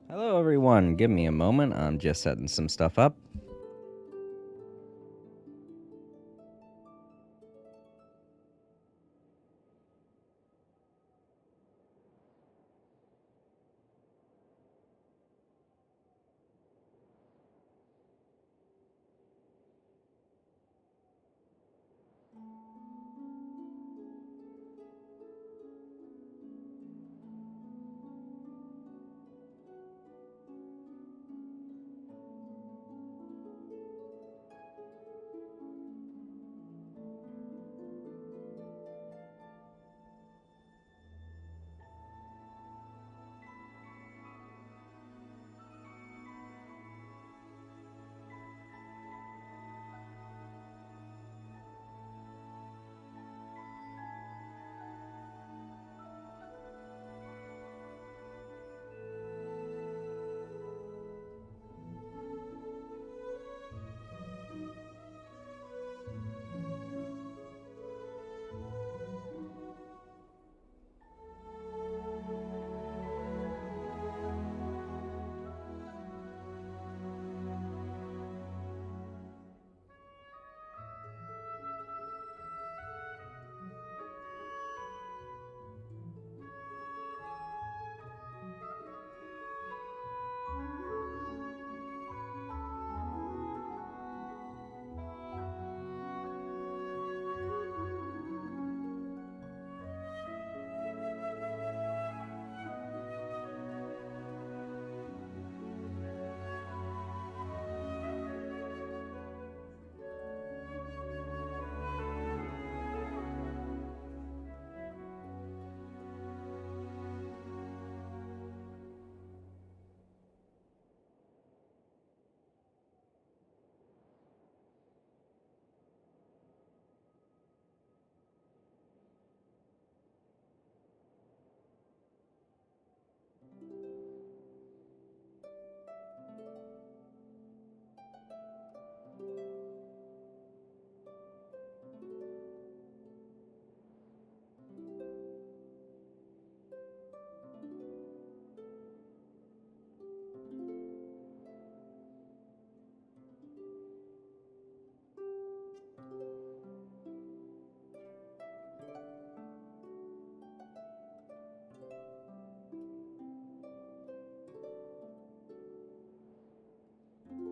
Hello, everyone. Give me a moment. I'm just setting some stuff up.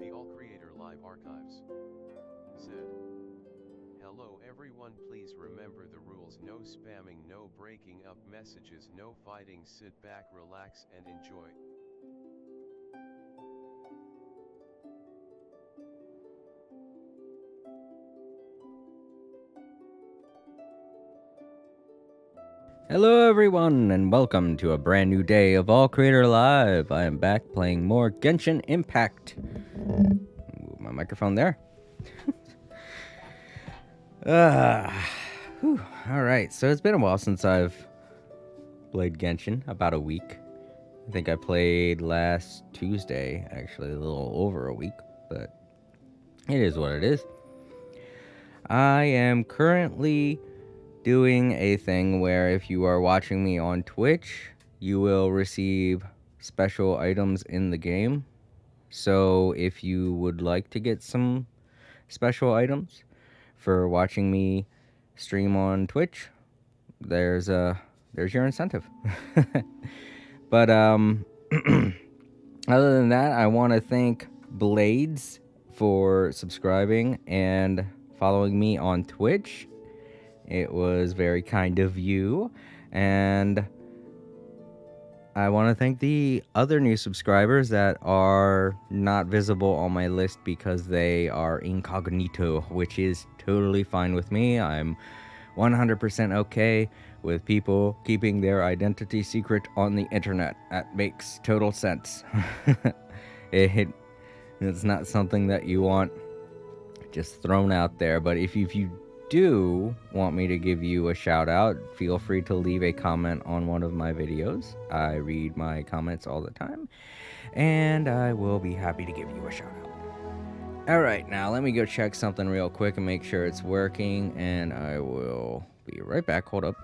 The All Creator Live Archives said, "Hello everyone, please remember the rules: no spamming, no breaking up messages, no fighting. Sit back, relax and enjoy." Hello, everyone, and welcome to a brand new day of All Creator Live. I am back playing more Genshin Impact. Move my microphone there. All right, so it's been a while since I've played Genshin, about a week. I think I played last Tuesday, actually, a little over a week, but it is what it is. I am currently doing a thing where if you are watching me on Twitch, you will receive special items in the game. So if you would like to get some special items for watching me stream on Twitch, there's your incentive. But other than that, I want to thank Blades for subscribing and following me on Twitch. It was very kind of you. And I want to thank the other new subscribers that are not visible on my list because they are incognito, which is totally fine with me. I'm 100% okay with people keeping their identity secret on the internet. That makes total sense. It's not something that you want just thrown out there, but if you do want me to give you a shout out, feel free to leave a comment on one of my videos. I read my comments all the time, and I will be happy to give you a shout out. All right, now let me go check something real quick and make sure it's working, and I will be right back. Hold up.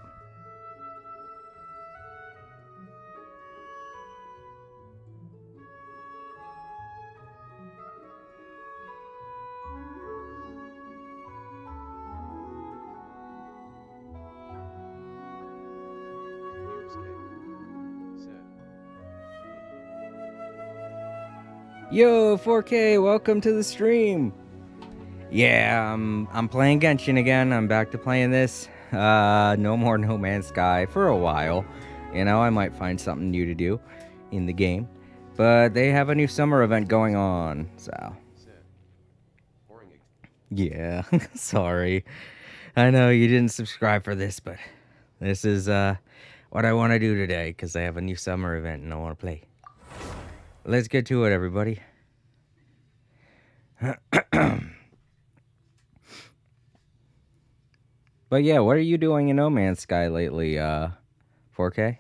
Yo, 4K, welcome to the stream. Yeah, I'm playing Genshin again. I'm back to playing this. No more No Man's Sky for a while. You know, I might find something new to do in the game. But they have a new summer event going on, so. Yeah, sorry. I know you didn't subscribe for this, but this is what I want to do today because I have a new summer event and I want to play. Let's get to it, everybody. But yeah, what are you doing in No Man's Sky lately, 4K?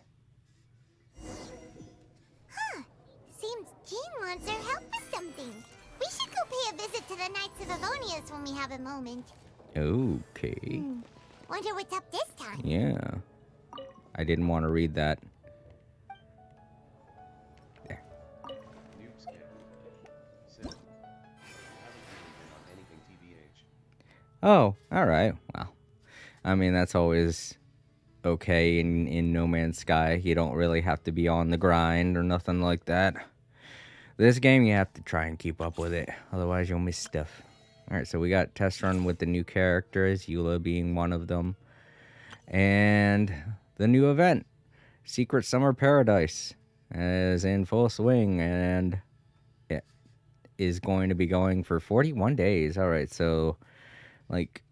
Huh. Seems Jean wants our help with something. We should go pay a visit to the Knights of Avonius when we have a moment. Okay. Wonder what's up this time. Yeah. I didn't want to read that. There. Oh, alright. Well, I mean, that's always okay in No Man's Sky. You don't really have to be on the grind or nothing like that. This game, you have to try and keep up with it. Otherwise, you'll miss stuff. Alright, so we got test run with the new characters, Eula being one of them. And the new event, Secret Summer Paradise, is in full swing. And it is going to be going for 41 days. Alright, so like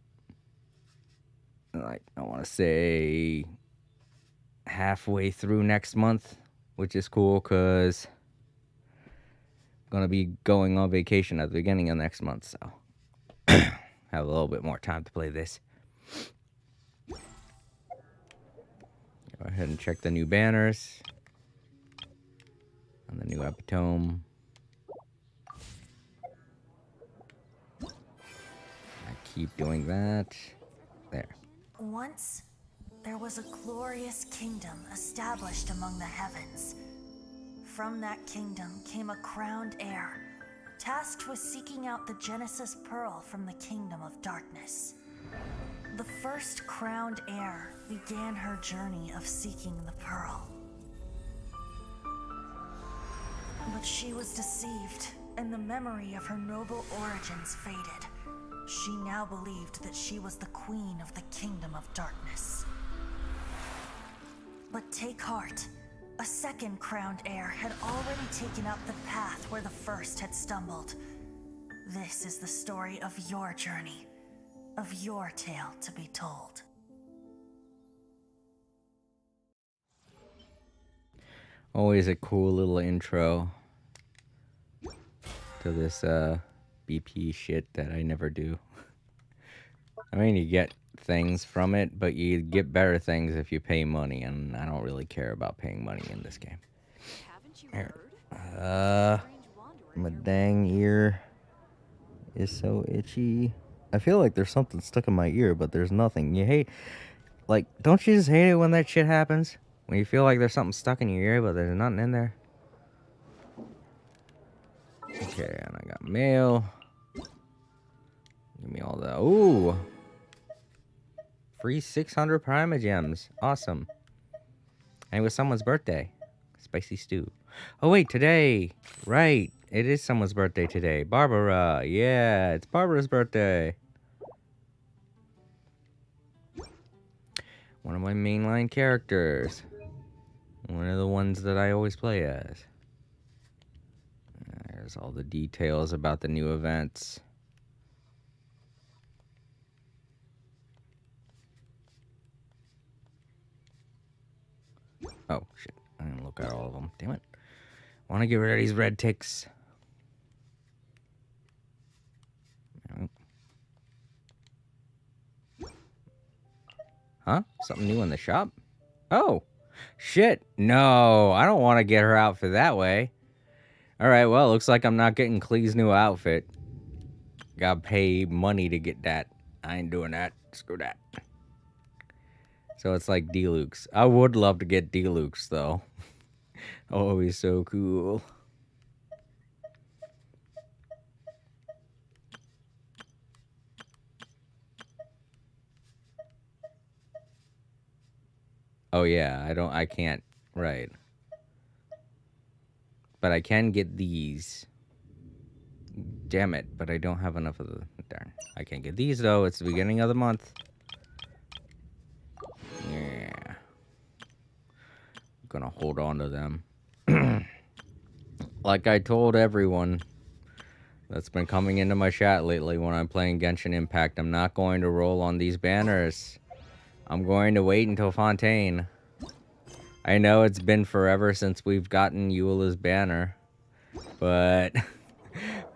I want to say halfway through next month, which is cool because I'm going to be going on vacation at the beginning of next month, so have a little bit more time to play this. Go ahead and check the new banners and the new epitome. I keep doing that. There. Once, there was a glorious kingdom established among the heavens. From that kingdom came a crowned heir, tasked with seeking out the Genesis Pearl from the kingdom of darkness. The first crowned heir began her journey of seeking the pearl. But she was deceived, and the memory of her noble origins faded. She now believed that she was the queen of the kingdom of darkness. But take heart. A second crowned heir had already taken up the path where the first had stumbled. This is the story of your journey, of your tale to be told. Always a cool little intro to this BP shit that I never do. I mean, you get things from it, but you get better things if you pay money, and I don't really care about paying money in this game. My dang ear is so itchy. I feel like there's something stuck in my ear, but there's nothing. You hate, like, don't you just hate it when that shit happens? When you feel like there's something stuck in your ear, but there's nothing in there? Okay, and I got mail. Give me all the... Ooh! Free 600 Primogems. Awesome. And it was someone's birthday. Spicy stew. Oh, wait, today. Right. It is someone's birthday today. Barbara. Yeah, it's Barbara's birthday. One of my mainline characters. One of the ones that I always play as. There's all the details about the new events. Oh, shit. I didn't look at all of them. Damn it. I want to get rid of these red ticks. Huh? Something new in the shop? Oh. Shit. No. I don't want to get her outfit that way. Alright, well, looks like I'm not getting Klee's new outfit. Gotta pay money to get that. I ain't doing that. Screw that. So it's like Deluxe. I would love to get Deluxe, though. Oh, he's so cool. Oh, yeah, I can't, right. But I can get these. Damn it, but I don't have enough of the... Darn. I can't get these, though. It's the beginning of the month. Yeah. I'm gonna hold on to them. Like I told everyone that's been coming into my chat lately when I'm playing Genshin Impact, I'm not going to roll on these banners. I'm going to wait until Fontaine. I know it's been forever since we've gotten Eula's banner, but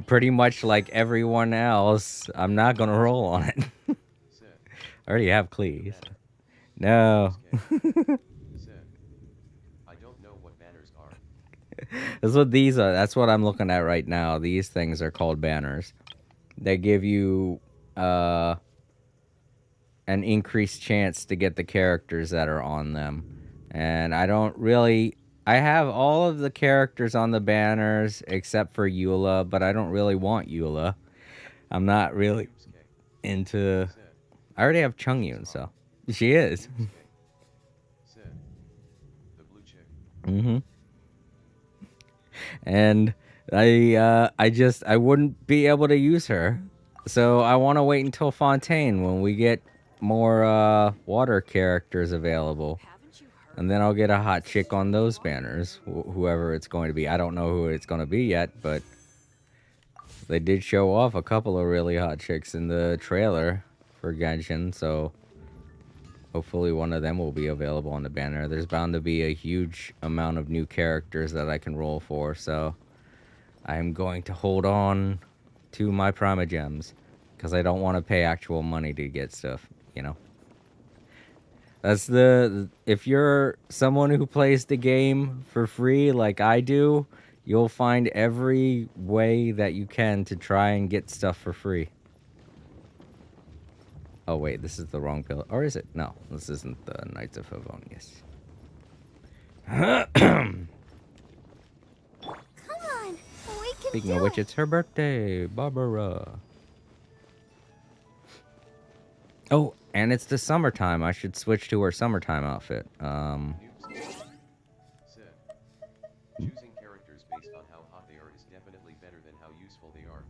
pretty much like everyone else, I'm not gonna roll on it. I already have Cleese. No. I don't know what banners are. That's what these are. That's what I'm looking at right now. These things are called banners. They give you an increased chance to get the characters that are on them. And I don't really... I have all of the characters on the banners except for Eula, but I don't really want Eula. I'm not really into... I already have Chungyun, so... She is. The blue chick. Mm-hmm. And I wouldn't be able to use her. So I want to wait until Fontaine when we get more water characters available. And then I'll get a hot chick on those banners, whoever it's going to be. I don't know who it's going to be yet, but they did show off a couple of really hot chicks in the trailer for Genshin, so hopefully one of them will be available on the banner. There's bound to be a huge amount of new characters that I can roll for, so I'm going to hold on to my Primogems because I don't want to pay actual money to get stuff, you know. That's if you're someone who plays the game for free like I do, you'll find every way that you can to try and get stuff for free. Oh wait, this is the wrong pillar. Or is it? No, this isn't the Knights of Favonius. Come on, we can Speaking do of which, it. it's her birthday, Barbara. Oh, and it's the summertime. I should switch to her summertime outfit. Said, choosing characters based on how hot they are is definitely better than how useful they are.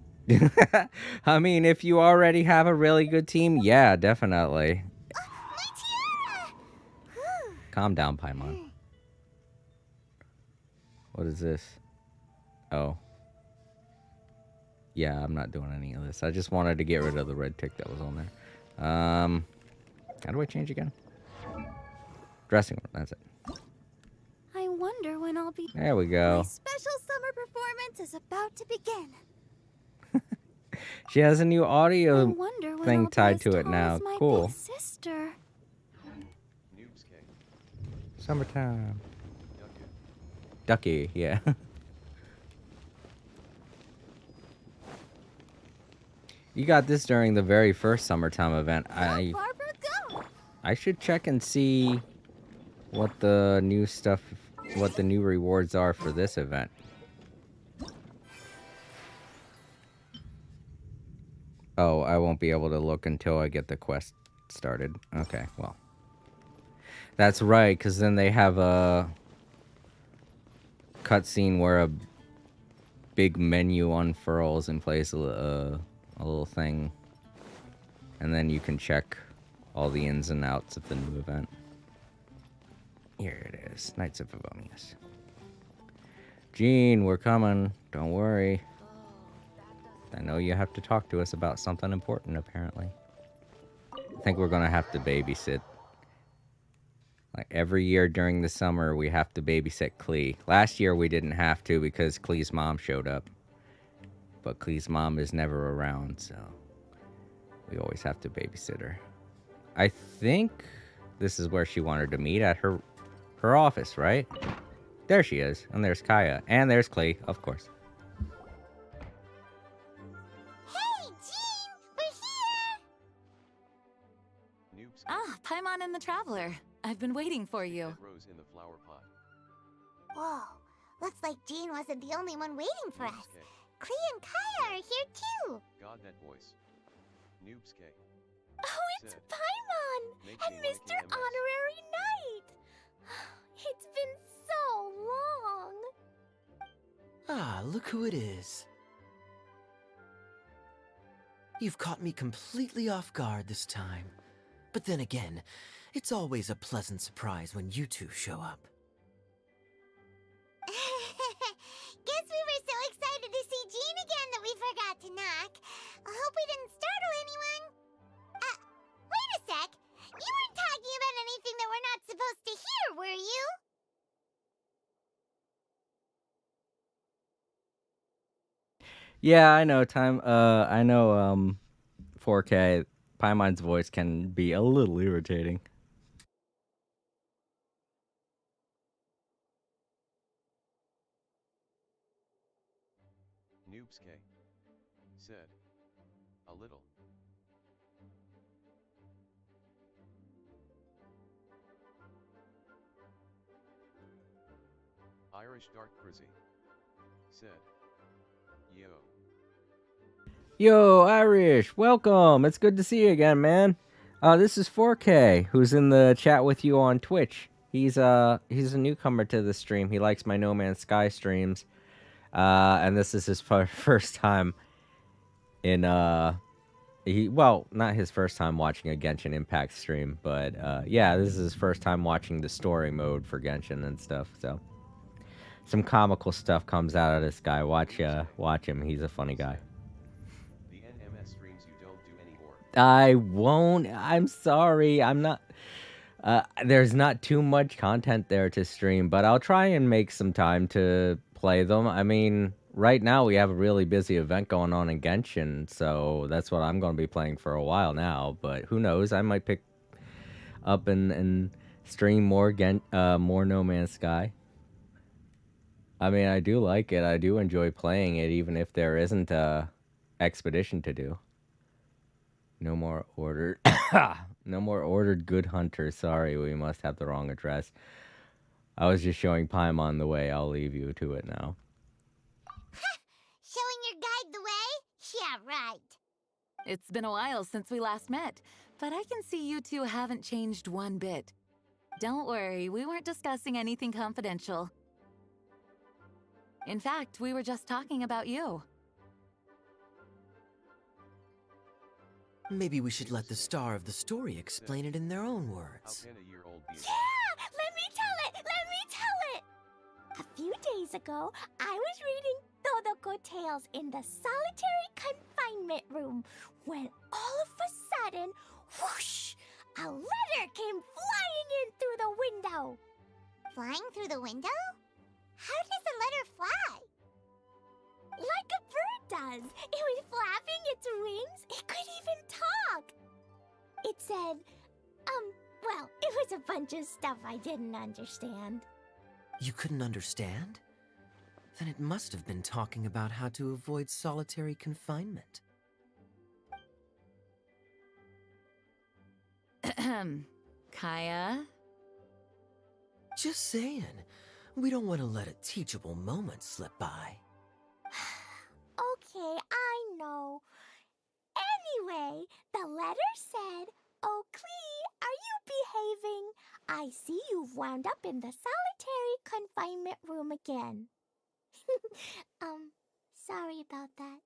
I mean, if you already have a really good team, yeah, definitely. My tiara! Whew. Calm down, Paimon. What is this? Oh. Yeah, I'm not doing any of this. I just wanted to get rid of the red tick that was on there. How do I change again? Dressing room, that's it. I wonder when I'll be... There we My go. special summer performance is about to begin. She has a new I audio wonder when thing I'll tied be to as it tall now. as my Cool. big sister. Noobs King. Summertime. Ducky. Ducky, yeah. You got this during the very first summertime event. Go, Barbara, go! I should check and see what the new stuff, what the new rewards are for this event. Oh, I won't be able to look until I get the quest started. Okay, well. That's right, because then they have a cutscene where a big menu unfurls and plays a little thing. And then you can check all the ins and outs of the new event. Here it is, Knights of Favonius. Jean, we're coming. Don't worry. I know you have to talk to us about something important, apparently. I think we're gonna have to babysit. Like, every year during the summer, we have to babysit Klee. Last year, we didn't have to because Klee's mom showed up. But Klee's mom is never around, so we always have to babysit her. I think this is where she wanted to meet, at her office, right? There she is. And there's Kaya. And there's Klee, of course. Hey, Jean! We're here! Noobs King. Ah, Paimon and the Traveler. I've been waiting for you. That rose in the flower pot. Whoa, looks like Jean wasn't the only one waiting for us. Noobs King. Clee and Kaya are here too. God, that voice. Noobs King. Oh, it's Said, Paimon "Make and me like Mr. EMS." Honorary Knight. It's been so long. Ah, look who it is. You've caught me completely off guard this time. But then again, it's always a pleasant surprise when you two show up. Guess we were so excited to see Jean again that we forgot to knock. I hope we didn't startle anyone. Wait a sec. You weren't talking about anything that we're not supposed to hear, were you? Yeah, I know. 4K. Paimon's voice can be a little irritating. Noobske said. A little. Irish Dark Crizzy said. Yo. Yo, Irish, welcome. It's good to see you again, man. This is 4K, who's in the chat with you on Twitch. He's a newcomer to the stream. He likes my No Man's Sky streams, and this is his first time in not his first time watching a Genshin Impact stream, but yeah, this is his first time watching the story mode for Genshin and stuff. So some comical stuff comes out of this guy. Watch him. He's a funny guy. The NMS streams you don't do anymore. I won't. I'm sorry. I'm not. There's not too much content there to stream, but I'll try and make some time to play them. I mean, right now we have a really busy event going on in Genshin, so that's what I'm going to be playing for a while now. But who knows? I might pick up and stream more No Man's Sky. I mean, I do like it. I do enjoy playing it, even if there isn't a expedition to do. No more ordered. No more ordered good hunter. Sorry, we must have the wrong address. I was just showing Paimon the way. I'll leave you to it now. Showing your guide the way? Yeah, right. It's been a while since we last met, but I can see you two haven't changed one bit. Don't worry, we weren't discussing anything confidential. In fact, we were just talking about you. Maybe we should let the star of the story explain it in their own How words. can a year-old be? Yeah! Let me tell it! A few days ago, I was reading Todoko Tales in the solitary confinement room when all of a sudden, whoosh! A letter came flying in through the window. Flying through the window? How does a letter fly? Like a bird does. It was flapping its wings. It could even talk. It said, well, it was a bunch of stuff I didn't understand. You couldn't understand? Then it must have been talking about how to avoid solitary confinement. Kaya? Just saying. We don't want to let a teachable moment slip by. Okay, I know. Anyway, the letter said, "Oh, Klee, are you behaving? I see you've wound up in the solitary confinement room again." Sorry about that.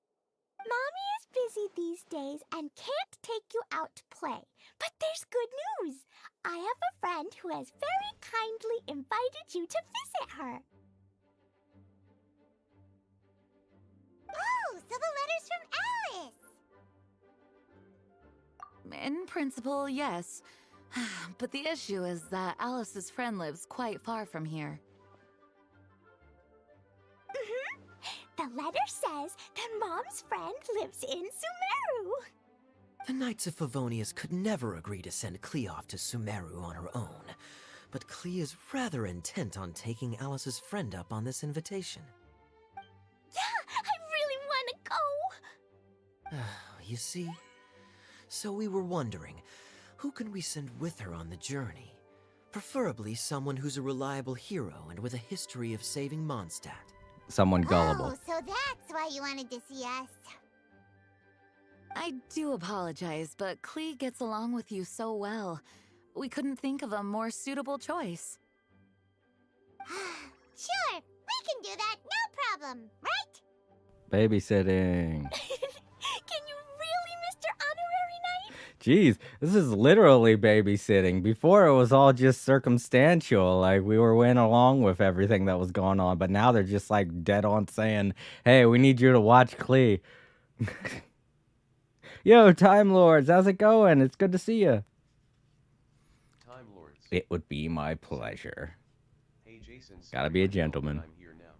Mommy is busy these days and can't take you out to play. But there's good news. I have a friend who has very kindly invited you to visit her. Oh, so the letter's from Alice. In principle, yes. But the issue is that Alice's friend lives quite far from here. The letter says that Mom's friend lives in Sumeru. The Knights of Favonius could never agree to send Klee off to Sumeru on her own, but Klee is rather intent on taking Alice's friend up on this invitation. Yeah, I really want to go. You see? So we were wondering, who can we send with her on the journey? Preferably someone who's a reliable hero and with a history of saving Mondstadt. Someone gullible. Oh, so that's why you wanted to see us. I do apologize, but Klee gets along with you so well. We couldn't think of a more suitable choice. Sure, we can do that, no problem, right? Babysitting. Can you really, Jeez, this is literally babysitting. Before it was all just circumstantial, like we were went along with everything that was going on, but now they're just like dead on saying, "Hey, we need you to watch Klee." Yo, Time Lords, how's it going? It's good to see you. Time Lords. It would be my pleasure. Hey Jason. Gotta be a say my gentleman. I'm here now.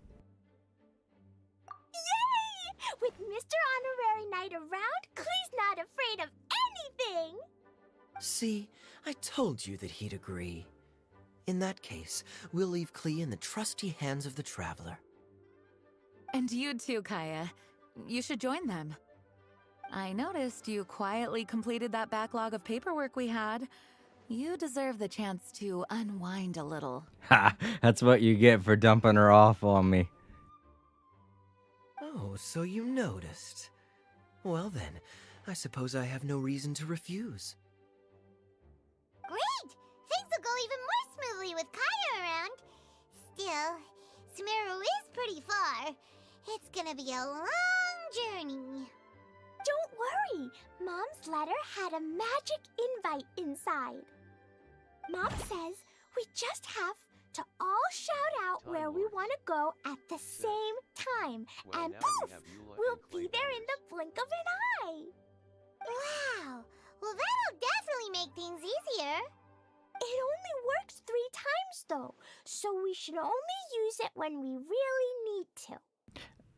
Yay! With Mr. Honorary Knight around, Klee's not afraid of anything! See, I told you that he'd agree. In that case, we'll leave Klee in the trusty hands of the Traveler. And you too, Kaya. You should join them. I noticed you quietly completed that backlog of paperwork we had. You deserve the chance to unwind a little. Ha! That's what you get for dumping her off on me. Oh, so you noticed. Well then, I suppose I have no reason to refuse. Great! Things will go even more smoothly with Kaya around. Still, Sumeru is pretty far. It's gonna be a long journey. Don't worry, Mom's letter had a magic invite inside. Mom says we just have to all shout out Time where we Lords. want to go at the same time, Well, and now poof, we have Eula we'll and Clay be there in the banners. blink of an eye. Wow! Well, that'll definitely make things easier. It only works 3 times though, so we should only use it when we really need to.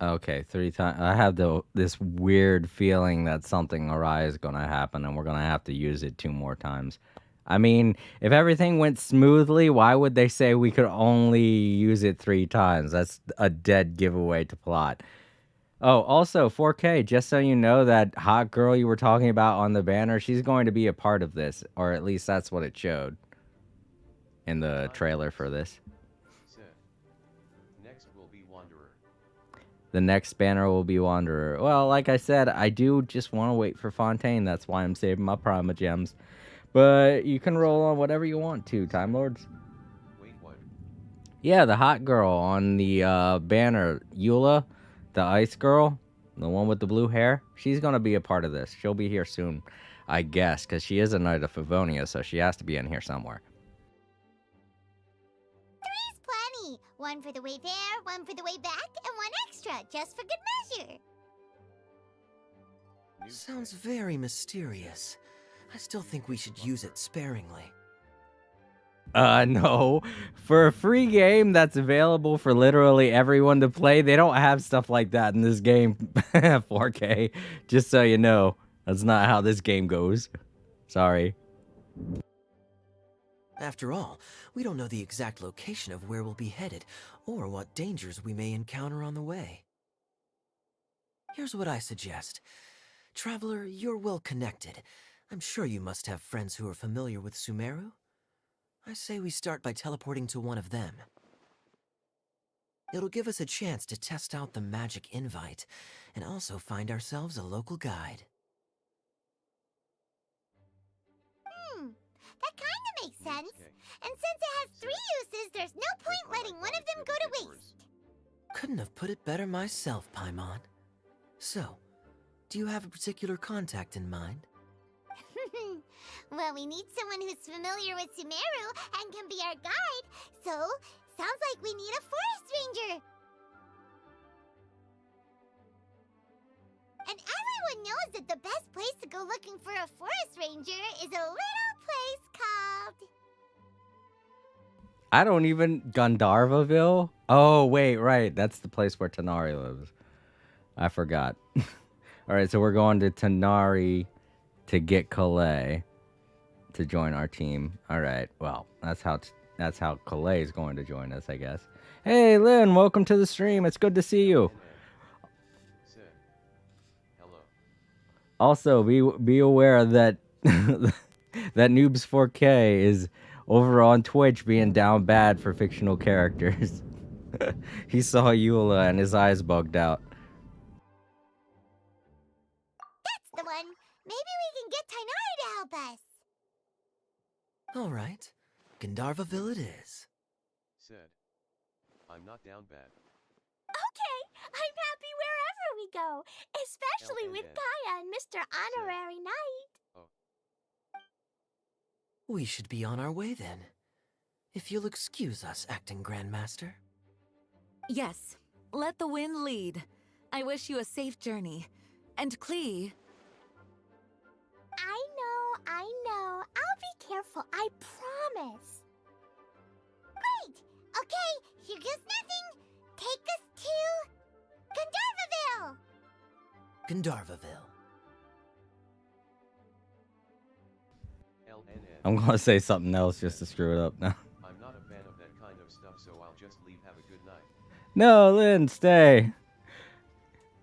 Okay, 3 times. I have this weird feeling that something awry is gonna happen, and we're gonna have to use it 2 more times. I mean, if everything went smoothly, why would they say we could only use it 3 times? That's a dead giveaway to plot. Oh, also, 4K, just so you know, that hot girl you were talking about on the banner, she's going to be a part of this, or at least that's what it showed in the trailer for this. Said. Next will be Wanderer. The next banner will be Wanderer. Well, like I said, I do just want to wait for Fontaine. That's why I'm saving my Prima Gems. But you can roll on whatever you want to, Time Lords. Wait, what? Yeah, the hot girl on the banner, Eula, the ice girl, the one with the blue hair, she's going to be a part of this. She'll be here soon, I guess, because she is a Knight of Favonia, so she has to be in here somewhere. 3's plenty. 1 for the way there, 1 for the way back, and 1 extra, just for good measure. New Sounds Clay. very mysterious. I still think we should use it sparingly. No. For a free game that's available for literally everyone to play, they don't have stuff like that in this game. 4K. Just so you know, that's not how this game goes. Sorry. After all, we don't know the exact location of where we'll be headed, or what dangers we may encounter on the way. Here's what I suggest. Traveler, you're well connected. I'm sure you must have friends who are familiar with Sumeru. I say we start by teleporting to one of them. It'll give us a chance to test out the magic invite, and also find ourselves a local guide. That kinda makes sense. Okay. And since it has 3 uses, there's no point letting one of them go to waste. Couldn't have put it better myself, Paimon. So, do you have a particular contact in mind? Well, we need someone who's familiar with Sumeru and can be our guide, so sounds like we need a forest ranger. And everyone knows that the best place to go looking for a forest ranger is a little place called... I don't even... Gandharvaville? Oh, wait, right. That's the place where Tanari lives. I forgot. Alright, so we're going to Tanari to get Calais to join our team. Alright, well, that's how Calais is going to join us, I guess. Hey, Lynn, welcome to the stream. It's good to see you. Said. Hello. Also, be aware that that Noobs 4K is over on Twitch being down bad for fictional characters. He saw Eula and his eyes bugged out. That's the one. Maybe we can get Tainari to help us. All right, Gandharvaville it is. Said. I'm not down bad. Okay, I'm happy wherever we go, especially with LNN. Kaya and Mr. Honorary Knight. We should be on our way then. If you'll excuse us, acting Grandmaster. Yes, let the wind lead. I wish you a safe journey. And Klee, I know. I'll be careful, I promise. Great! Okay, here goes nothing. Take us to Gandharvaville. Gandharvaville. LNN. I'm gonna say something else just to screw it up now. I'm not a fan of that kind of stuff, so I'll just leave. Have a good night. No, Lynn, stay.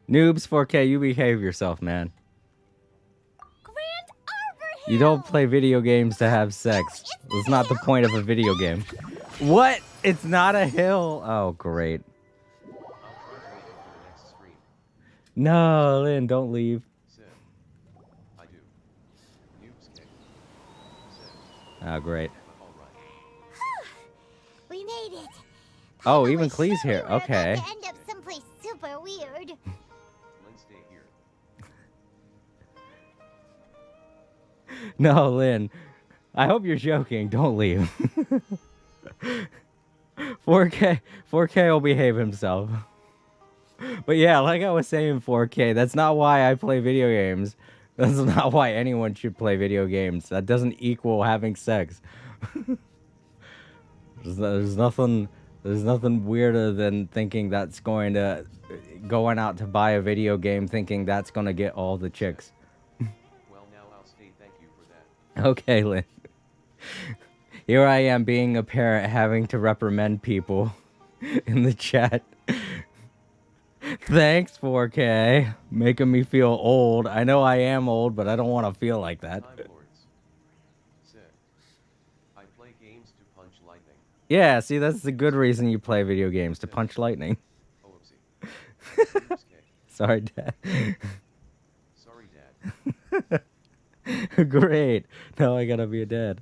Noobs 4K, you behave yourself, man. Grand Arbor Hill! You don't play video games to have sex. That's not the point of a video game. What? It's not a hill. Oh, great. I'll try to make it for the next stream. No, Lynn, don't leave. Said. I do. Noobs kick. Said. Oh, great. Alright. We made it. Oh, Papa even was Klee's sure here. we were about Okay. to end up someplace super weird. Lynn, stay here. No, Lynn. I hope you're joking. Don't leave. 4K will behave himself. But yeah, like I was saying, 4K, that's not why I play video games. That's not why anyone should play video games. That doesn't equal having sex. There's nothing weirder than thinking that's going out to buy a video game thinking that's going to get all the chicks. Well, now I'll stay. Thank you for that. Okay, Lynn. Here I am being a parent having to reprimand people in the chat. Thanks, 4K. Making me feel old. I know I am old, but I don't want to feel like that. Time Lords. Said. I play games to punch lightning. Yeah, see, that's the good reason you play video games, to punch lightning. Oh, oopsie. Noobs kick. Sorry, Dad. Sorry, Dad. Great. Now I gotta be a dad.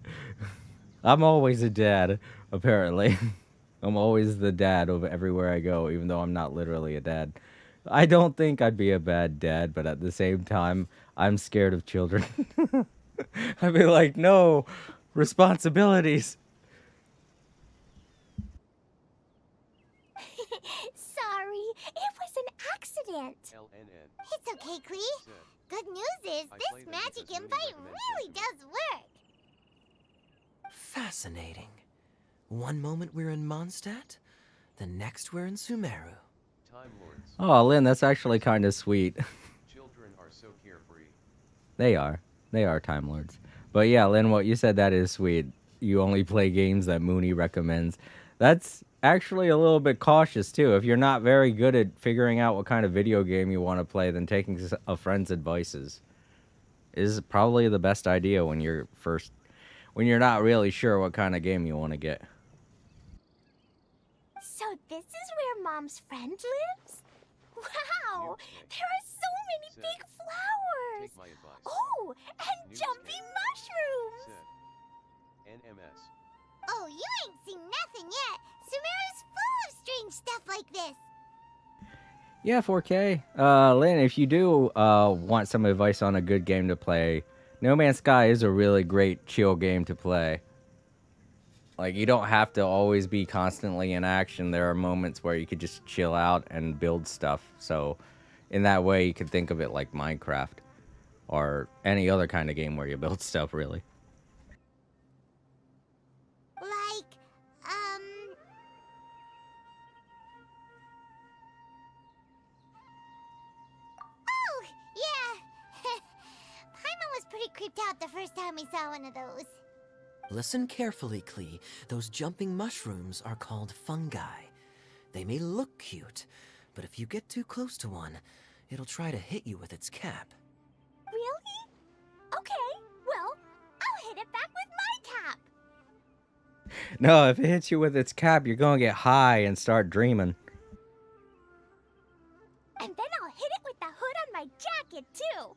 I'm always a dad, apparently. I'm always the dad over everywhere I go, even though I'm not literally a dad. I don't think I'd be a bad dad, but at the same time, I'm scared of children. I'd be like, no, responsibilities. Sorry, it was an accident. LNN. It's okay, Klee. Said. Good news is I this played it magic because Mooney invite recommended really it. does work. Fascinating. One moment we're in Mondstadt, the next we're in Sumeru. Time Lords. Oh, Lynn, that's actually kind of sweet. Children are so carefree. They are. They are Time Lords. But yeah, Lynn, what you said, that is sweet. You only play games that Mooney recommends. That's actually a little bit cautious, too. If you're not very good at figuring out what kind of video game you want to play, then taking a friend's advices is probably the best idea when you're not really sure what kind of game you want to get. So this is where Mom's friend lives? Wow! There are so many Said. big flowers! Take my advice. Oh, and Noobs jumpy kick. mushrooms! Said. NMS. Oh, you ain't seen nothing yet. Sumeru's full of strange stuff like this. Yeah, 4K. Lynn, if you do want some advice on a good game to play, No Man's Sky is a really great chill game to play. Like, you don't have to always be constantly in action. There are moments where you could just chill out and build stuff. So, in that way, you could think of it like Minecraft or any other kind of game where you build stuff, really. Like, Oh, yeah. Paimon was pretty creeped out the first time we saw one of those. Listen carefully, Klee. Those jumping mushrooms are called fungi. They may look cute, but if you get too close to one, it'll try to hit you with its cap. Really? Okay, well, I'll hit it back with my cap. No, if it hits you with its cap, you're going to get high and start dreaming. And then I'll hit it with the hood on my jacket, too.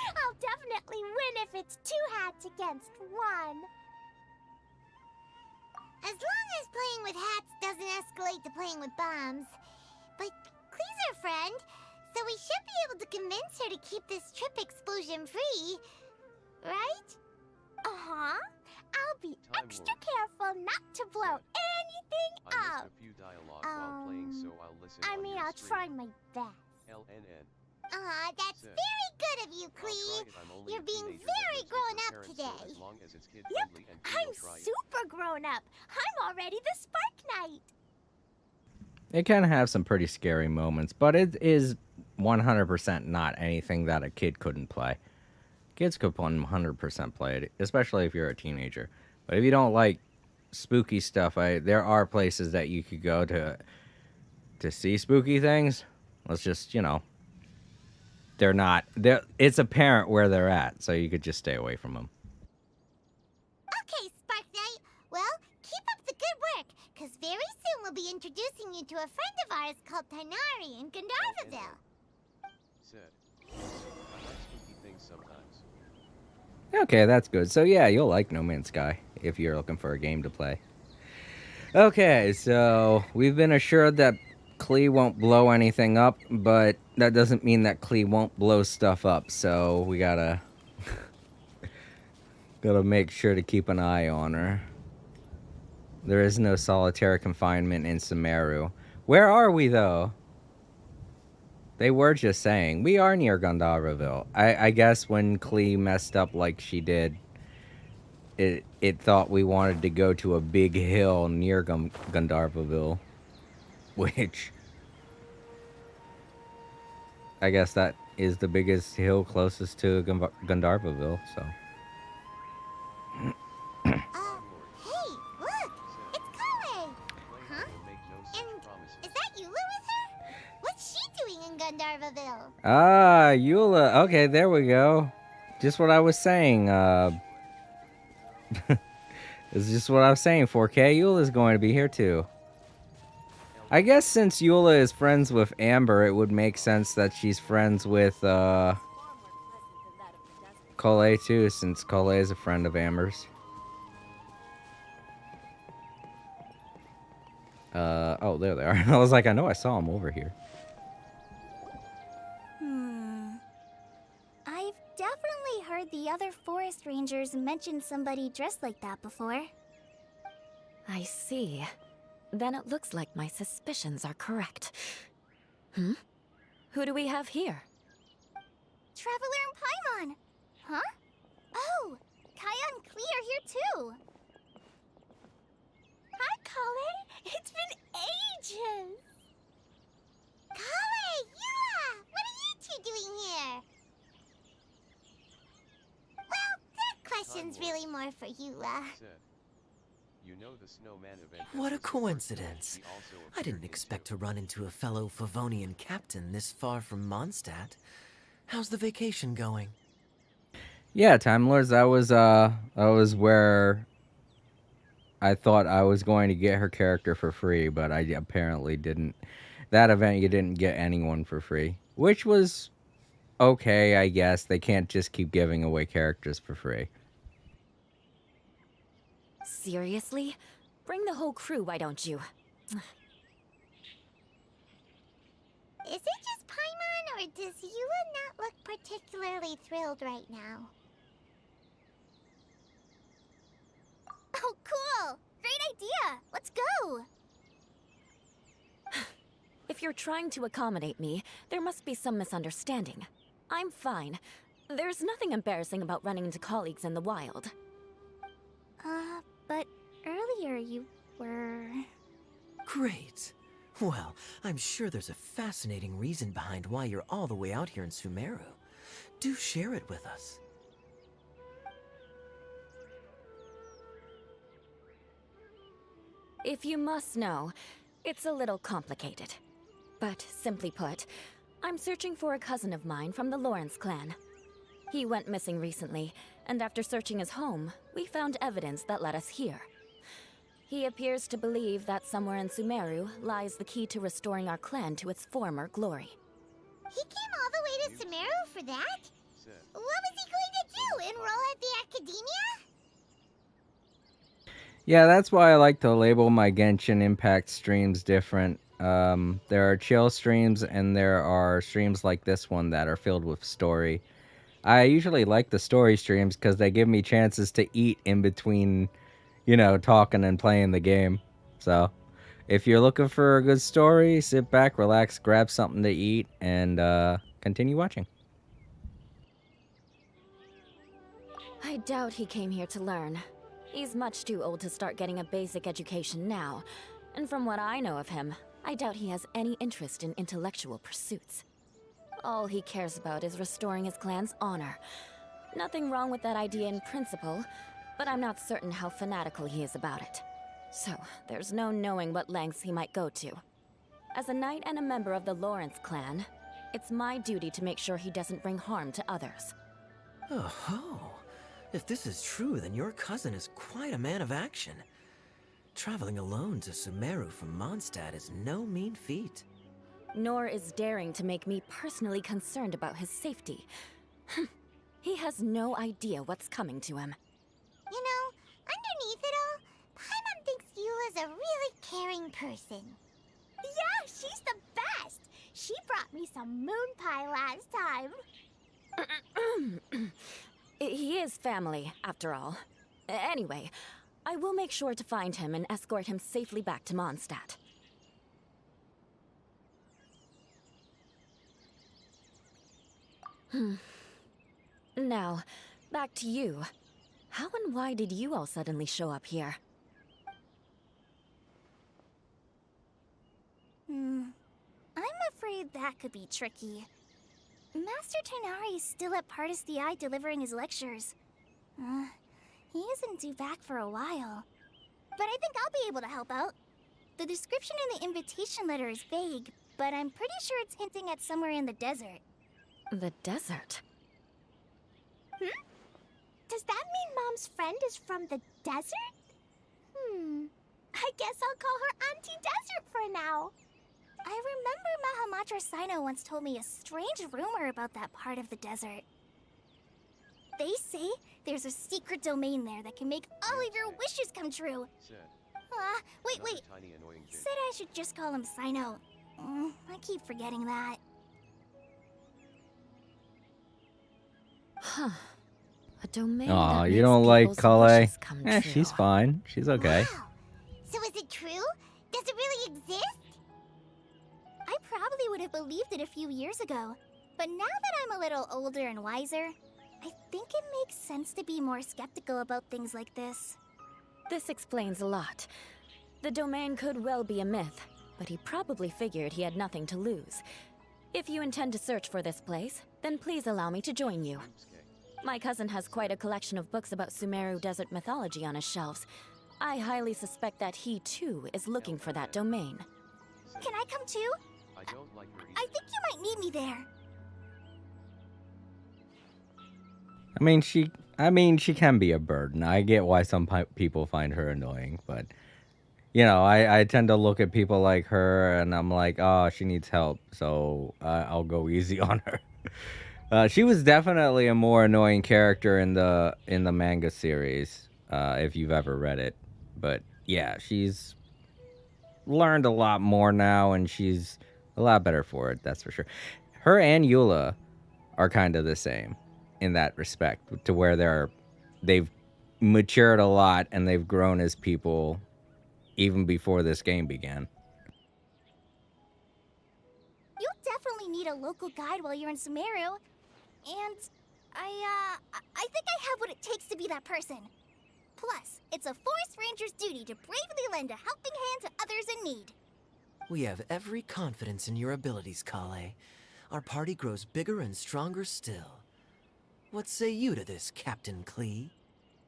I'll definitely win if it's 2 hats against 1. As long as playing with hats doesn't escalate to playing with bombs. But Klee's our friend, so we should be able to convince her to keep this trip explosion free. Right? Uh-huh. I'll be Time extra Lord. careful not to blow anything I missed up. a few dialogue while playing, so I'll listen on your I'll stream. try my best. LNN. Aw, that's Said. very good of you, I'll Clee. try it. I'm only You're a being teenager that very lives with grown her up parents, so today. as long as it's kid Yep, friendly and I'm will try it. super grown up. I'm already the Spark Knight. It can have some pretty scary moments, but it is 100% not anything that a kid couldn't play. Kids could 100% play it, especially if you're a teenager. But if you don't like spooky stuff, there are places that you could go to see spooky things. Let's just, they're not. It's apparent where they're at, so you could just stay away from them. Okay, Spark Knight. Well, keep up the good work, because very soon we'll be introducing you to a friend of ours called Tanari in Gandharvaville. Said. I like spooky things sometimes. Okay, that's good. So yeah, you'll like No Man's Sky if you're looking for a game to play. Okay, so we've been assured that Klee won't blow anything up, but that doesn't mean that Klee won't blow stuff up. So we gotta make sure to keep an eye on her. There is no solitary confinement in Sumeru. Where are we though? They were just saying we are near Gandharvaville. I guess when Klee messed up like she did, it thought we wanted to go to a big hill near Gandharvaville, which I guess that is the biggest hill closest to Gandharvaville. So. Hey, look! It's Kale! Huh? And is that Eula with her? What's she doing in Gandharvaville? Ah, Eula. Okay, there we go. Just what I was saying. It's just what I was saying. 4K. Eula's going to be here too. I guess since Eula is friends with Amber, it would make sense that she's friends with Cole too, since Cole is a friend of Amber's. Oh, there they are. I was like, I know I saw him over here. I've definitely heard the other forest rangers mention somebody dressed like that before. I see. Then it looks like my suspicions are correct. Who do we have here? Traveler and Paimon! Huh? Oh! Kaya and Klee are here too! Hi, Kale! It's been ages! Kale! Eula! What are you two doing here? Well, that question's really more for Eula. Said. You know the snowman event. What a that was important. coincidence. He also I didn't appeared expect to into- run into a fellow Favonian captain this far from Mondstadt. How's the vacation going? Yeah, Time Lords, that was where I thought I was going to get her character for free, but I apparently didn't. That event, you didn't get anyone for free, which was okay, I guess. They can't just keep giving away characters for free. Seriously? Bring the whole crew, why don't you? Is it just Paimon, or does Eula not look particularly thrilled right now? Oh, cool! Great idea! Let's go! If you're trying to accommodate me, there must be some misunderstanding. I'm fine. There's nothing embarrassing about running into colleagues in the wild. But earlier you were... Great. Well, I'm sure there's a fascinating reason behind why you're all the way out here in Sumeru. Do share it with us. If you must know, it's a little complicated. But simply put, I'm searching for a cousin of mine from the Lawrence clan. He went missing recently, and after searching his home, we found evidence that led us here. He appears to believe that somewhere in Sumeru lies the key to restoring our clan to its former glory. He came all the way to Sumeru for that? Said. What was he going to do? Enroll at the academia? Yeah, that's why I like to label my Genshin Impact streams different. There are chill streams, and there are streams like this one that are filled with story. I usually like the story streams because they give me chances to eat in between, talking and playing the game. So, if you're looking for a good story, sit back, relax, grab something to eat, and continue watching. I doubt he came here to learn. He's much too old to start getting a basic education now. And from what I know of him, I doubt he has any interest in intellectual pursuits. All he cares about is restoring his clan's honor. Nothing wrong with that idea in principle, but I'm not certain how fanatical he is about it. So, there's no knowing what lengths he might go to. As a knight and a member of the Lawrence clan, it's my duty to make sure he doesn't bring harm to others. Oh ho! If this is true, then your cousin is quite a man of action. Traveling alone to Sumeru from Mondstadt is no mean feat. Nor is daring to make me personally concerned about his safety. He has no idea what's coming to him. You know, underneath it all, Paimon thinks Eula's a really caring person. Yeah, she's the best. She brought me some moon pie last time. He is family, after all. Anyway, I will make sure to find him and escort him safely back to Mondstadt. Now, back to you. How and why did you all suddenly show up here? I'm afraid that could be tricky. Master Tighnari is still at Pardis the Eye delivering his lectures. He isn't due back for a while. But I think I'll be able to help out. The description in the invitation letter is vague, but I'm pretty sure it's hinting at somewhere in the desert. The desert? Does that mean Mom's friend is from the desert? I guess I'll call her Auntie Desert for now. I remember Mahamatra Sino once told me a strange rumor about that part of the desert. They say there's a secret domain there that can make all of your wishes come true. Said. Wait. Another tiny annoying He said I should just call him Sino. I keep forgetting that. Huh. A domain Aw, that you makes don't like people's Kale? wishes come true. She's fine. She's okay. Wow. So is it true? Does it really exist? I probably would have believed it a few years ago. But now that I'm a little older and wiser, I think it makes sense to be more skeptical about things like this. This explains a lot. The domain could well be a myth, but he probably figured he had nothing to lose. If you intend to search for this place, then please allow me to join you. My cousin has quite a collection of books about Sumeru desert mythology on his shelves. I highly suspect that he, too, is looking for that domain. Can I come too? I don't like her I think you might need me there. She can be a burden. I get why some people find her annoying, but I tend to look at people like her and I'm like, oh, she needs help, so I'll go easy on her. She was definitely a more annoying character in the manga series, if you've ever read it. But yeah, she's learned a lot more now, and she's a lot better for it. That's for sure. Her and Eula are kind of the same in that respect, to where they've matured a lot and they've grown as people even before this game began. You'll definitely need a local guide while you're in Sumeru. And I think I have what it takes to be that person. Plus, it's a forest ranger's duty to bravely lend a helping hand to others in need. We have every confidence in your abilities, Kale. Our party grows bigger and stronger still. What say you to this, Captain Klee?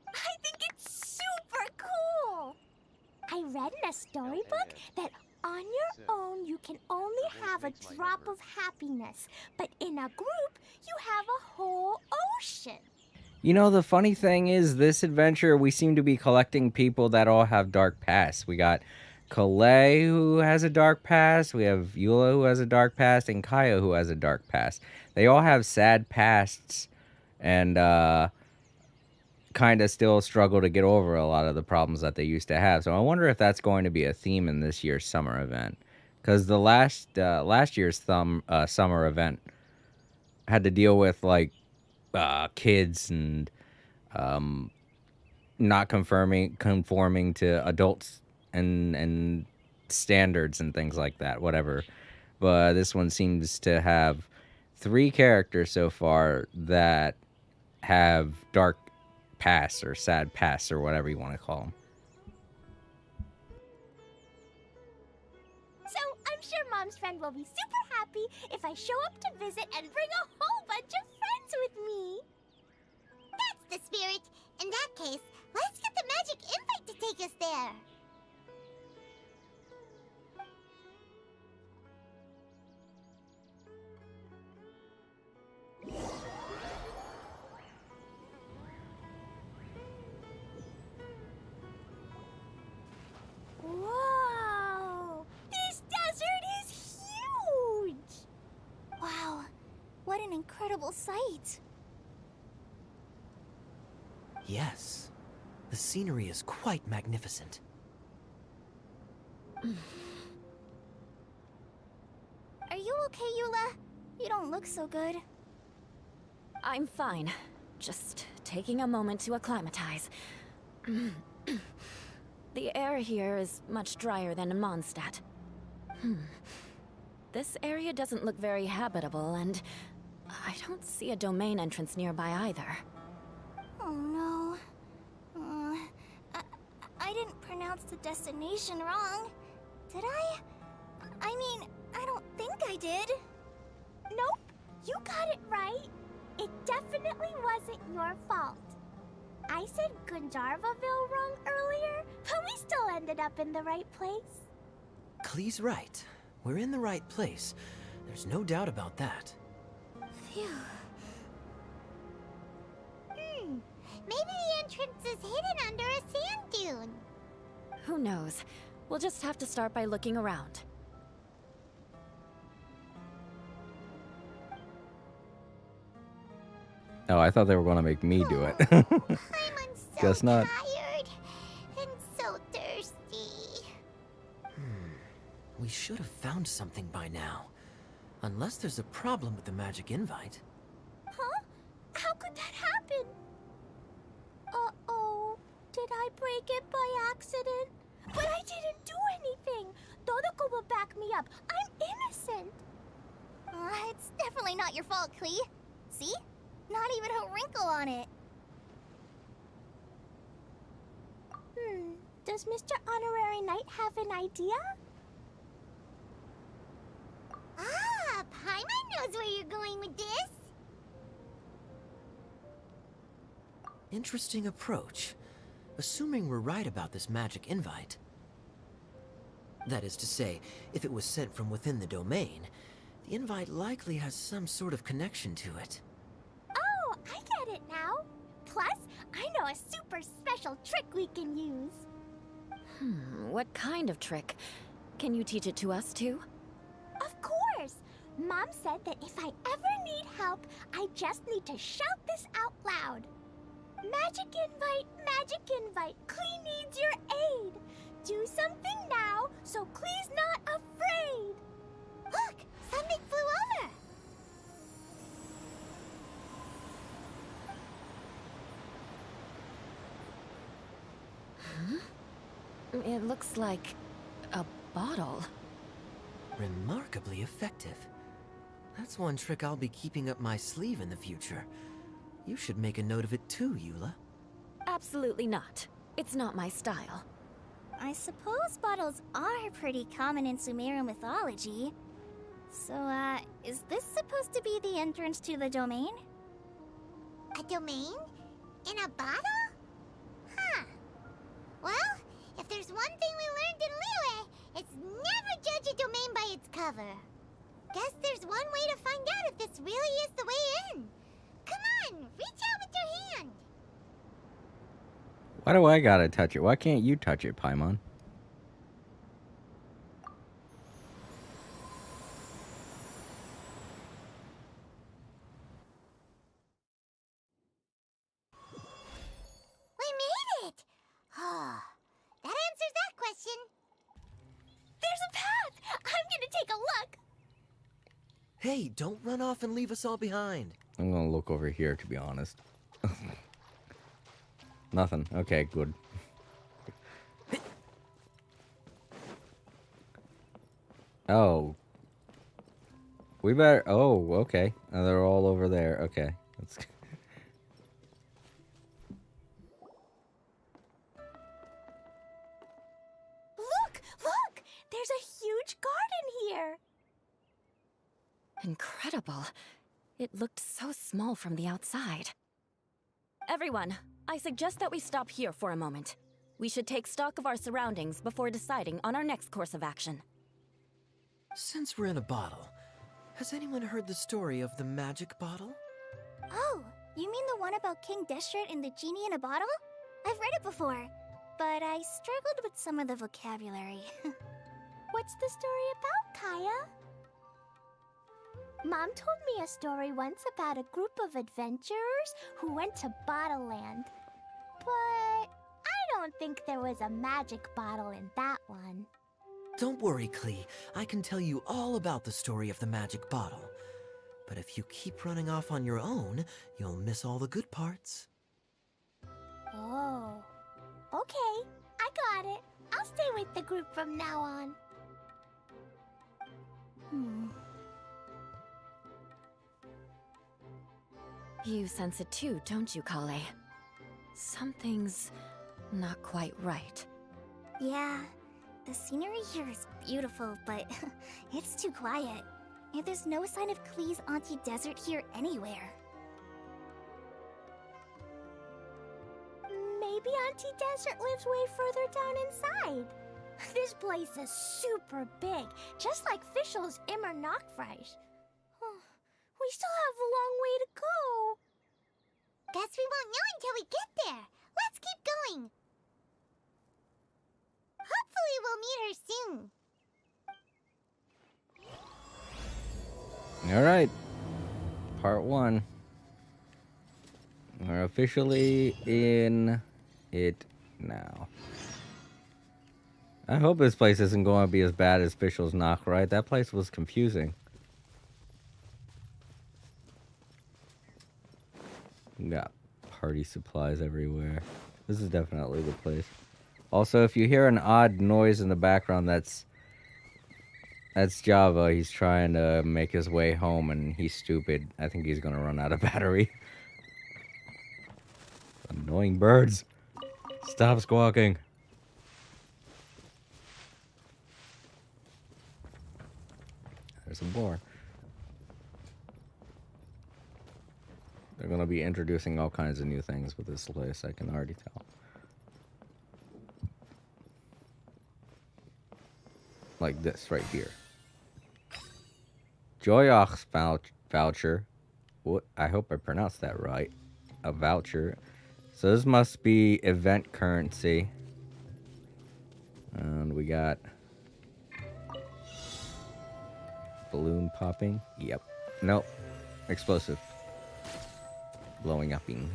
I think it's super cool! I read in a storybook that on your own you can only have a drop of happiness, but in a group you have a whole ocean. The funny thing is, this adventure, we seem to be collecting people that all have dark pasts. We got Kale, who has a dark past. We have Eula, who has a dark past, and Kaya, who has a dark past. They all have sad pasts, and kind of still struggle to get over a lot of the problems that they used to have. So I wonder if that's going to be a theme in this year's summer event, because the last year's summer event had to deal with like kids and not conforming to adults and standards and things like that, whatever. But this one seems to have three characters so far that have dark pasts or sad pasts or whatever you want to call them. So I'm sure Mom's friend will be super happy if I show up to visit and bring a whole bunch of friends with me. That's the spirit. In that case, let's get the magic invite to take us there. Whoa! This desert is huge! Wow, what an incredible sight. Yes, the scenery is quite magnificent. Are you okay, Eula? You don't look so good. I'm fine. Just taking a moment to acclimatize. The air here is much drier than in Mondstadt. This area doesn't look very habitable, and I don't see a domain entrance nearby either. Oh no. I didn't pronounce the destination wrong. Did I? I mean, I don't think I did. Nope, you got it right. It definitely wasn't your fault. I said Gunjarvaville wrong earlier, but we still ended up in the right place. Klee's right. We're in the right place. There's no doubt about that. Phew. Maybe the entrance is hidden under a sand dune. Who knows? We'll just have to start by looking around. Oh, I thought they were going to make me do it. I'm so Guess not. tired and so thirsty. We should have found something by now. Unless there's a problem with the magic invite. Huh? How could that happen? Uh-oh. Did I break it by accident? But I didn't do anything. Todoko will back me up. I'm innocent. It's definitely not your fault, Klee. See? Not even a wrinkle on it. Does Mr. Honorary Knight have an idea? Ah, Paimon knows where you're going with this. Interesting approach. Assuming we're right about this magic invite. That is to say, if it was sent from within the domain, the invite likely has some sort of connection to it. Oh, I get it now. Plus, I know a super special trick we can use. What kind of trick? Can you teach it to us too? Of course! Mom said that if I ever need help, I just need to shout this out loud. Magic invite, Klee needs your aid. Do something now, so Klee's not afraid. Look, something flew over. It looks like a bottle. Remarkably effective. That's one trick I'll be keeping up my sleeve in the future. You should make a note of it too, Eula. Absolutely not. It's not my style. I suppose bottles are pretty common in Sumeru mythology. So, is this supposed to be the entrance to the domain? A domain? In a bottle? Huh. Well, if there's one thing we learned in Liyue, it's never judge a domain by its cover. Guess there's one way to find out if this really is the way in. Come on, reach out with your hand. Why do I gotta touch it? Why can't you touch it, Paimon? We made it! Oh, that answers that question. There's a path! I'm gonna take a look! Hey, don't run off and leave us all behind. I'm gonna look over here, to be honest. Nothing. Okay, good. Oh. We better... Oh, okay. Now they're all over there. Okay. That's... Look! Look! There's a huge garden here! Incredible. It looked so small from the outside. Everyone, I suggest that we stop here for a moment. We should take stock of our surroundings before deciding on our next course of action. Since we're in a bottle, has anyone heard the story of the magic bottle? Oh, you mean the one about King Deshret and the genie in a bottle? I've read it before, but I struggled with some of the vocabulary. What's the story about, Kaya? Mom told me a story once about a group of adventurers who went to Bottle Land. But I don't think there was a magic bottle in that one. Don't worry, Klee. I can tell you all about the story of the magic bottle. But if you keep running off on your own, you'll miss all the good parts. Oh. Okay, I got it. I'll stay with the group from now on. You sense it too, don't you, Kale? Something's not quite right. Yeah, the scenery here is beautiful, but it's too quiet. And there's no sign of Klee's Auntie Desert here anywhere. Maybe Auntie Desert lives way further down inside. This place is super big, just like Fischl's Immer Nachtreich. We still have a long way to go. Guess we won't know until we get there. Let's keep going. Hopefully we'll meet her soon. All right. Part 1. We're officially in it now. I hope this place isn't going to be as bad as Fischl's Knock, right? That place was confusing. We got party supplies everywhere. This is definitely the place. Also, if you hear an odd noise in the background, that's Java. He's trying to make his way home, and he's stupid. I think he's gonna run out of battery. Annoying birds. Stop squawking. There's some more. They're gonna be introducing all kinds of new things with this place, I can already tell. Like this right here. Joyoch's voucher. What? I hope I pronounced that right. A voucher. So this must be event currency. And we got balloon popping. Yep. Nope. Explosive. Blowing upping.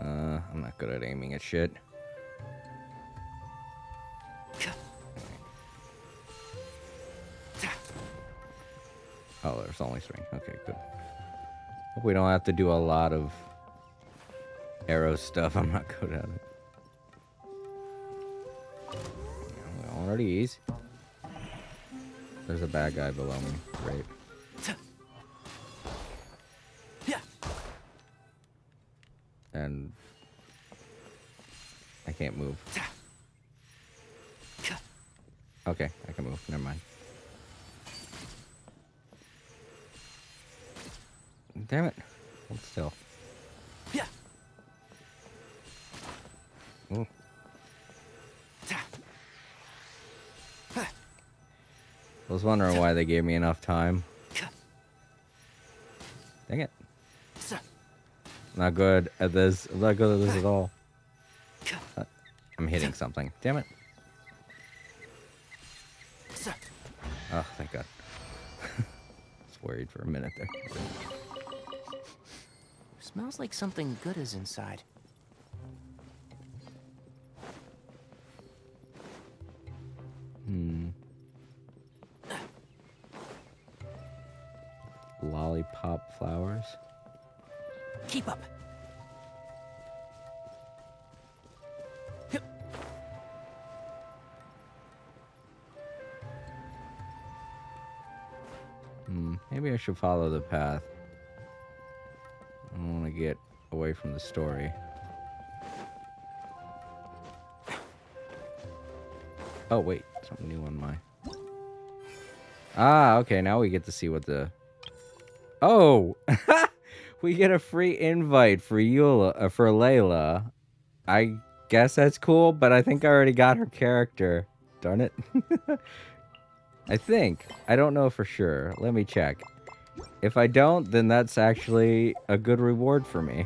I'm not good at aiming at shit. Oh, there's only 3. Okay, good. Hope we don't have to do a lot of arrow stuff. I'm not good at it. One of these. There's a bad guy below me. Great. And I can't move. Okay, I can move. Never mind. Damn it. Hold still. Ooh. I was wondering why they gave me enough time. Dang it. Not good at this. I'm not good at this at all. I'm hitting something. Damn it. Oh, thank God. I was worried for a minute there. Smells like something good is inside. lollipop flowers. Keep up. Maybe I should follow the path. I don't want to get away from the story. Oh, wait. Something new on my... Ah, okay. Now we get to see what the... Oh! We get a free invite for for Layla. I guess that's cool, but I think I already got her character. Darn it. I think. I don't know for sure. Let me check. If I don't, then that's actually a good reward for me.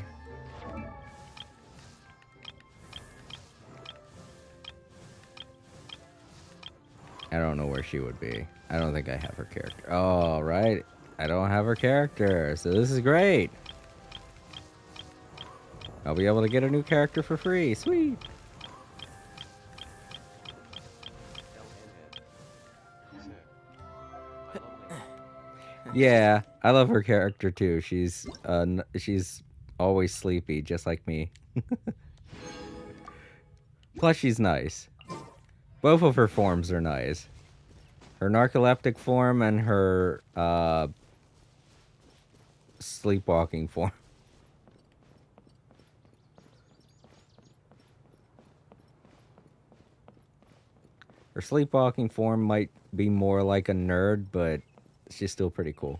I don't know where she would be. I don't think I have her character. Oh, right. I don't have her character, so this is great. I'll be able to get a new character for free. Sweet. Yeah, I love her character too. She's always sleepy, just like me. Plus, she's nice. Both of her forms are nice. Her narcoleptic form and her sleepwalking form. Her sleepwalking form might be more like a nerd, but she's still pretty cool.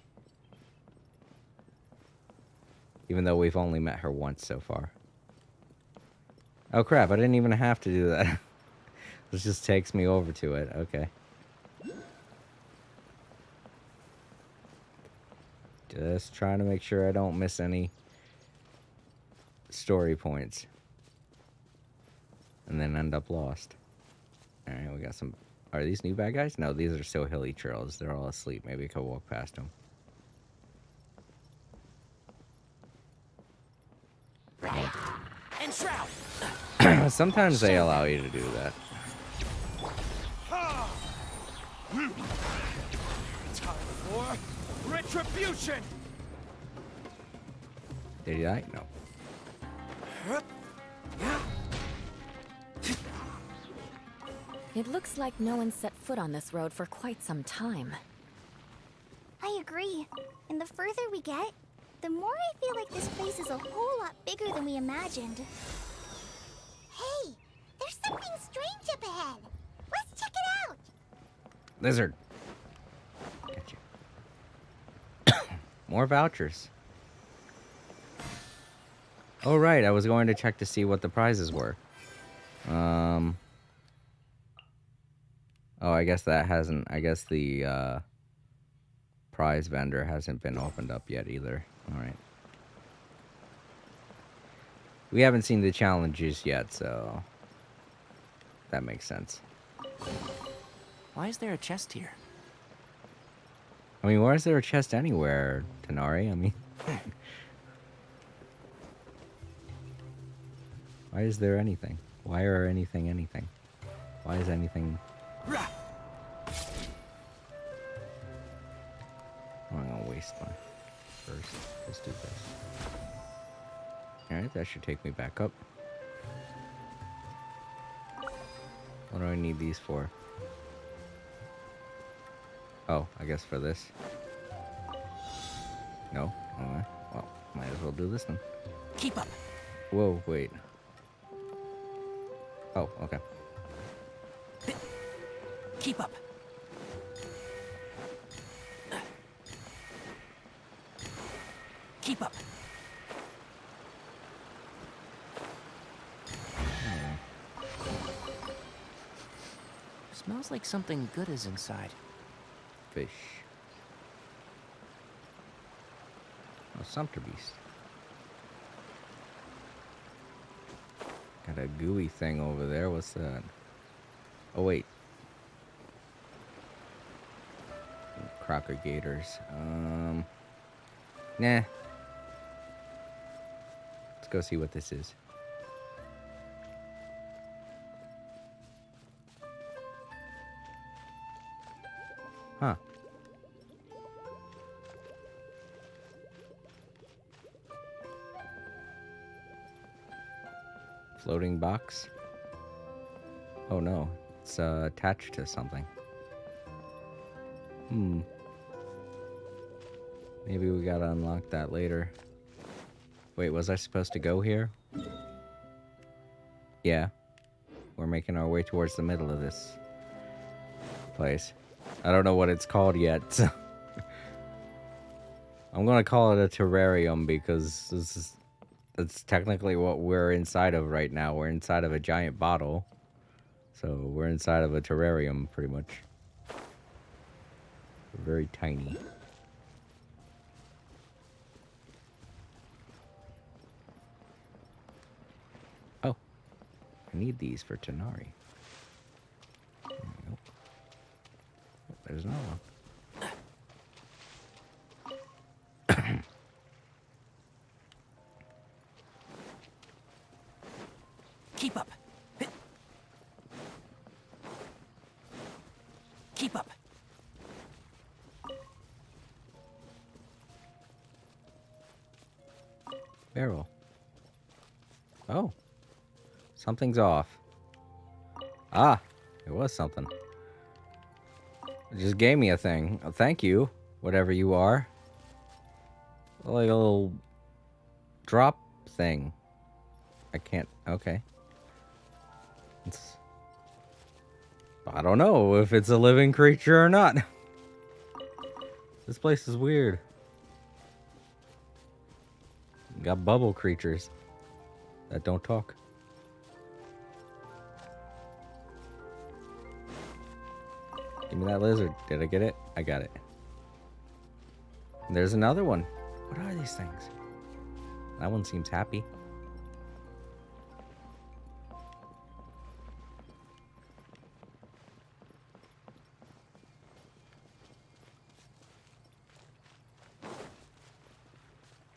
Even though we've only met her once so far. Oh crap, I didn't even have to do that. This just takes me over to it. Okay. Just trying to make sure I don't miss any story points. And then end up lost. Alright, we got some... Are these new bad guys? No, these are still hilly trails. They're all asleep. Maybe I could walk past them. And shroud. Sometimes they allow you to do that. Time for retribution. Did I? No. It looks like no one set foot on this road for quite some time. I agree. And the further we get, the more I feel like this place is a whole lot bigger than we imagined. Hey, there's something strange up ahead. Let's check it out. Lizard. Gotcha. More vouchers. Oh, right. I was going to check to see what the prizes were. Oh, I guess that hasn't... I guess the, prize vendor hasn't been opened up yet either. Alright. We haven't seen the challenges yet, so... That makes sense. Why is there a chest here? I mean, why is there a chest anywhere, Tanari? I mean... Why is there anything? Why are anything? Why is anything... I'm gonna waste my first. Let's do this. Alright, that should take me back up. What do I need these for? Oh, I guess for this. No? Alright. Well, might as well do this then. Keep up. Whoa, wait. Oh, okay. Keep up. Keep up. Smells like something good is inside. Fish. Oh, Sumpter Beast. Got a gooey thing over there. What's that? Oh, wait. Crocker Gators. Nah. Let's go see what this is. Huh. Floating box. Oh no, it's attached to something. Maybe we gotta unlock that later. Wait, was I supposed to go here? Yeah. We're making our way towards the middle of this place. I don't know what it's called yet. So I'm gonna call it a terrarium because it's technically what we're inside of right now. We're inside of a giant bottle. So we're inside of a terrarium, pretty much. We're very tiny. Oh. I need these for Tanari. There we go. Oh, there's another one. Keep up. Keep up. Barrel. Oh. Something's off. Ah, it was something. It just gave me a thing. Oh, thank you, whatever you are. Like a little drop thing. I can't. Okay. I don't know if it's a living creature or not. This place is weird. You got bubble creatures that don't talk. Give me that lizard. Did I get it? I got it. And there's another one. What are these things? That one seems happy.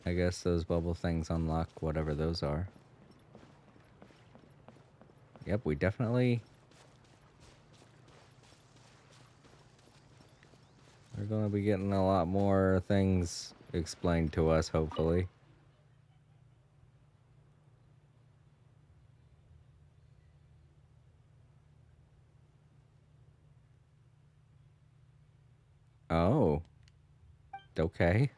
I guess those bubble things unlock whatever those are. Yep, we definitely... We're going to be getting a lot more things explained to us, hopefully. Oh. Okay.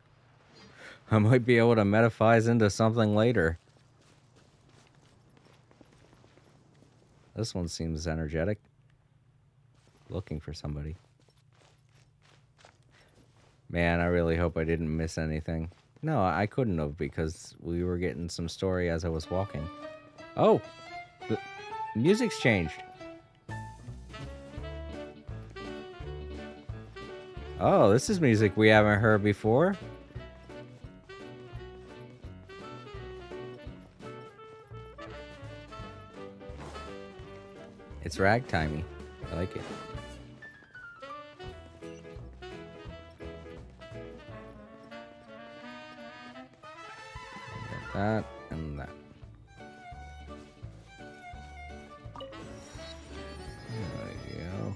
I might be able to metaphise into something later. This one seems energetic. Looking for somebody. Man, I really hope I didn't miss anything. No, I couldn't have because we were getting some story as I was walking. Oh! The music's changed. Oh, this is music we haven't heard before. It's ragtimey. I like it. That and that. There we go.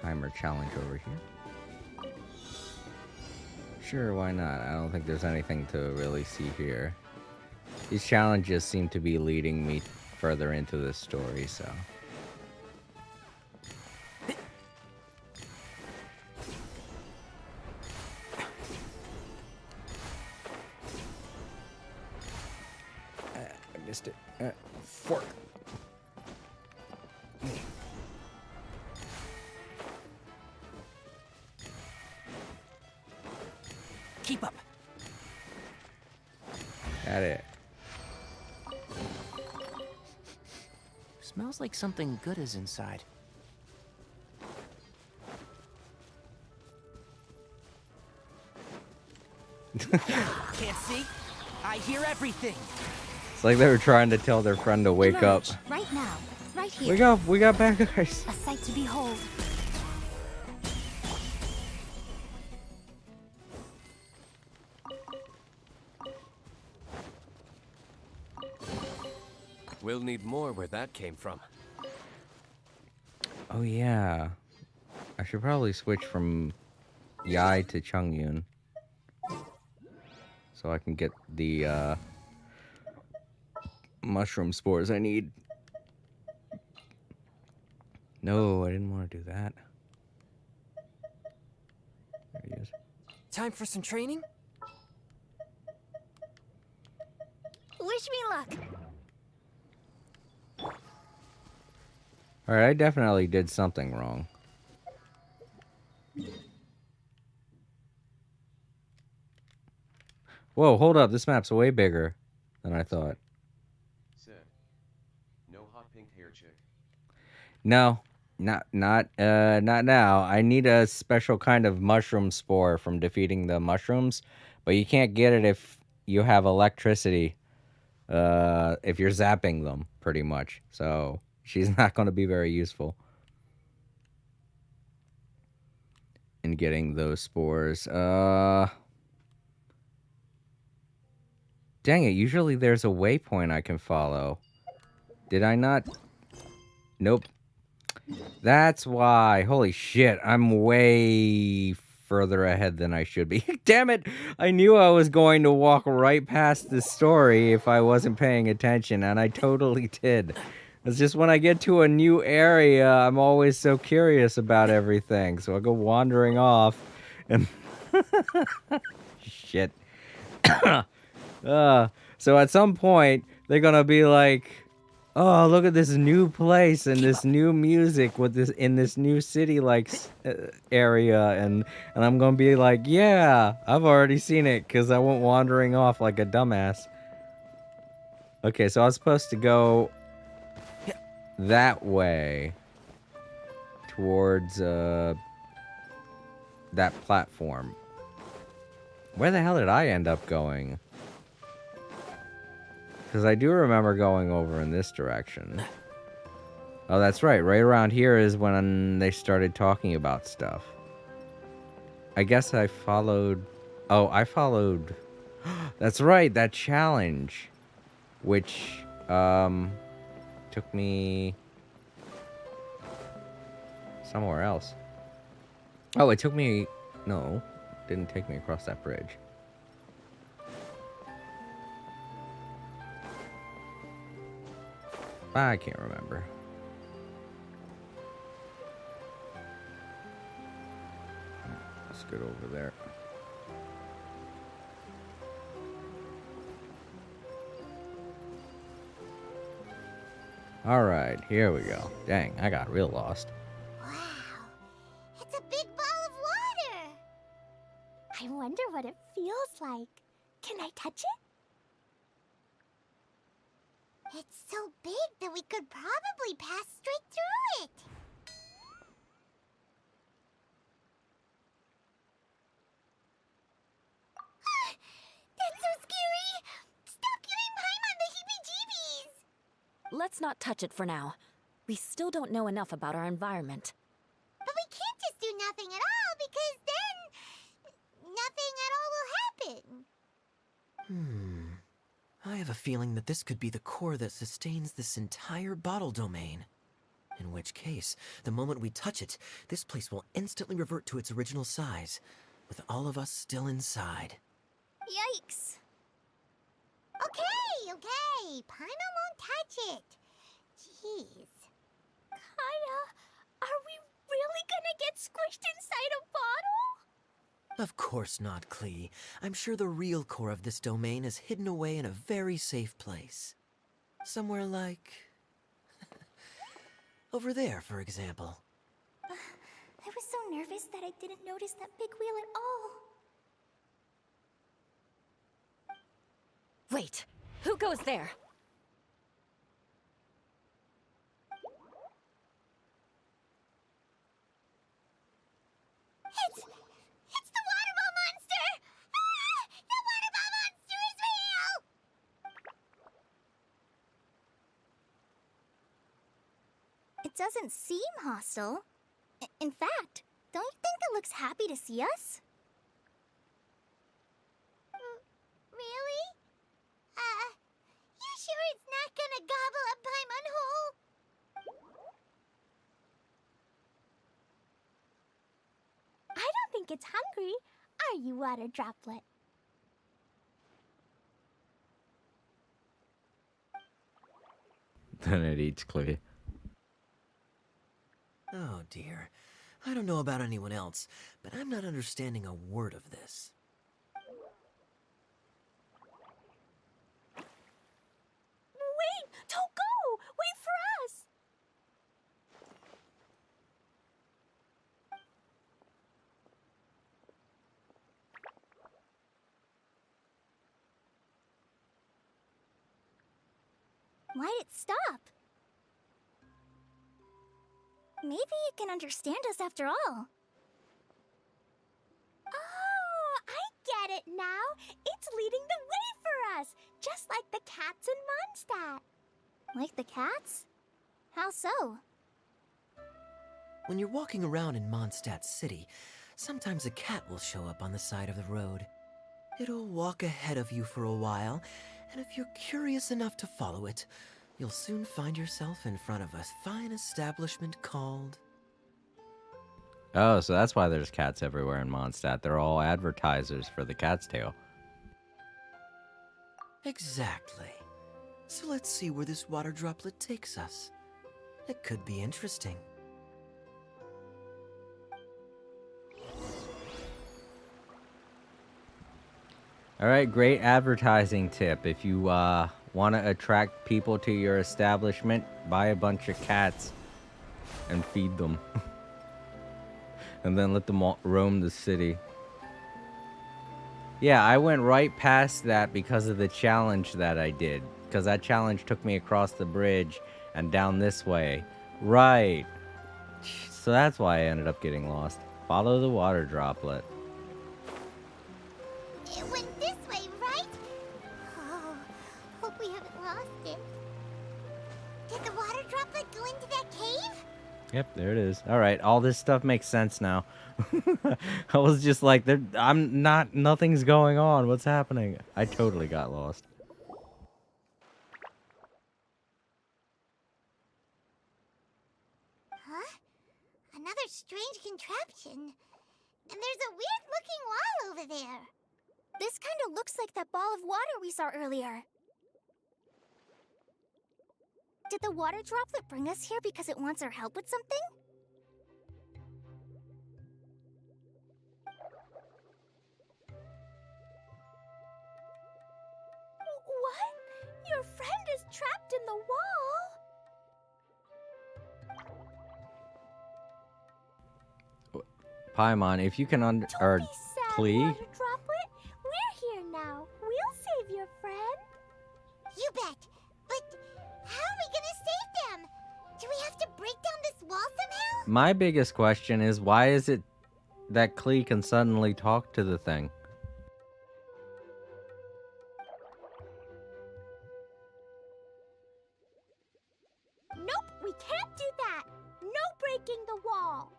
Timer challenge over here. Sure, why not? I don't think there's anything to really see here. These challenges seem to be leading me further into this story, so... I missed it. Fork. Keep up. Got it. Smells like something good is inside. Can't see? I hear everything. It's like they were trying to tell their friend to wake up. Emerge, right now, right here. Wake up! We got bad guys. A sight to behold. We'll need more where that came from. Oh yeah. I should probably switch from Yai to Chongyun. so I can get the mushroom spores I need. No, I didn't want to do that. There he is. Time for some training? Wish me luck. Alright, I definitely did something wrong. Whoa, hold up. This map's way bigger than I thought. Said. No hot pink hair chick. No, not now. I need a special kind of mushroom spore from defeating the mushrooms, but you can't get it if you have electricity. If you're zapping them, pretty much. So she's not going to be very useful in getting those spores. Dang it! Usually there's a waypoint I can follow. Did I not? Nope. That's why. Holy shit, I'm way further ahead than I should be. Damn it! I knew I was going to walk right past the story if I wasn't paying attention, and I totally did. It's just when I get to a new area, I'm always so curious about everything, so I go wandering off, and... Shit. So at some point, they're gonna be like... Oh, look at this new place and this new music with this in this new city like area, and I'm gonna be like, yeah, I've already seen it because I went wandering off like a dumbass. Okay, so I was supposed to go that way towards that platform. Where the hell did I end up going? Because I do remember going over in this direction. Oh, that's right. Right around here is when they started talking about stuff. I guess I followed... Oh, I followed... That's right, that challenge. Which, took me... somewhere else. Oh, it took me... No, it didn't take me across that bridge. I can't remember. Let's get over there. Alright, here we go. Dang, I got real lost. Wow, it's a big ball of water. I wonder what it feels like. Can I touch it? It's so big that we could probably pass straight through it. That's so scary! Stop giving Paimon the heebie-jeebies! Let's not touch it for now. We still don't know enough about our environment. But we can't just do nothing at all, because then nothing at all will happen. I have a feeling that this could be the core that sustains this entire bottle domain. In which case, the moment we touch it, this place will instantly revert to its original size, with all of us still inside. Yikes. Okay. Paimon won't touch it. Jeez. Kaya, are we really gonna get squished inside a bottle? Of course not, Klee. I'm sure the real core of this domain is hidden away in a very safe place. Somewhere like... over there, for example. I was so nervous that I didn't notice that big wheel at all. Wait, who goes there? It's the water ball monster! Ah! The water ball monster is real! It doesn't seem hostile. In fact, don't you think it looks happy to see us? Really? You sure it's not gonna gobble up Paimon whole? I don't think it's hungry. Are you, water droplet? Then it eats Clee. Oh dear. I don't know about anyone else, but I'm not understanding a word of this. Wait! Don't go! Wait for us! Why'd it stop? Maybe it can understand us after all. Oh, I get it now. It's leading the way for us, just like the cats in Mondstadt. Like the cats? How so? When you're walking around in Mondstadt City, sometimes a cat will show up on the side of the road. It'll walk ahead of you for a while, and if you're curious enough to follow it, you'll soon find yourself in front of a fine establishment called... Oh, so that's why there's cats everywhere in Mondstadt. They're all advertisers for the Cat's Tail. Exactly. So let's see where this water droplet takes us. It could be interesting. All right, great advertising tip. If you want to attract people to your establishment, buy a bunch of cats and feed them. And then let them roam the city. Yeah, I went right past that because of the challenge that I did. Because that challenge took me across the bridge and down this way. Right. So that's why I ended up getting lost. Follow the water droplet. It went this way, right? Oh, hope we haven't lost it. Did the water droplet go into that cave? Yep, there it is. All right, all this stuff makes sense now. I was just like, nothing's going on. What's happening? I totally got lost. Huh? Another strange contraption. And there's a weird-looking wall over there. This kind of looks like that ball of water we saw earlier. Did the water droplet bring us here because it wants our help with something? What? Your friend is trapped in the wall? Paimon, if you can Don't be sad, Klee? water droplet. We're here now. We'll save your friend. You bet. But how are we gonna save them? Do we have to break down this wall somehow? My biggest question is, why is it that Klee can suddenly talk to the thing? Nope, we can't do that. No breaking the wall.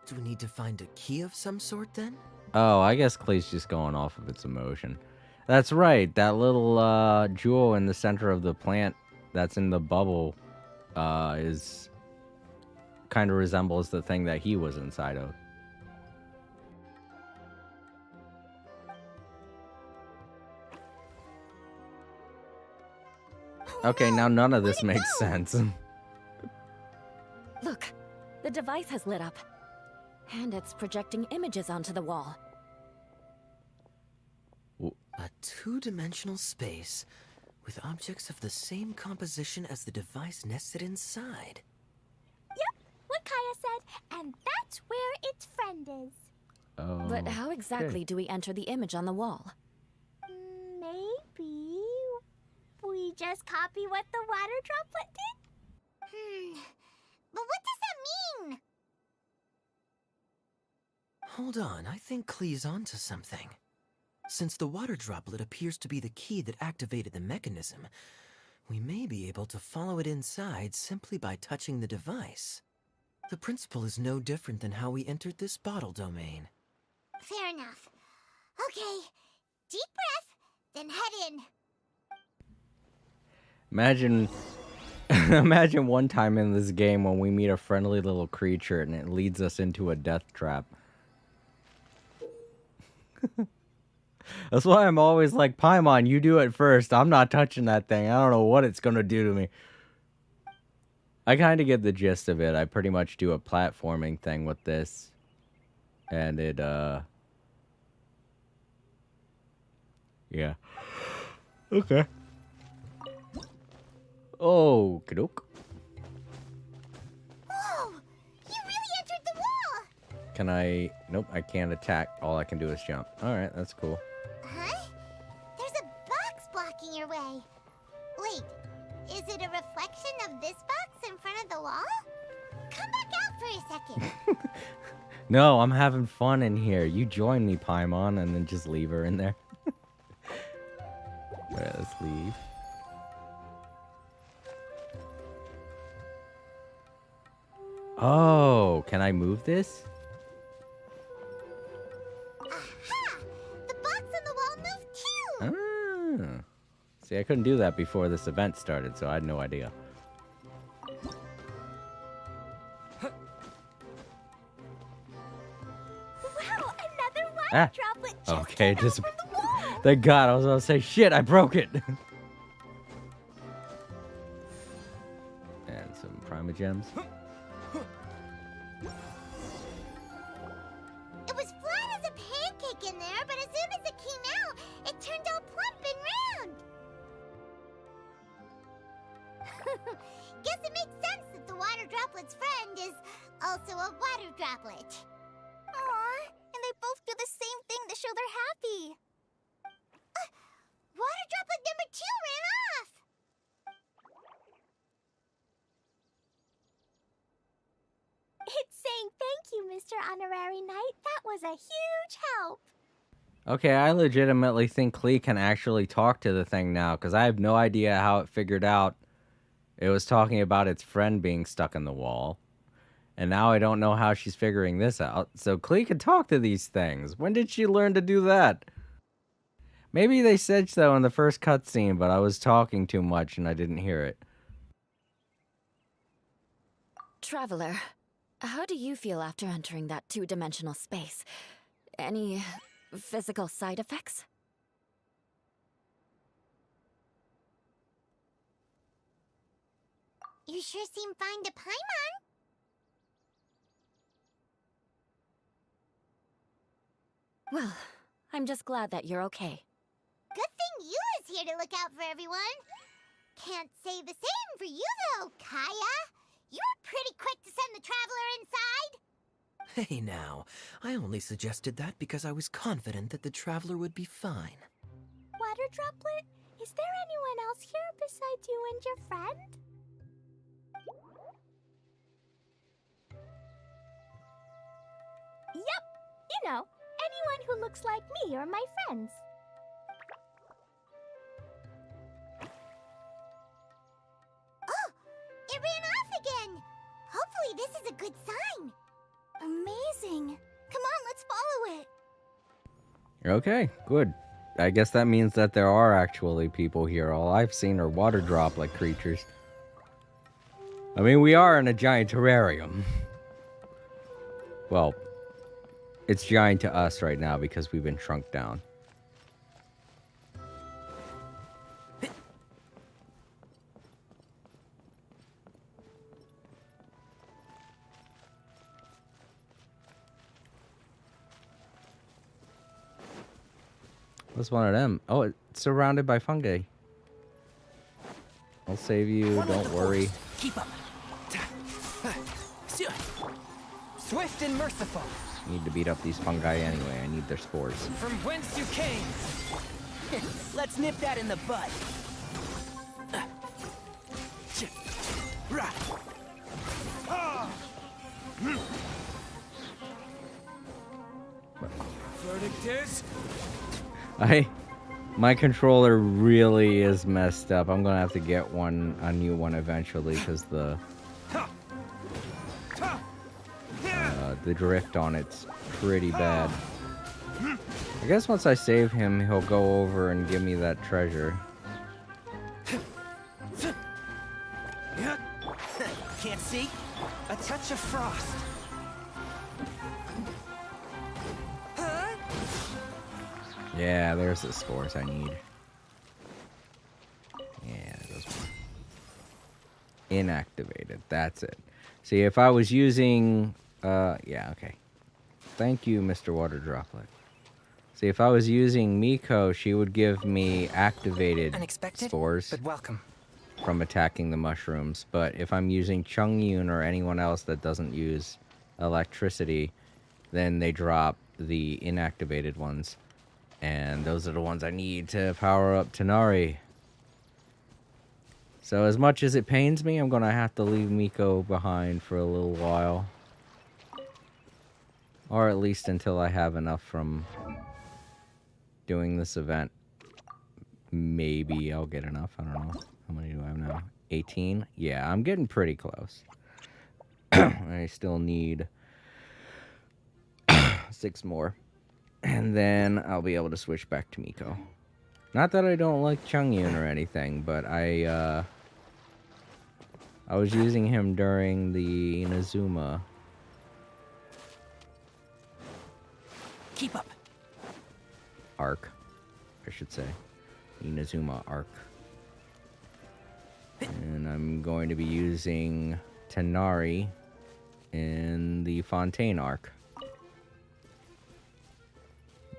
Do we need to find a key of some sort then? Oh, I guess Klee's just going off of its emotion. That's right. That little jewel in the center of the plant that's in the bubble is kind of resembles the thing that he was inside of. Okay, now none of this makes sense. Look, the device has lit up. And it's projecting images onto the wall. A two-dimensional space with objects of the same composition as the device nested inside. Yep, what Kaya said, and that's where its friend is. Oh. But how exactly do we enter the image on the wall? Maybe we just copy what the water droplet did? But what does that mean? Hold on, I think Klee's onto something. Since the water droplet appears to be the key that activated the mechanism, we may be able to follow it inside simply by touching the device. The principle is no different than how we entered this bottle domain. Fair enough. Okay, deep breath, then head in. Imagine imagine one time in this game when we meet a friendly little creature and it leads us into a death trap. That's why I'm always like, Paimon, you do it first. I'm not touching that thing. I don't know what it's gonna do to me. I kind of get the gist of it. I pretty much do a platforming thing with this. And it, yeah. Okay. Oh, kadok. Whoa! You really entered the wall! Can I... Nope, I can't attack. All I can do is jump. Alright, that's cool. Huh? There's a box blocking your way. Wait, is it a reflection of this box in front of the wall? Come back out for a second. No, I'm having fun in here. You join me, Paimon, and then just leave her in there. Alright, let's leave. Oh, can I move this? Aha! The box on the wall moved too! Ah. See, I couldn't do that before this event started, so I had no idea. Wow, another water Ah. droplet just Okay, came out just... from the wall. Thank God, I was about to say, shit, I broke it! And some Primogems. It was flat as a pancake in there, but as soon as it came out, it turned all plump and round. Guess it makes sense that the water droplet's friend is also a water droplet. Aw, and they both do the same thing to show they're happy. Water droplet number 2 ran off. It's saying thank you, Mr. Honorary Knight. That was a huge help. Okay, I legitimately think Klee can actually talk to the thing now, because I have no idea how it figured out it was talking about its friend being stuck in the wall. And now I don't know how she's figuring this out. So Klee can talk to these things. When did she learn to do that? Maybe they said so in the first cutscene, but I was talking too much and I didn't hear it. Traveler, how do you feel after entering that two-dimensional space? Any physical side effects? You sure seem fine to Paimon. Well, I'm just glad that you're okay. Good thing Eula's here to look out for everyone. Can't say the same for you, though, Kaya. You were pretty quick to send the traveler inside. Hey now, I only suggested that because I was confident that the traveler would be fine. Water droplet, is there anyone else here besides you and your friend? Yep, you know, anyone who looks like me or my friends. Oh, it ran off again. Hopefully this is a good sign. Amazing. Come on, let's follow it. Okay, good. I guess that means that there are actually people here. All I've seen are water droplet creatures. I mean, we are in a giant terrarium. Well, it's giant to us right now because we've been shrunk down. What's one of them? Oh, it's surrounded by fungi. I'll save you, don't worry. Keep up. Swift and merciful. I need to beat up these fungi anyway. I need their spores. From whence you came. Let's nip that in the bud. Verdict is? My controller really is messed up. I'm gonna have to get a new one eventually because the drift on it's pretty bad. I guess once I save him, he'll go over and give me that treasure. Can't see? A touch of frost. Yeah, there's the spores I need. Yeah, those inactivated. That's it. See, if I was using, yeah, okay. Thank you, Mr. Water Droplet. See, if I was using Miko, she would give me activated Unexpected, spores but welcome. from attacking the mushrooms. But if I'm using Chungyun or anyone else that doesn't use electricity, then they drop the inactivated ones. And those are the ones I need to power up Tanari. So as much as it pains me, I'm going to have to leave Miko behind for a little while. Or at least until I have enough from doing this event. Maybe I'll get enough. I don't know. How many do I have now? 18? Yeah, I'm getting pretty close. I still need 6 more. And then I'll be able to switch back to Miko. Not that I don't like Chungyun or anything, but I was using him during the Inazuma. Keep up. Arc, I should say. Inazuma arc. And I'm going to be using Tanari in the Fontaine arc.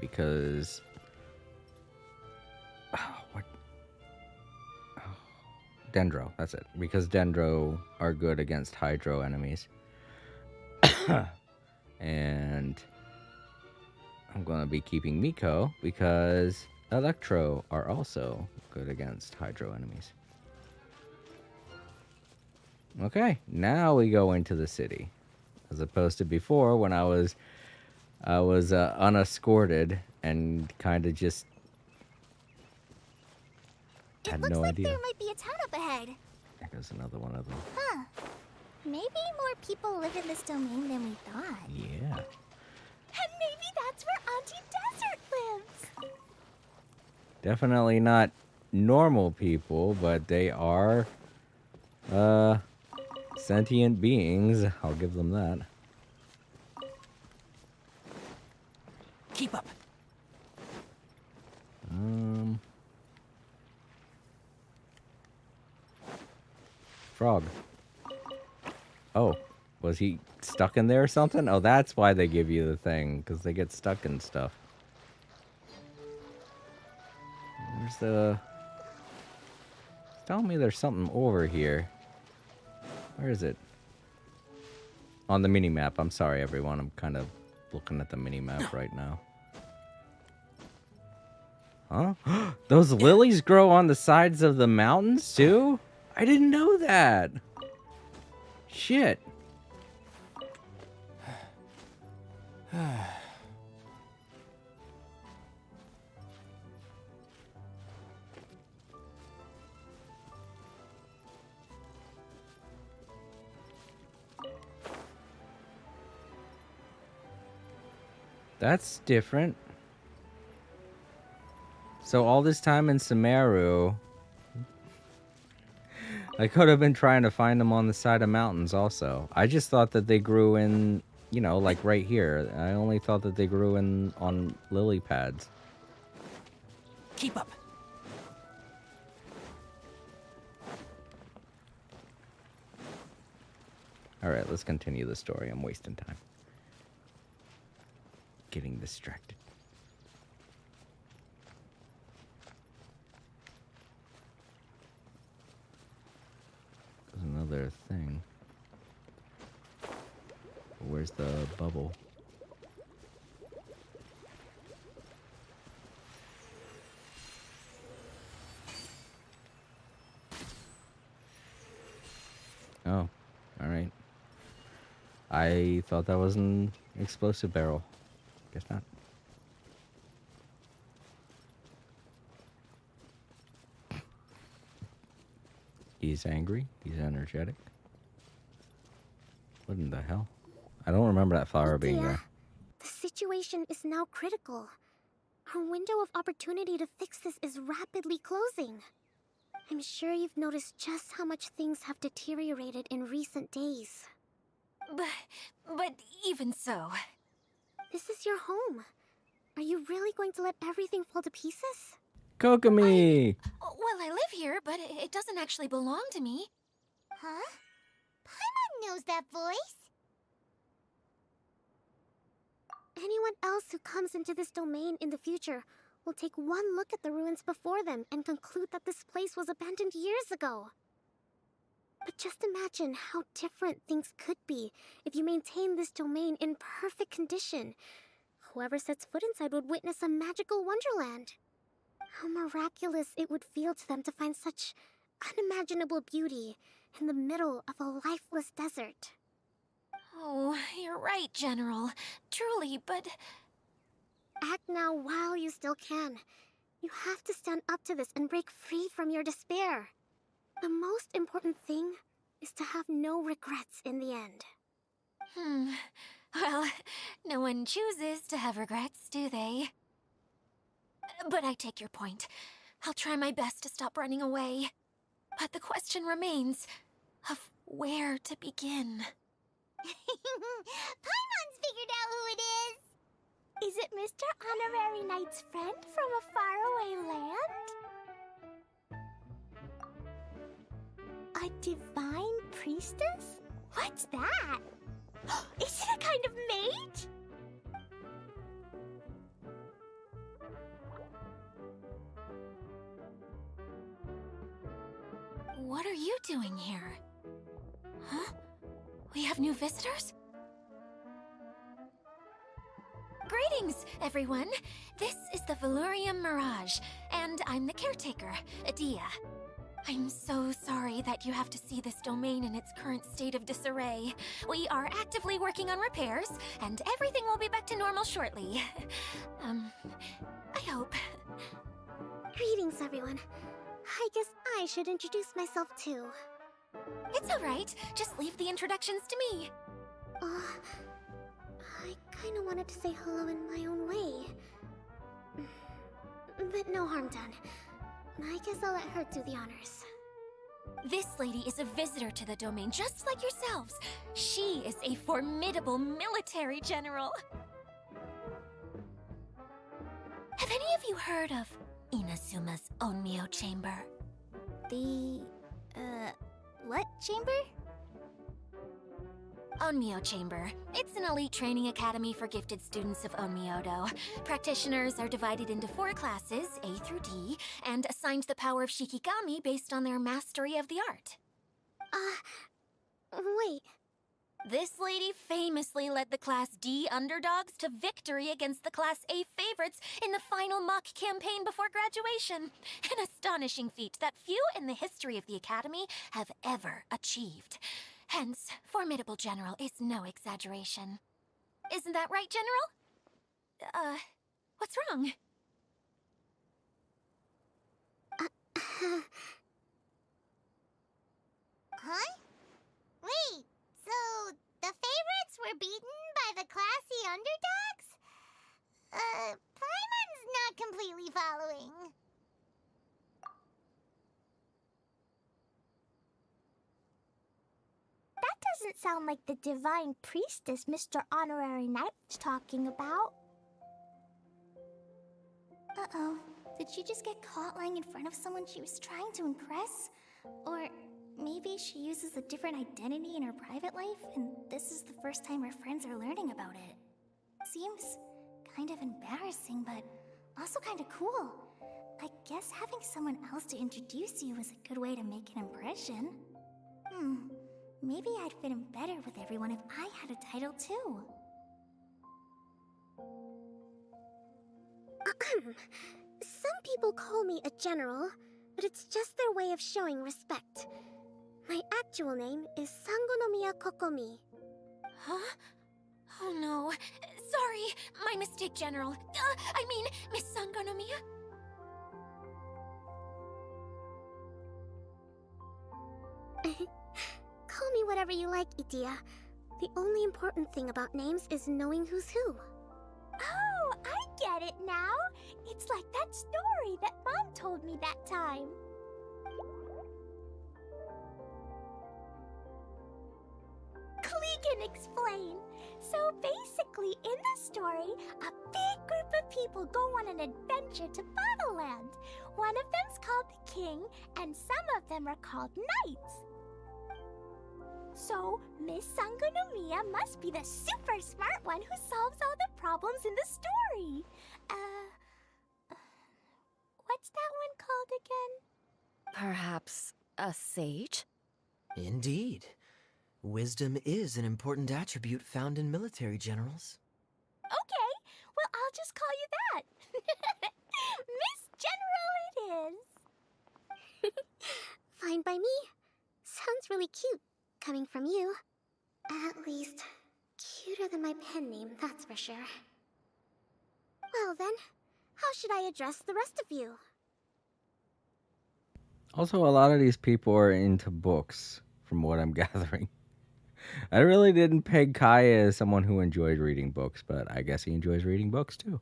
Because... what? Dendro, that's it. Because Dendro are good against Hydro enemies. And I'm going to be keeping Miko because Electro are also good against Hydro enemies. Okay, now we go into the city. As opposed to before when I was unescorted and kind of just had no idea. There might be a town up ahead. There goes another one of them. Huh. Maybe more people live in this domain than we thought. Yeah. And maybe that's where Auntie Desert lives. Definitely not normal people, but they are sentient beings. I'll give them that. Keep up. Frog. Oh, was he stuck in there or something? Oh, that's why they give you the thing, because they get stuck in stuff. Where's the... It's telling me there's something over here. Where is it? On the mini-map. I'm sorry, everyone. I'm kind of looking at the mini-map right now. Huh? Those lilies grow on the sides of the mountains, too? I didn't know that. Shit. That's different. So all this time in Sumeru, I could have been trying to find them on the side of mountains also. I just thought that they grew in, you know, like right here. I only thought that they grew in on lily pads. Keep up. All right, let's continue the story. I'm wasting time. Getting distracted. There's another thing. Where's the bubble? Oh, all right. I thought that was an explosive barrel. Guess not. He's angry. He's energetic. What in the hell? I don't remember that flower being there. The situation is now critical. Our window of opportunity to fix this is rapidly closing. I'm sure you've noticed just how much things have deteriorated in recent days. But even so... This is your home. Are you really going to let everything fall to pieces? Kokomi! Well, I live here, but it doesn't actually belong to me. Huh? Paimon knows that voice. Anyone else who comes into this domain in the future will take one look at the ruins before them and conclude that this place was abandoned years ago. But just imagine how different things could be if you maintain this domain in perfect condition. Whoever sets foot inside would witness a magical wonderland. How miraculous it would feel to them to find such unimaginable beauty in the middle of a lifeless desert. Oh, you're right, General. Truly, but... Act now while you still can. You have to stand up to this and break free from your despair. The most important thing is to have no regrets in the end. Well, no one chooses to have regrets, do they? But I take your point. I'll try my best to stop running away. But the question remains of where to begin. Paimon's figured out who it is! Is it Mr. Honorary Knight's friend from a faraway land? A divine priestess? What's that? Is it a kind of mage? What are you doing here? Huh? We have new visitors? Greetings, everyone! This is the Valurium Mirage, and I'm the caretaker, Adia. I'm so sorry that you have to see this domain in its current state of disarray. We are actively working on repairs, and everything will be back to normal shortly. I hope. Greetings, everyone. I guess I should introduce myself too. It's alright, just leave the introductions to me. I kinda wanted to say hello in my own way. But no harm done. I guess I'll let her do the honors. This lady is a visitor to the domain, just like yourselves. She is a formidable military general. Have any of you heard of Inazuma's Onmyo Chamber? The... what chamber? Onmyo Chamber. It's an elite training academy for gifted students of Onmyodo. Practitioners are divided into 4 classes, A through D, and assigned the power of Shikigami based on their mastery of the art. Wait. This lady famously led the Class D underdogs to victory against the Class A favorites in the final mock campaign before graduation. An astonishing feat that few in the history of the academy have ever achieved. Hence, formidable general is no exaggeration. Isn't that right, General? What's wrong? Huh? Wait, so the favorites were beaten by the classy underdogs? Paimon's not completely following. That doesn't sound like the divine priestess Mr. Honorary Knight was talking about. Uh-oh. Did she just get caught lying in front of someone she was trying to impress? Or maybe she uses a different identity in her private life, and this is the first time her friends are learning about it. Seems kind of embarrassing, but also kind of cool. I guess having someone else to introduce you is a good way to make an impression. Maybe I'd fit in better with everyone if I had a title too. Some people call me a general, but it's just their way of showing respect. My actual name is Sangonomiya Kokomi. Huh? Oh no. Sorry, my mistake, General. I mean, Miss Sangonomiya. Call me whatever you like, Idia. The only important thing about names is knowing who's who. Oh, I get it now. It's like that story that Mom told me that time. Clegan explain. So basically, Basically, in the story, a big group of people go on an adventure to Bottleland. One of them's called the King, and some of them are called Knights. So, Miss Sangonomiya must be the super smart one who solves all the problems in the story. What's that one called again? Perhaps a sage? Indeed. Wisdom is an important attribute found in military generals. Okay, well, I'll just call you that. Miss General it is. Fine by me. Sounds really cute, coming from you. At least, cuter than my pen name, that's for sure. Well then, how should I address the rest of you? Also, a lot of these people are into books, from what I'm gathering. I really didn't peg Kaya as someone who enjoys reading books, but I guess he enjoys reading books too.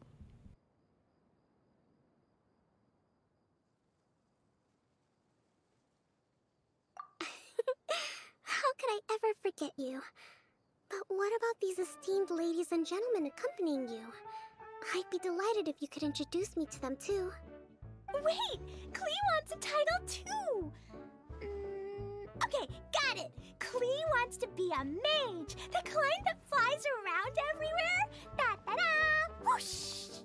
How could I ever forget you? But what about these esteemed ladies and gentlemen accompanying you? I'd be delighted if you could introduce me to them too. Wait, Klee wants a title too. Okay, got it. Klee wants to be a mage, the kind that flies around everywhere. Da-da-da! Whoosh!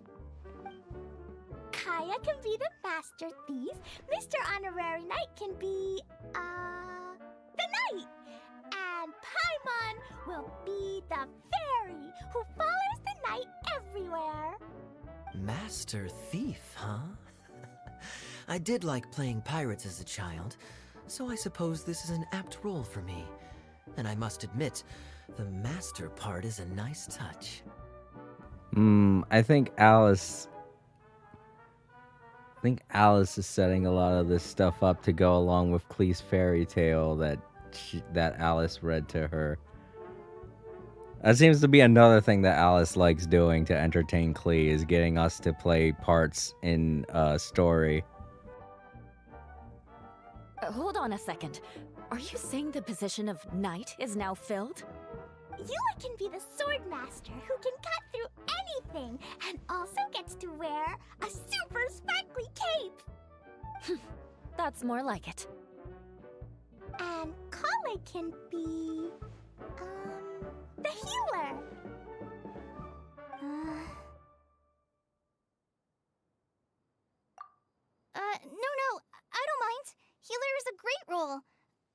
Kaya can be the master thief. Mr. Honorary Knight can be, the knight. And Paimon will be the fairy who follows the knight everywhere. Master Thief, huh? I did like playing pirates as a child, so I suppose this is an apt role for me. And I must admit, the master part is a nice touch. I think Alice is setting a lot of this stuff up to go along with Klee's fairy tale that Alice read to her. That seems to be another thing that Alice likes doing to entertain Klee, is getting us to play parts in a story. Hold on a second. Are you saying the position of knight is now filled? Eula can be the sword master who can cut through anything and also gets to wear a super sparkly cape. That's more like it. And Kale can be, the healer. No, I don't mind. Healer is a great role.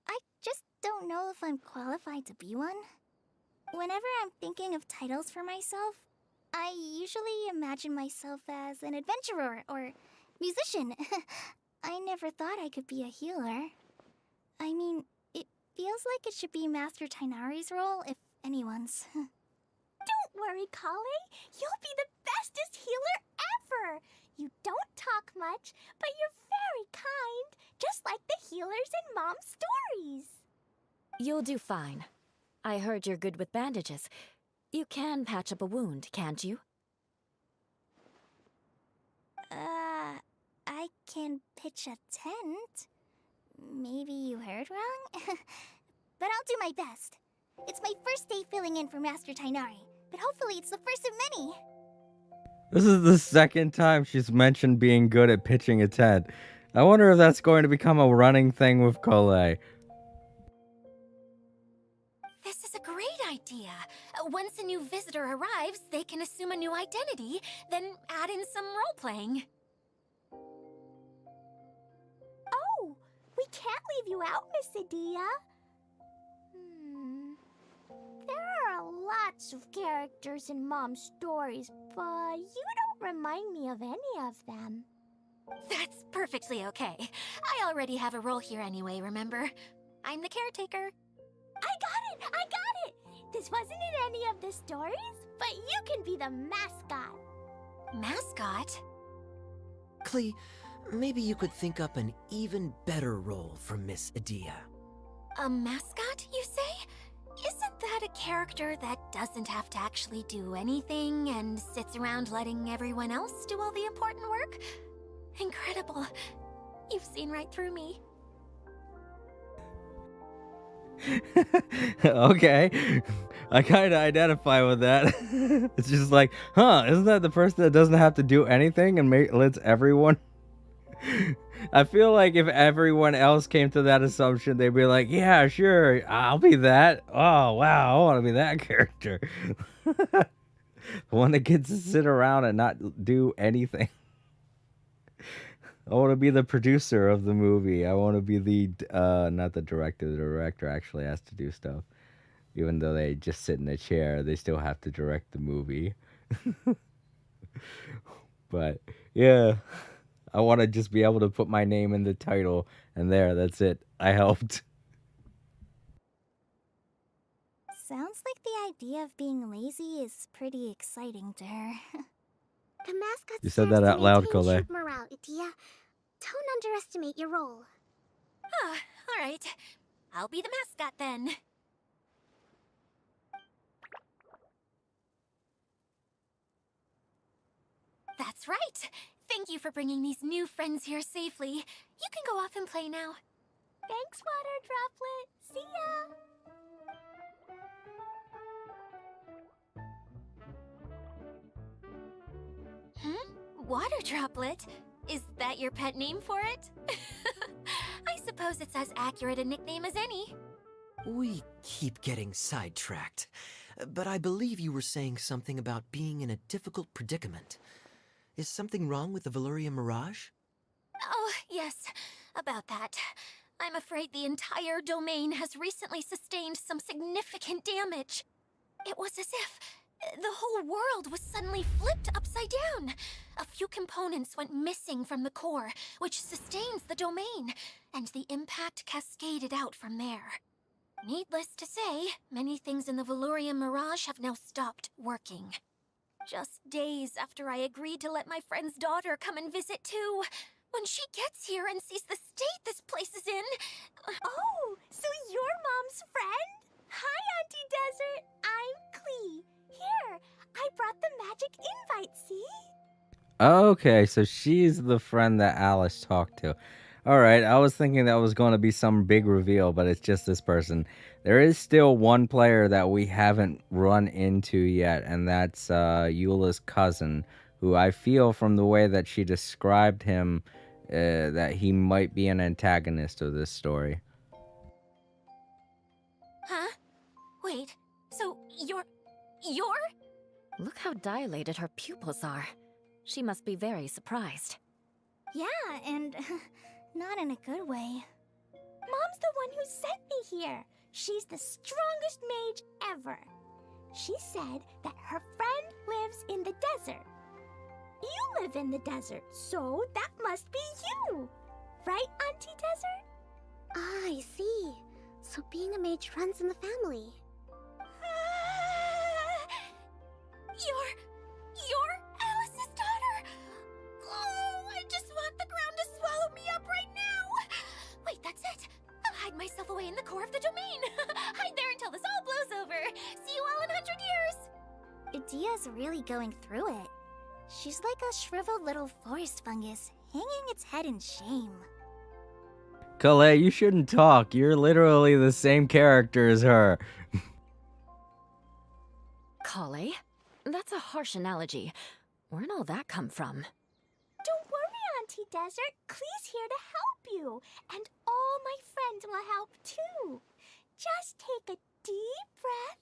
I just don't know if I'm qualified to be one. Whenever I'm thinking of titles for myself, I usually imagine myself as an adventurer or musician. I never thought I could be a healer. I mean, it feels like it should be Master Tainari's role, if anyone's. Don't worry, Kale. You'll be the bestest healer ever. You don't talk much, but you're very kind, just like the healers in Mom's stories. You'll do fine. I heard you're good with bandages. You can patch up a wound, can't you? I can pitch a tent. Maybe you heard wrong? But I'll do my best. It's my first day filling in for Master Tainari, but hopefully it's the first of many. This is the second time she's mentioned being good at pitching a tent. I wonder if that's going to become a running thing with Kale. This is a great idea. Once a new visitor arrives, they can assume a new identity, then add in some role-playing. Oh, we can't leave you out, Miss Adia. There are lots of characters in Mom's stories, but you don't remind me of any of them. That's perfectly okay. I already have a role here anyway, remember? I'm the caretaker. I got it! This wasn't in any of the stories, but you can be the mascot. Mascot? Klee, maybe you could think up an even better role for Miss Adia. A mascot, you say? Isn't that a character that doesn't have to actually do anything and sits around letting everyone else do all the important work? Incredible. You've seen right through me. Okay. I kind of identify with that. It's just like, huh, isn't that the person that doesn't have to do anything and lets everyone? I feel like if everyone else came to that assumption, they'd be like, yeah, sure, I'll be that. Oh, wow, I want to be that character. The one that gets to sit around and not do anything. I want to be the producer of the movie. I want to be the, not the director. The director actually has to do stuff. Even though they just sit in a chair, they still have to direct the movie. But, yeah. I want to just be able to put my name in the title, and that's it. I helped. Sounds like the idea of being lazy is pretty exciting to her. The mascot You said stands that to out loud, maintain Colette. troop morale, Itia. Don't underestimate your role. Ah, all right. I'll be the mascot then. That's right. Thank you for bringing these new friends here safely. You can go off and play now. Thanks, Water Droplet. See ya! Water Droplet? Is that your pet name for it? I suppose it's as accurate a nickname as any. We keep getting sidetracked, but I believe you were saying something about being in a difficult predicament. Is something wrong with the Veluria Mirage? Oh, yes, about that. I'm afraid the entire domain has recently sustained some significant damage. It was as if the whole world was suddenly flipped upside down. A few components went missing from the core, which sustains the domain, and the impact cascaded out from there. Needless to say, many things in the Veluria Mirage have now stopped working. Just days after I agreed to let my friend's daughter come and visit too. When she gets here and sees the state this place is in... Oh, so you're Mom's friend? Hi, Auntie Desert. I'm Klee. Here, I brought the magic invite, see? Okay, so she's the friend that Alice talked to. All right, I was thinking that was going to be some big reveal, but it's just this person. There is still one player that we haven't run into yet, and that's Eula's cousin, who I feel from the way that she described him that he might be an antagonist of this story. Huh? Wait, so you're... Look how dilated her pupils are. She must be very surprised. Yeah, and not in a good way. Mom's the one who sent me here. She's the strongest mage ever. She said that her friend lives in the desert. You live in the desert, so that must be you. Right, Auntie Desert? Ah, I see. So being a mage runs in the family. You're Alice's daughter! Oh, I just want the ground to swallow me up right now! Wait, that's it! I'll hide myself away in the core of the domain! Hide there until this all blows over! See you all in 100 years! Idia's really going through it. She's like a shriveled little forest fungus, hanging its head in shame. Colette, you shouldn't talk. You're literally the same character as her. Kale? That's a harsh analogy. Where'd all that come from? Don't worry, Auntie Desert. Klee's here to help you. And all my friends will help too. Just take a deep breath,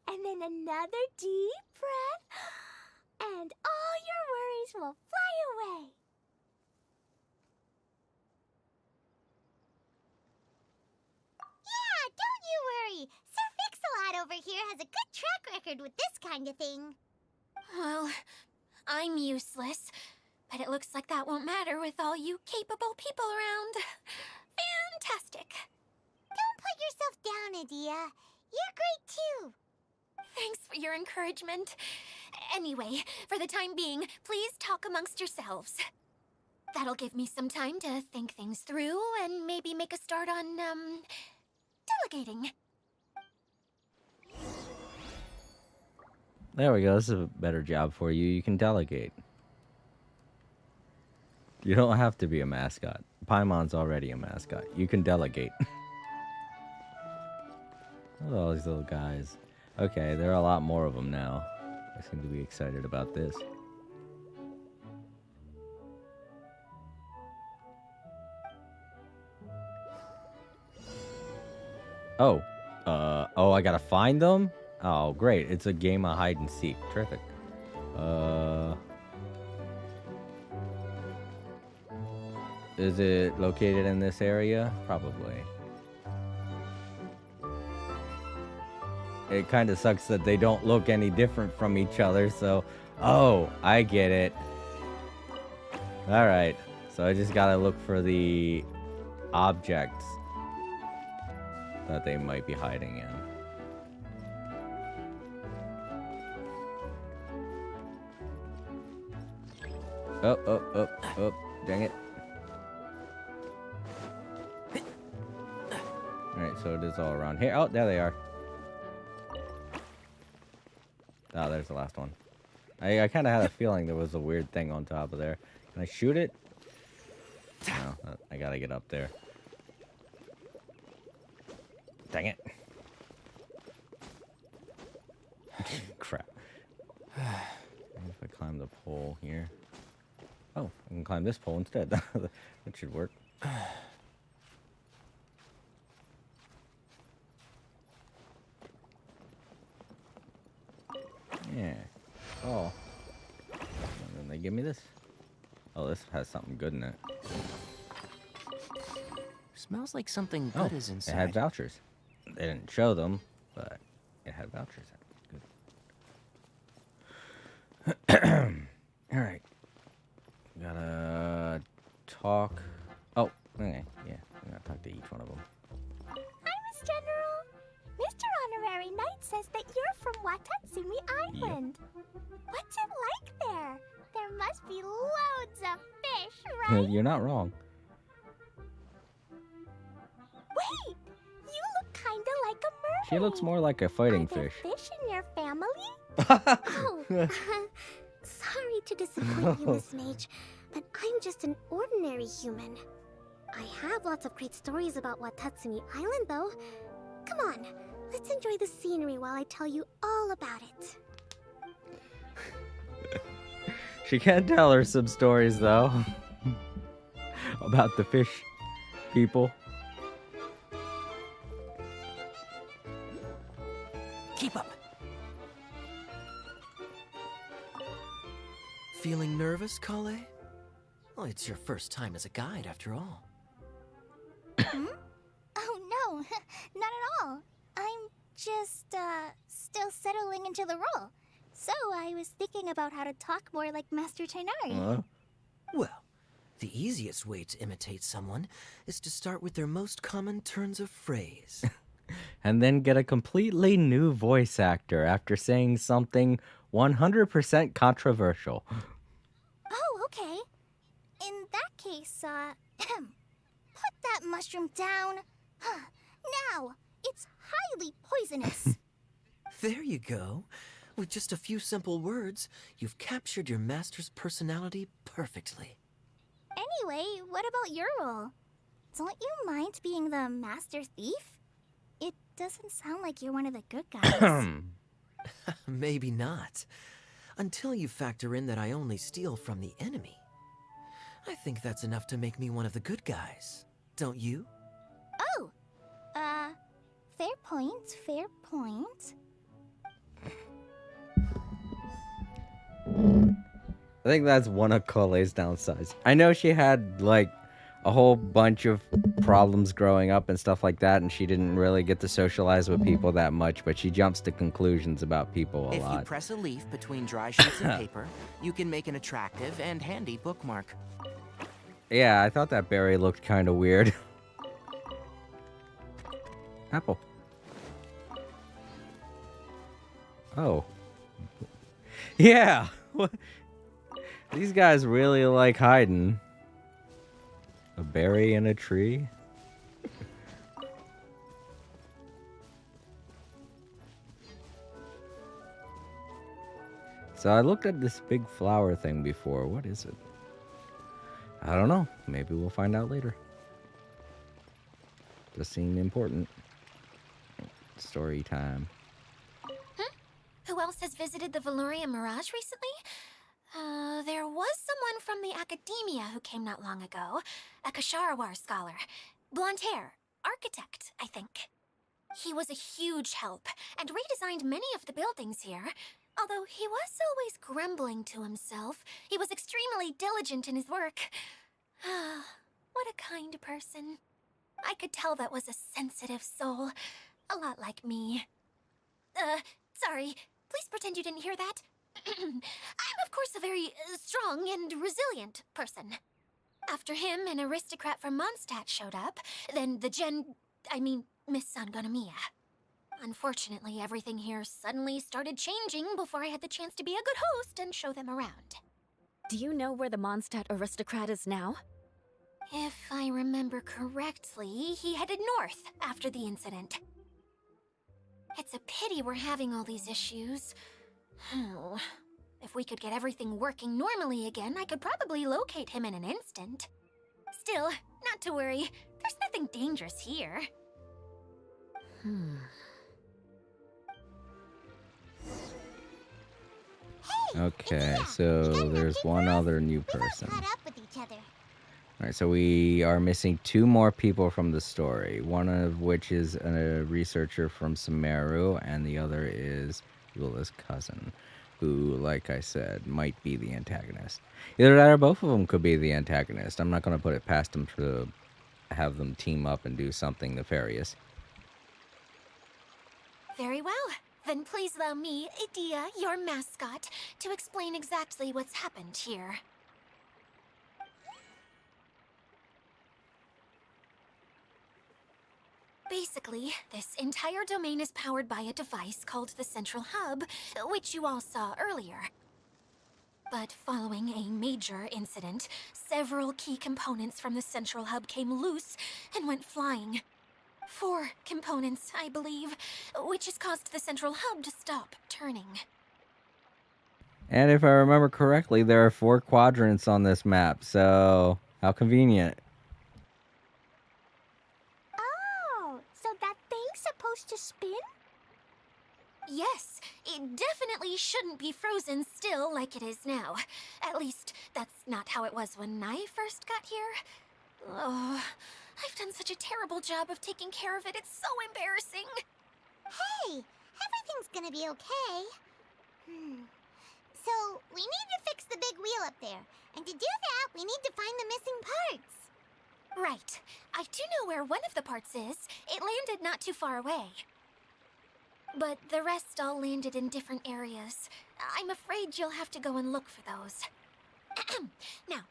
and then another deep breath, and all your worries will fly away. Yeah, don't you worry. Sir Fix-a-Lot over here has a good track record with this kind of thing. Well, I'm useless, but it looks like that won't matter with all you capable people around. Fantastic. Don't put yourself down, Idia. You're great too. Thanks for your encouragement. Anyway, for the time being, please talk amongst yourselves. That'll give me some time to think things through and maybe make a start on, delegating. There we go. This is a better job for you. You can delegate. You don't have to be a mascot. Paimon's already a mascot. You can delegate. Look at all these little guys. Okay, there are a lot more of them now. I seem to be excited about this. Oh. Oh, I gotta find them? Oh, great. It's a game of hide and seek. Terrific. Is it located in this area? Probably. It kind of sucks that they don't look any different from each other, so... Oh, I get it. Alright. So I just gotta look for the objects that they might be hiding in. Oh, dang it. Alright, so it is all around here. Oh, there they are. Oh, there's the last one. I kind of had a feeling there was a weird thing on top of there. Can I shoot it? No, I gotta get up there. Dang it. Crap. Maybe if I climb the pole here. Oh, I can climb this pole instead. That should work. Yeah. Oh. And then they give me this. Oh, this has something good in it. Smells like something good is inside. It had vouchers. They didn't show them, but it had vouchers. Good. All right. Gotta talk. Oh, okay. Yeah, I'm gonna talk to each one of them. Hi, Miss General. Mr. Honorary Knight says that you're from Watatsumi Island. What's it like there? There must be loads of fish, right? You're not wrong. Wait! You look kinda like a mermaid. She looks more like a fighting Are there fish. fish in your family? Oh, sorry to disappoint you, Miss Mage, but I'm just an ordinary human. I have lots of great stories about Watatsumi Island, though. Come on, let's enjoy the scenery while I tell you all about it. She can tell her some stories, though. About the fish people. Keep up. Feeling nervous, Kale? Well, it's your first time as a guide, after all. Hmm? Oh, no, not at all. I'm just, still settling into the role. So I was thinking about how to talk more like Master Tainari. Well, the easiest way to imitate someone is to start with their most common turns of phrase. And then get a completely new voice actor after saying something 100% controversial. Oh, okay. In that case, put that mushroom down. Now, it's highly poisonous. There you go. With just a few simple words, you've captured your master's personality perfectly. Anyway, what about your role? Don't you mind being the master thief? It doesn't sound like you're one of the good guys. Maybe not. Until you factor in that I only steal from the enemy. I think that's enough to make me one of the good guys. Don't you? Oh! Fair point, fair point. I think that's one of Cole's downsides. I know she had, like, a whole bunch of problems growing up and stuff like that, and she didn't really get to socialize with people that much, but she jumps to conclusions about people a lot. If you press a leaf between dry sheets of paper, you can make an attractive and handy bookmark. Yeah, I thought that berry looked kind of weird. Apple. Oh. Yeah! What? These guys really like hiding. A berry in a tree? So I looked at this big flower thing before. What is it? I don't know. Maybe we'll find out later. Does seem important. Let's story time. Who else has visited the Valoria Mirage recently? There was someone from the academia who came not long ago. A Kasharawar scholar. Blonde hair. Architect, I think. He was a huge help, and redesigned many of the buildings here. Although he was always grumbling to himself, he was extremely diligent in his work. What a kind person. I could tell that was a sensitive soul. A lot like me. Sorry. Please pretend you didn't hear that. I'm, of course, a very strong and resilient person. After him, an aristocrat from Mondstadt showed up, then Miss Sangonomiya. Unfortunately, everything here suddenly started changing before I had the chance to be a good host and show them around. Do you know where the Mondstadt aristocrat is now? If I remember correctly, he headed north after the incident. It's a pity we're having all these issues. If we could get everything working normally again, I could probably locate him in an instant. Still, not to worry. There's nothing dangerous here. Okay, so there's one other new person. Caught up with each other. Alright, so we are missing 2 more people from the story. One of which is a researcher from Sumeru, and the other is Eula's cousin, who, like I said, might be the antagonist. Either that or both of them could be the antagonist. I'm not going to put it past them to have them team up and do something nefarious. Very well. Then please allow me, Idia, your mascot, to explain exactly what's happened here. Basically, this entire domain is powered by a device called the Central Hub, which you all saw earlier. But following a major incident, several key components from the Central Hub came loose and went flying. 4 components, I believe, which has caused the Central Hub to stop turning. And if I remember correctly, there are 4 quadrants on this map, so how convenient. Oh, so that thing's supposed to spin? Yes, it definitely shouldn't be frozen still like it is now. At least, that's not how it was when I first got here. Oh, I've done such a terrible job of taking care of it, it's so embarrassing. Hey, everything's gonna be okay. So, we need to fix the big wheel up there. And to do that, we need to find the missing parts. Right. I do know where one of the parts is. It landed not too far away. But the rest all landed in different areas. I'm afraid you'll have to go and look for those. Now,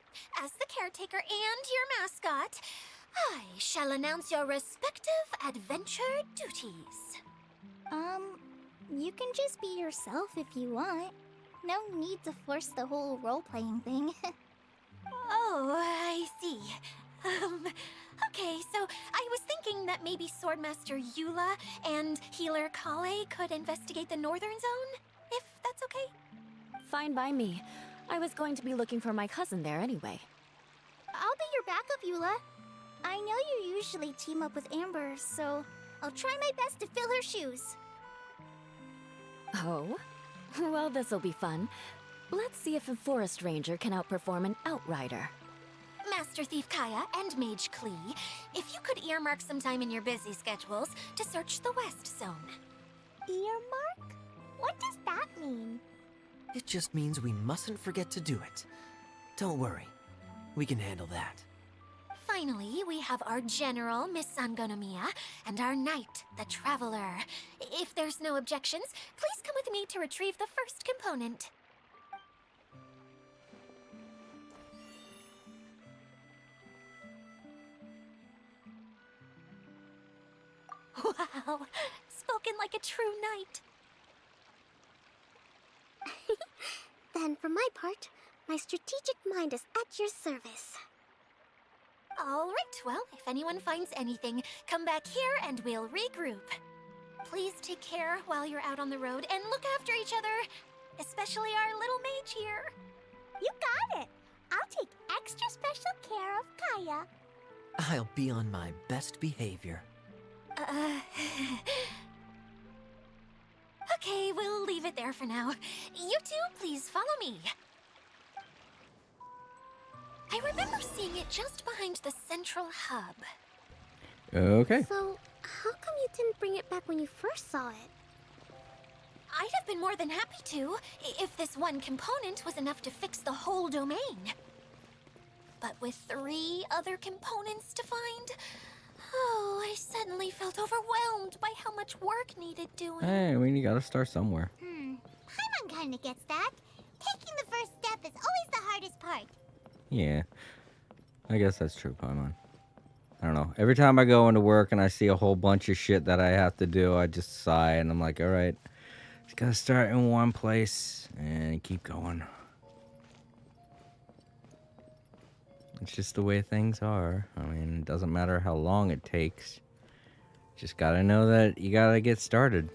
as the caretaker and your mascot, I shall announce your respective adventure duties. You can just be yourself if you want. No need to force the whole role-playing thing. Oh, I see. Okay, so I was thinking that maybe Swordmaster Eula and Healer Kale could investigate the northern zone, if that's okay? Fine by me. I was going to be looking for my cousin there anyway. I'll be your backup, Eula. I know you usually team up with Amber, so I'll try my best to fill her shoes. Oh? Well, this'll be fun. Let's see if a forest ranger can outperform an outrider. Master Thief Kaya and Mage Klee, if you could earmark some time in your busy schedules to search the West Zone. Earmark? What does that mean? It just means we mustn't forget to do it. Don't worry. We can handle that. Finally, we have our General, Miss Sangonomiya, and our Knight, the Traveler. If there's no objections, please come with me to retrieve the first component. Wow, spoken like a true knight. Then, for my part, my strategic mind is at your service. All right, well, if anyone finds anything, come back here and we'll regroup. Please take care while you're out on the road and look after each other, especially our little mage here. You got it! I'll take extra special care of Kaya. I'll be on my best behavior. Okay, we'll leave it there for now. You two, please follow me. I remember seeing it just behind the central hub. Okay. So, how come you didn't bring it back when you first saw it? I'd have been more than happy to, if this one component was enough to fix the whole domain. But with 3 other components to find, oh, I suddenly felt overwhelmed by how much work needed doing. Hey, I mean, you gotta start somewhere. Paimon kinda gets that. Taking the first step is always the hardest part. Yeah. I guess that's true, Paimon. I don't know. Every time I go into work and I see a whole bunch of shit that I have to do, I just sigh and I'm like, alright, just gotta start in one place and keep going. It's just the way things are. I mean, it doesn't matter how long it takes. Just gotta know that you gotta get started.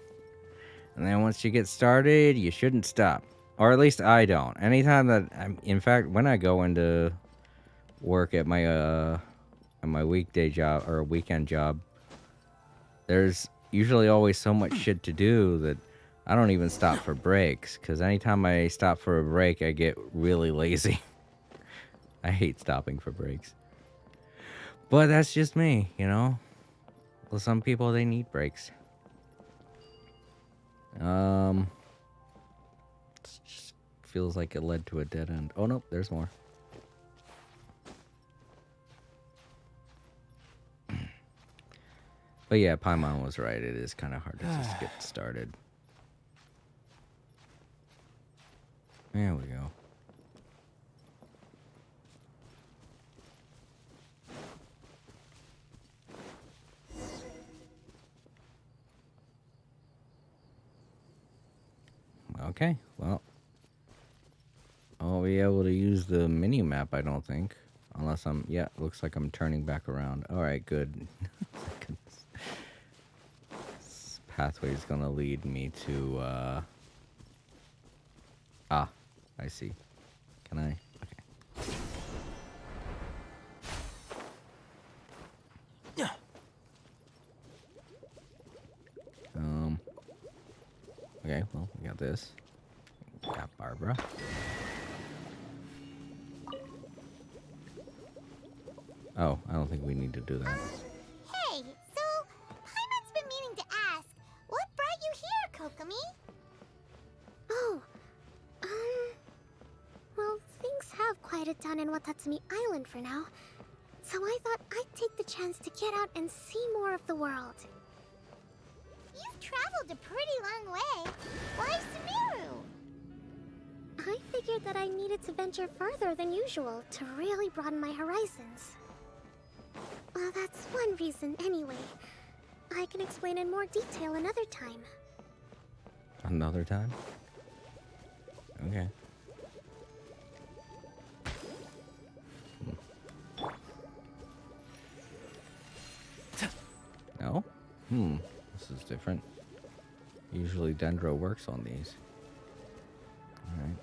And then once you get started, you shouldn't stop. Or at least I don't. Anytime that in fact, when I go into work at my weekday job or weekend job, there's usually always so much shit to do that I don't even stop for breaks. Because anytime I stop for a break, I get really lazy. I hate stopping for breaks. But that's just me, you know? Well, some people, they need breaks. It just feels like it led to a dead end. Oh, no, there's more. But yeah, Paimon was right. It is kind of hard to just get started. There we go. Okay, well, I won't be able to use the mini map, I don't think. Unless yeah, looks like I'm turning back around. Alright, good. This pathway is gonna lead me to, I see. Can I? Okay. Okay, well, we got this. We got Barbara. Oh, I don't think we need to do that. Hey, so Paimon's been meaning to ask, what brought you here, Kokomi? Oh, well, things have quieted down in Watatsumi Island for now. So I thought I'd take the chance to get out and see more of the world. You've traveled a pretty long way. Why Sumeru? I figured that I needed to venture further than usual to really broaden my horizons. Well, that's one reason anyway. I can explain in more detail another time. Another time? Okay. No? This is different. Usually Dendro works on these. Alright.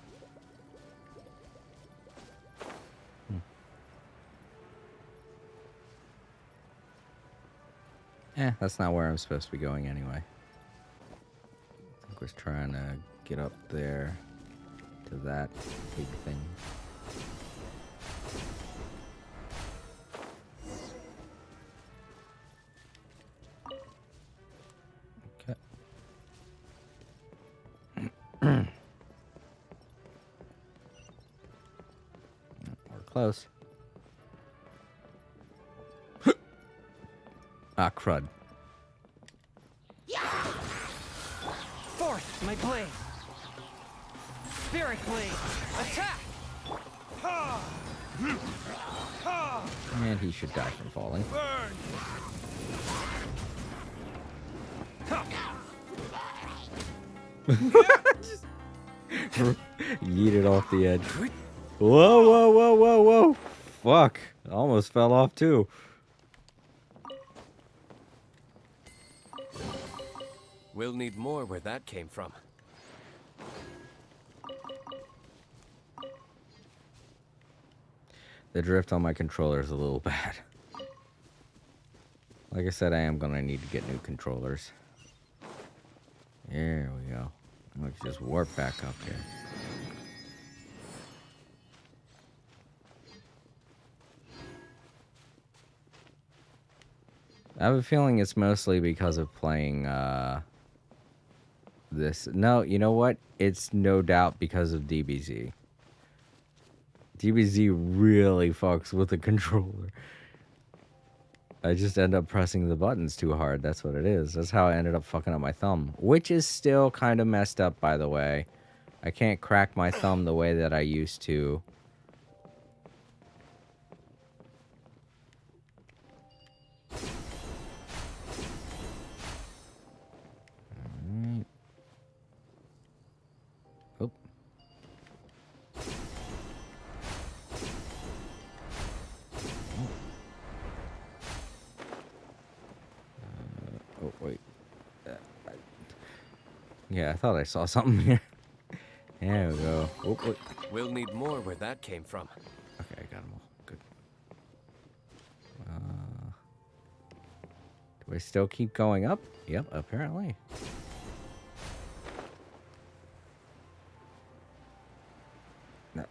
That's not where I'm supposed to be going anyway. I think we're trying to get up there to that big thing. Okay. We're close. Ah, crud. Forth, my blade. Spirit blade, attack! And he should die from falling. Burn! Yeet it off the edge. Whoa, whoa, whoa, whoa, whoa. Fuck. Almost fell off too. We'll need more where that came from. The drift on my controller is a little bad. Like I said, I am gonna need to get new controllers. There we go. Let's just warp back up here. I have a feeling it's mostly because of playing this. No, you know what? It's no doubt because of DBZ. DBZ really fucks with the controller. I just end up pressing the buttons too hard. That's what it is. That's how I ended up fucking up my thumb. Which is still kind of messed up, by the way. I can't crack my thumb the way that I used to. Alright. Oh. Oh, wait. Yeah, I thought I saw something here. There we go. Oh, wait. We'll need more where that came from. Okay, I got them all. Good. Do I still keep going up? Yep, apparently. No,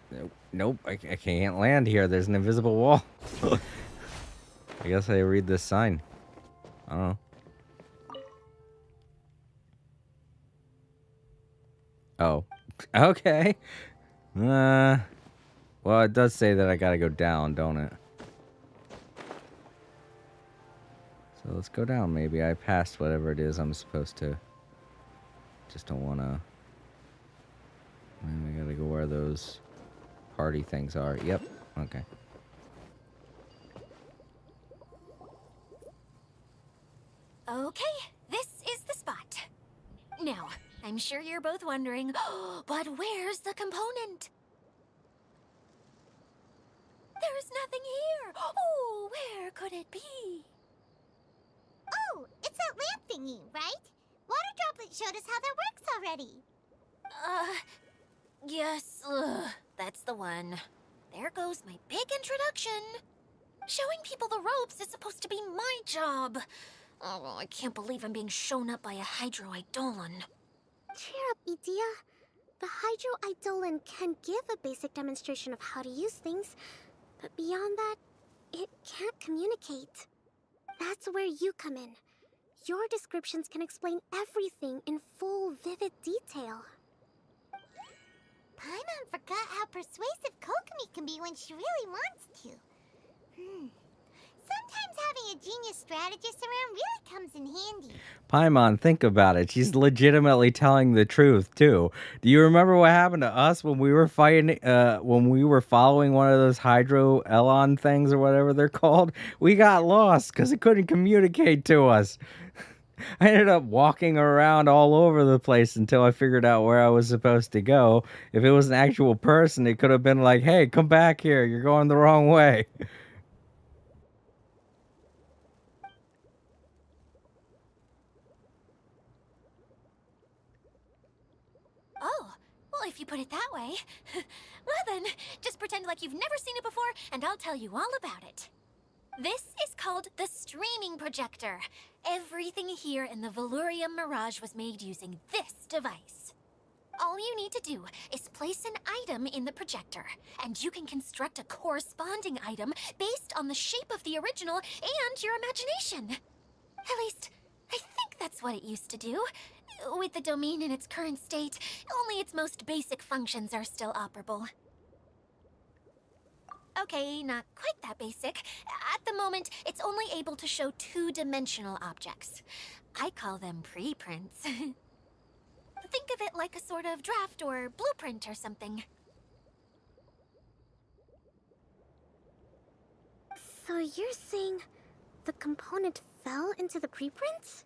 nope, I can't land here. There's an invisible wall. I guess I read this sign. I don't know. Oh. Okay. Well, it does say that I gotta go down, don't it? So let's go down, maybe. I passed whatever it is I'm supposed to. Just don't wanna... I gotta go where those party things are. Yep. Okay. Okay, this is the spot. Now, I'm sure you're both wondering, but where's the component? There's nothing here. Oh, where could it be? Oh, it's that lamp thingy, right? Water Droplet showed us how that works already. Yes, that's the one. There goes my big introduction. Showing people the ropes is supposed to be my job. Oh, I can't believe I'm being shown up by a Hydro Eidolon. Cheer up, Edea. The Hydro Eidolon can give a basic demonstration of how to use things, but beyond that, it can't communicate. That's where you come in. Your descriptions can explain everything in full, vivid detail. Paimon forgot how persuasive Kokomi can be when she really wants to. Sometimes having a genius strategist around really comes in handy. Paimon, think about it. She's legitimately telling the truth, too. Do you remember what happened to us when we were fighting, when we were following one of those Hydro Elon things or whatever they're called? We got lost because it couldn't communicate to us. I ended up walking around all over the place until I figured out where I was supposed to go. If it was an actual person, it could have been like, hey, come back here. You're going the wrong way. Oh, well, if you put it that way. Well then, just pretend like you've never seen it before, and I'll tell you all about it. This is called the streaming projector. Everything here in the Valurium Mirage was made using this device. All you need to do is place an item in the projector, and you can construct a corresponding item based on the shape of the original and your imagination. At least, I think that's what it used to do. With the domain in its current state, only its most basic functions are still operable. Okay, not quite that basic. At the moment, it's only able to show two-dimensional objects. I call them preprints. Think of it like a sort of draft or blueprint or something. So you're saying the component fell into the preprints?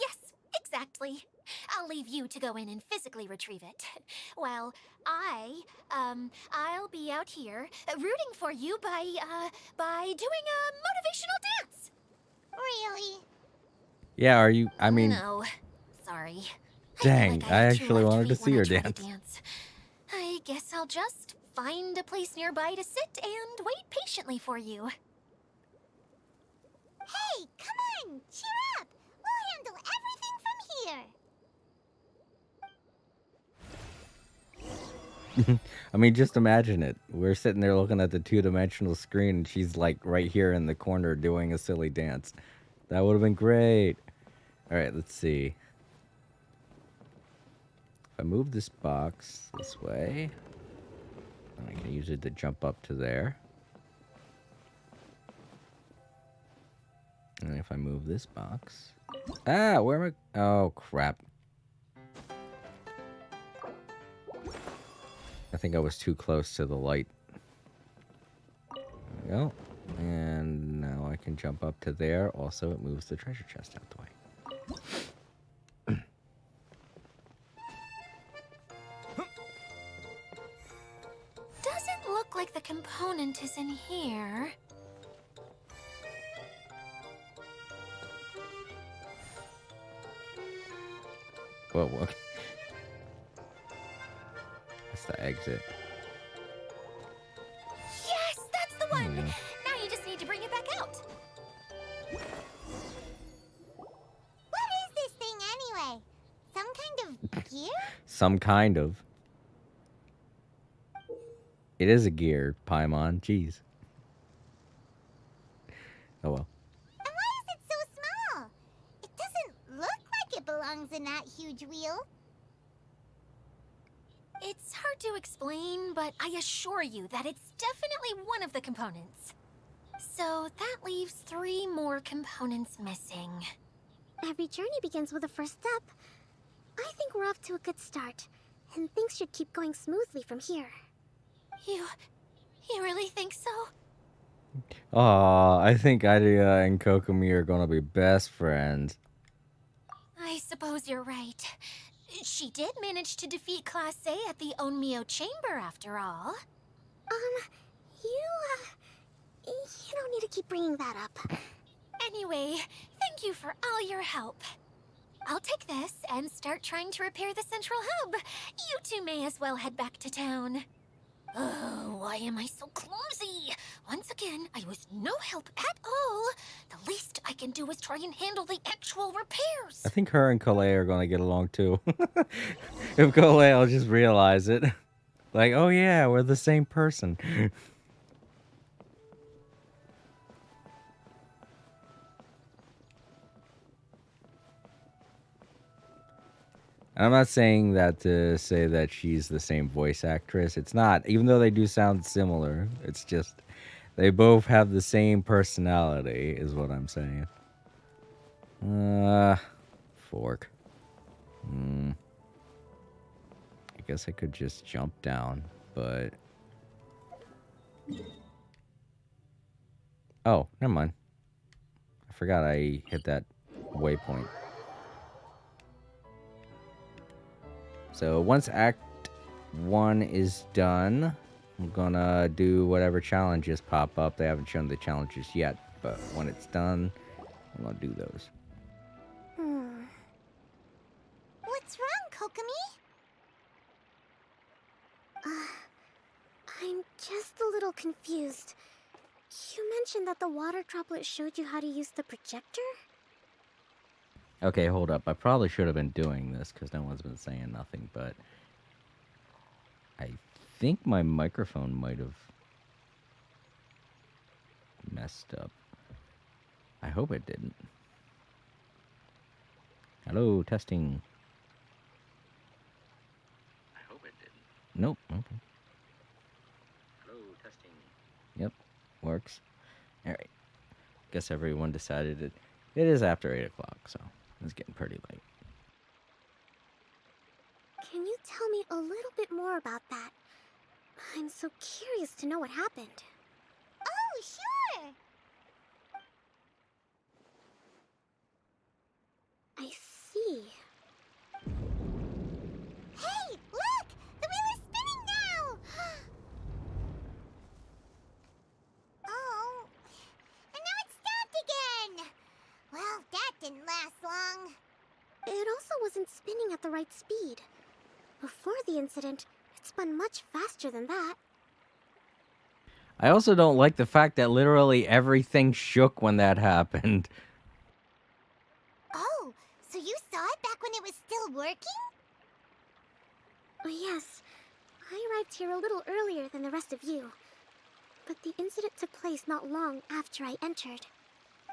Yes, exactly. I'll leave you to go in and physically retrieve it. Well, I'll be out here rooting for you by doing a motivational dance. Really? Yeah, are you, I mean... No, sorry. Dang, I have too actually left wanted to feet see when her I try to dance. I guess I'll just find a place nearby to sit and wait patiently for you. Hey, come on! Cheer up! We'll handle everything from here! I mean, just imagine it. We're sitting there looking at the two-dimensional screen, and she's like right here in the corner doing a silly dance. That would have been great. All right, let's see. If I move this box this way, I can use it to jump up to there. And if I move this box... Ah, where am I? Oh, crap. I think I was too close to the light. There we go. And now I can jump up to there. Also, it moves the treasure chest out the way. Doesn't look like the component is in here. Whoa, whoa. That's the exit. Yes, that's the one! Yeah. Now you just need to bring it back out. What is this thing anyway? Some kind of gear? Some kind of. It is a gear, Paimon. Jeez. Oh well. And why is it so small? It doesn't look like it belongs in that huge wheel. It's hard to explain, but I assure you that it's definitely one of the components. So that leaves 3 more components missing. Every journey begins with a first step. I think we're off to a good start, and things should keep going smoothly from here. You really think so? Aw, I think Idea and Kokomi are gonna be best friends. I suppose you're right. She did manage to defeat Class A at the Onmyo Chamber, after all. You don't need to keep bringing that up. Anyway, thank you for all your help. I'll take this and start trying to repair the central hub. You two may as well head back to town. Oh, why am I so clumsy? Once again, I was no help at all. The least I can do is try and handle the actual repairs. I think her and Colette are gonna get along too. If Colette will just realize it. Like, oh yeah, we're the same person. And I'm not saying that to say that she's the same voice actress. It's not, even though they do sound similar. It's just they both have the same personality, is what I'm saying. Fork. I guess I could just jump down, but... Oh, never mind. I forgot I hit that waypoint. So once Act 1 is done, I'm gonna do whatever challenges pop up. They haven't shown the challenges yet, but when it's done, I'm gonna do those. What's wrong, Kokomi? I'm just a little confused. You mentioned that the water droplet showed you how to use the projector? Okay, hold up. I probably should have been doing this because no one's been saying nothing, but I think my microphone might have messed up. I hope it didn't. Hello, testing. I hope it didn't. Nope, okay. Hello, testing. Yep, works. Alright. Guess everyone decided it is after 8 o'clock, so it's getting pretty late. Can you tell me a little bit more about that? I'm so curious to know what happened. Oh, sure! I see. Hey, look! The wheel is spinning now! Oh, and now it's stopped again! Well, that didn't last long. It also wasn't spinning at the right speed. Before the incident, it spun much faster than that. I also don't like the fact that literally everything shook when that happened. Oh, so you saw it back when it was still working? Yes. I arrived here a little earlier than the rest of you, but the incident took place not long after I entered.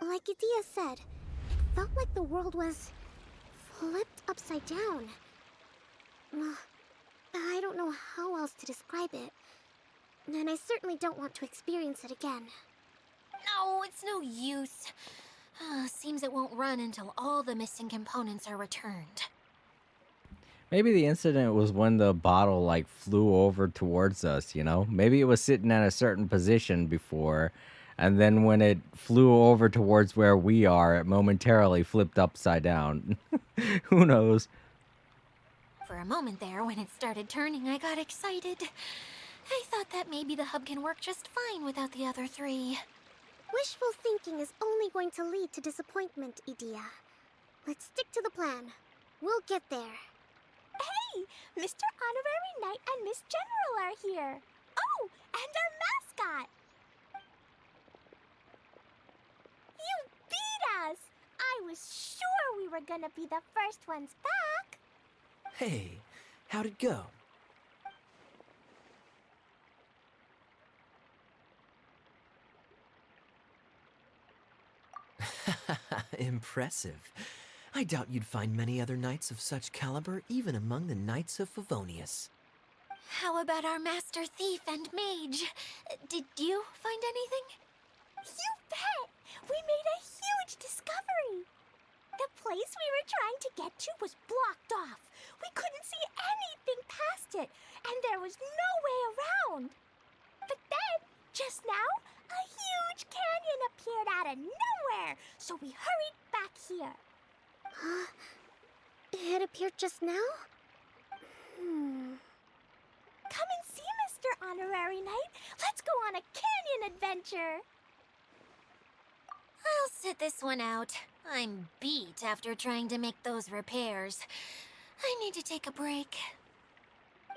Like Idea said, it felt like the world was flipped upside down. I don't know how else to describe it, and I certainly don't want to experience it again. No, it's no use. Seems it won't run until all the missing components are returned. Maybe the incident was when the bottle like flew over towards us, you know? Maybe it was sitting at a certain position before, and then when it flew over towards where we are, it momentarily flipped upside down. Who knows? For a moment there, when it started turning, I got excited. I thought that maybe the hub can work just fine without the other three. Wishful thinking is only going to lead to disappointment, Idea. Let's stick to the plan. We'll get there. Hey, Mr. Honorary Knight and Miss General are here. Oh, and our mascot. You beat us! I was sure we were gonna be the first ones back. Hey, how'd it go? Impressive. I doubt you'd find many other knights of such caliber even among the Knights of Favonius. How about our master thief and mage? Did you find anything? You bet! We made a huge discovery! The place we were trying to get to was blocked off. We couldn't see anything past it, and there was no way around. But then, just now, a huge canyon appeared out of nowhere, so we hurried back here. It appeared just now? Come and see, Mr. Honorary Knight. Let's go on a canyon adventure. I'll sit this one out. I'm beat after trying to make those repairs. I need to take a break.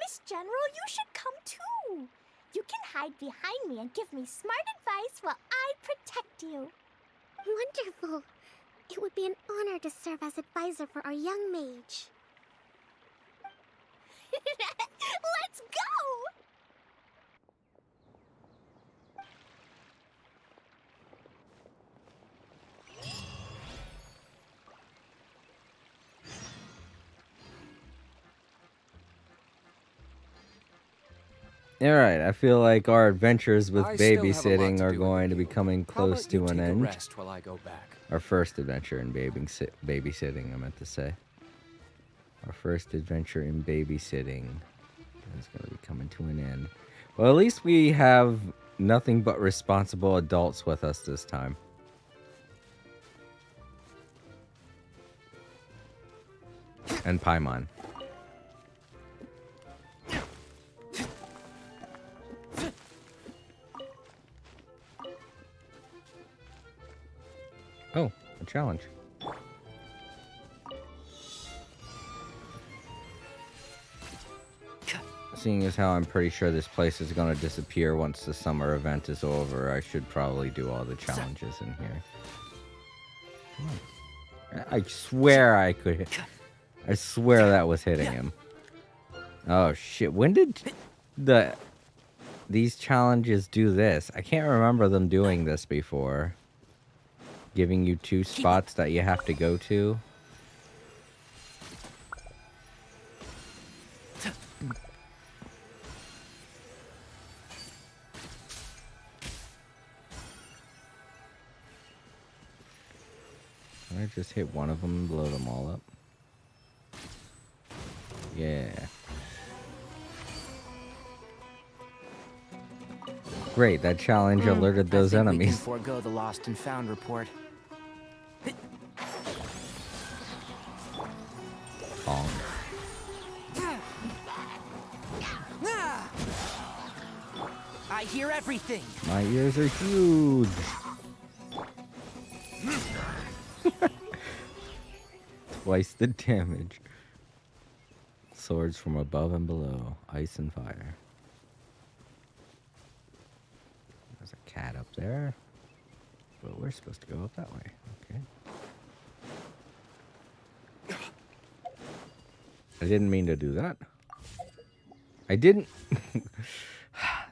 Miss General, you should come too. You can hide behind me and give me smart advice while I protect you. Wonderful. It would be an honor to serve as advisor for our young mage. Let's go! All right, I feel like our adventures with I still have a lot babysitting to are do going to in be the coming How about close you to an take a end. rest while I go back. Our first adventure in babysitting, I meant to say. Our first adventure in babysitting is going to be coming to an end. Well, at least we have nothing but responsible adults with us this time. And Paimon. Oh, a challenge. Seeing as how I'm pretty sure this place is going to disappear once the summer event is over, I should probably do all the challenges in here. Come on. I swear I could hit. I swear that was hitting him. Oh shit, when did these challenges do this? I can't remember them doing this before. Giving you 2 spots that you have to go to. Can I just hit one of them and blow them all up? Yeah. Great, that challenge alerted those I think enemies. We can forego the lost and found report. Bonk. I hear everything. My ears are huge. Twice the damage. Swords from above and below. Ice and fire. There's a cat up there. But we're supposed to go up that way. Okay. I didn't mean to do that. I didn't.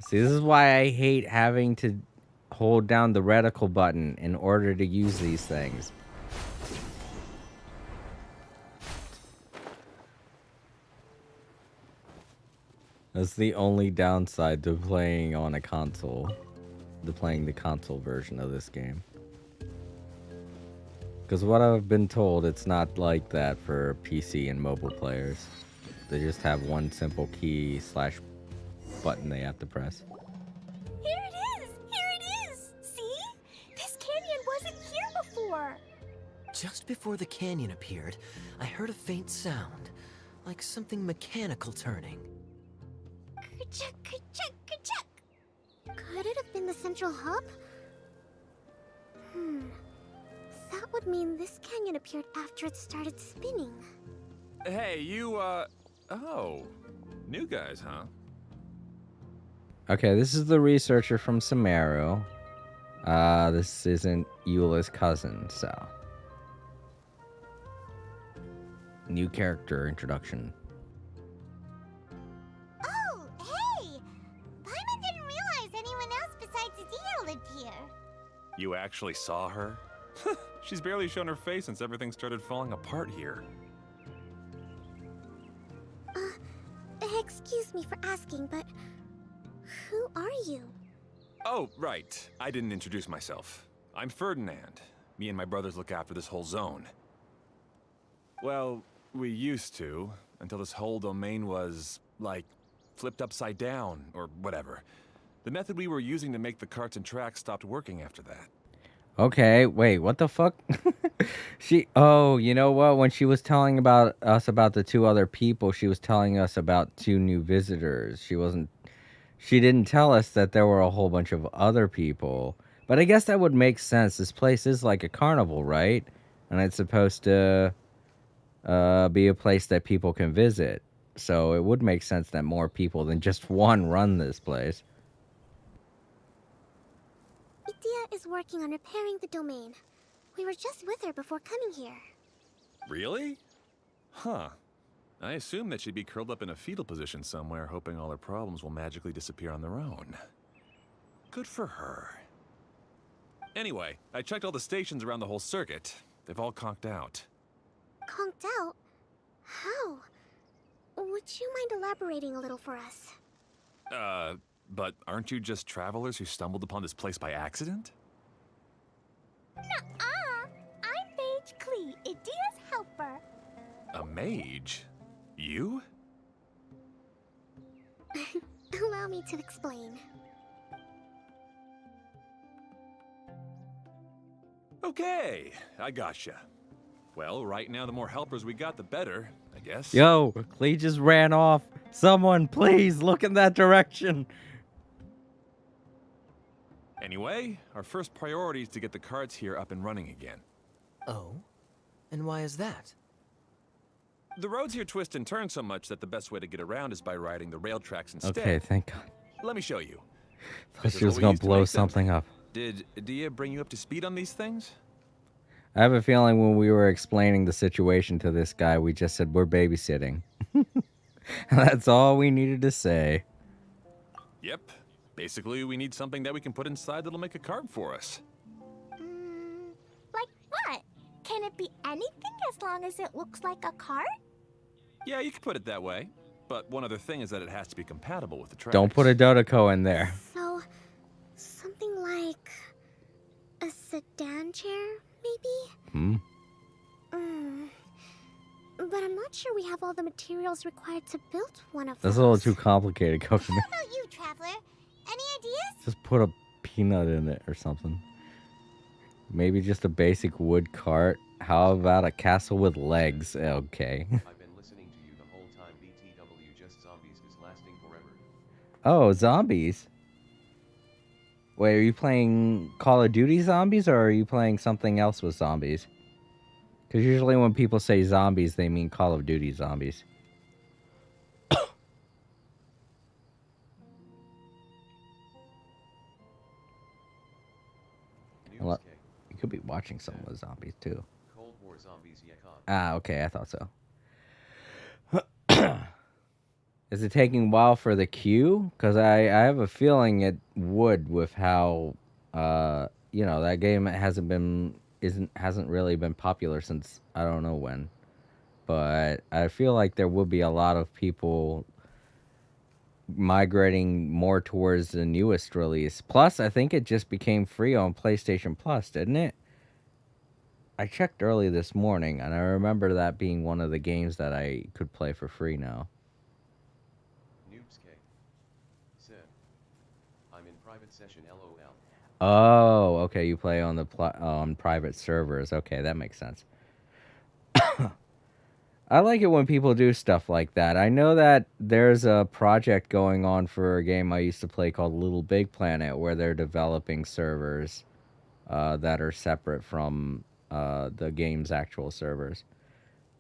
See, this is why I hate having to hold down the reticle button in order to use these things. That's the only downside to playing on a console. To playing the console version of this game. Because what I've been told, it's not like that for PC and mobile players. They just have one simple key / button they have to press. Here it is! Here it is! See? This canyon wasn't here before! Just before the canyon appeared, I heard a faint sound, like something mechanical turning. Ka-chuck, ka-chuck, ka-chuck. Could it have been the central hub? That would mean this canyon appeared after it started spinning. Hey, you, oh. New guys, huh? Okay, this is the researcher from Sumeru. This isn't Eula's cousin, so. New character introduction. Oh, hey! Paimon didn't realize anyone else besides Adia lived here. You actually saw her? She's barely shown her face since everything started falling apart here. Excuse me for asking, but who are you? Oh, right. I didn't introduce myself. I'm Ferdinand. Me and my brothers look after this whole zone. Well, we used to, until this whole domain was, like, flipped upside down, or whatever. The method we were using to make the carts and tracks stopped working after that. Okay, wait, what the fuck? Oh, you know what? When she was telling us about the two other people, she was telling us about 2 new visitors. She didn't tell us that there were a whole bunch of other people. But I guess that would make sense. This place is like a carnival, right? And it's supposed to be a place that people can visit. So it would make sense that more people than just one run this place. Idia is working on repairing the domain. We were just with her before coming here. Really? Huh. I assume that she'd be curled up in a fetal position somewhere, hoping all her problems will magically disappear on their own. Good for her. Anyway, I checked all the stations around the whole circuit. They've all conked out. Conked out? How? Would you mind elaborating a little for us? But aren't you just travelers who stumbled upon this place by accident? Nuh-uh! I'm Mage Klee, Idia's helper. A mage? You? Allow me to explain. Okay, I gotcha. Well, right now the more helpers we got, the better, I guess. Yo, Klee just ran off. Someone, please, look in that direction. Anyway, our first priority is to get the carts here up and running again. Oh? And why is that? The roads here twist and turn so much that the best way to get around is by riding the rail tracks instead. Okay, thank God. Let me show you. Thought she was gonna blow something up. Did Dia bring you up to speed on these things? I have a feeling when we were explaining the situation to this guy, we just said we're babysitting. That's all we needed to say. Yep. Basically, we need something that we can put inside that'll make a cart for us. Like what? Can it be anything as long as it looks like a cart? Yeah, you could put it that way. But one other thing is that it has to be compatible with the tracks. Don't put a Dodoco in there. So, something like a sedan chair, maybe? But I'm not sure we have all the materials required to build one of those. That's a little too complicated, Kokomi. How about you, Traveler? Any ideas? Just put a peanut in it or something. Maybe just a basic wood cart. How about a castle with legs? Okay. I've been listening to you the whole time. BTW, just zombies is lasting forever. Oh, zombies. Wait, are you playing Call of Duty zombies or are you playing something else with zombies? Because usually when people say zombies, they mean Call of Duty zombies. Well, you could be watching some with zombies too. Cold War zombies, yeah. Ah, okay, I thought so. Is it taking a while for the queue? Because I have a feeling it would with how, that game hasn't really been popular since I don't know when. But I feel like there will be a lot of people migrating more towards the newest release. Plus, I think it just became free on PlayStation Plus, didn't it? I checked early this morning, and I remember that being one of the games that I could play for free now. Noobscape said, I'm in private session LOL. Oh, okay, you play on the on private servers. Okay, that makes sense. I like it when people do stuff like that. I know that there's a project going on for a game I used to play called Little Big Planet, where they're developing servers that are separate from the game's actual servers.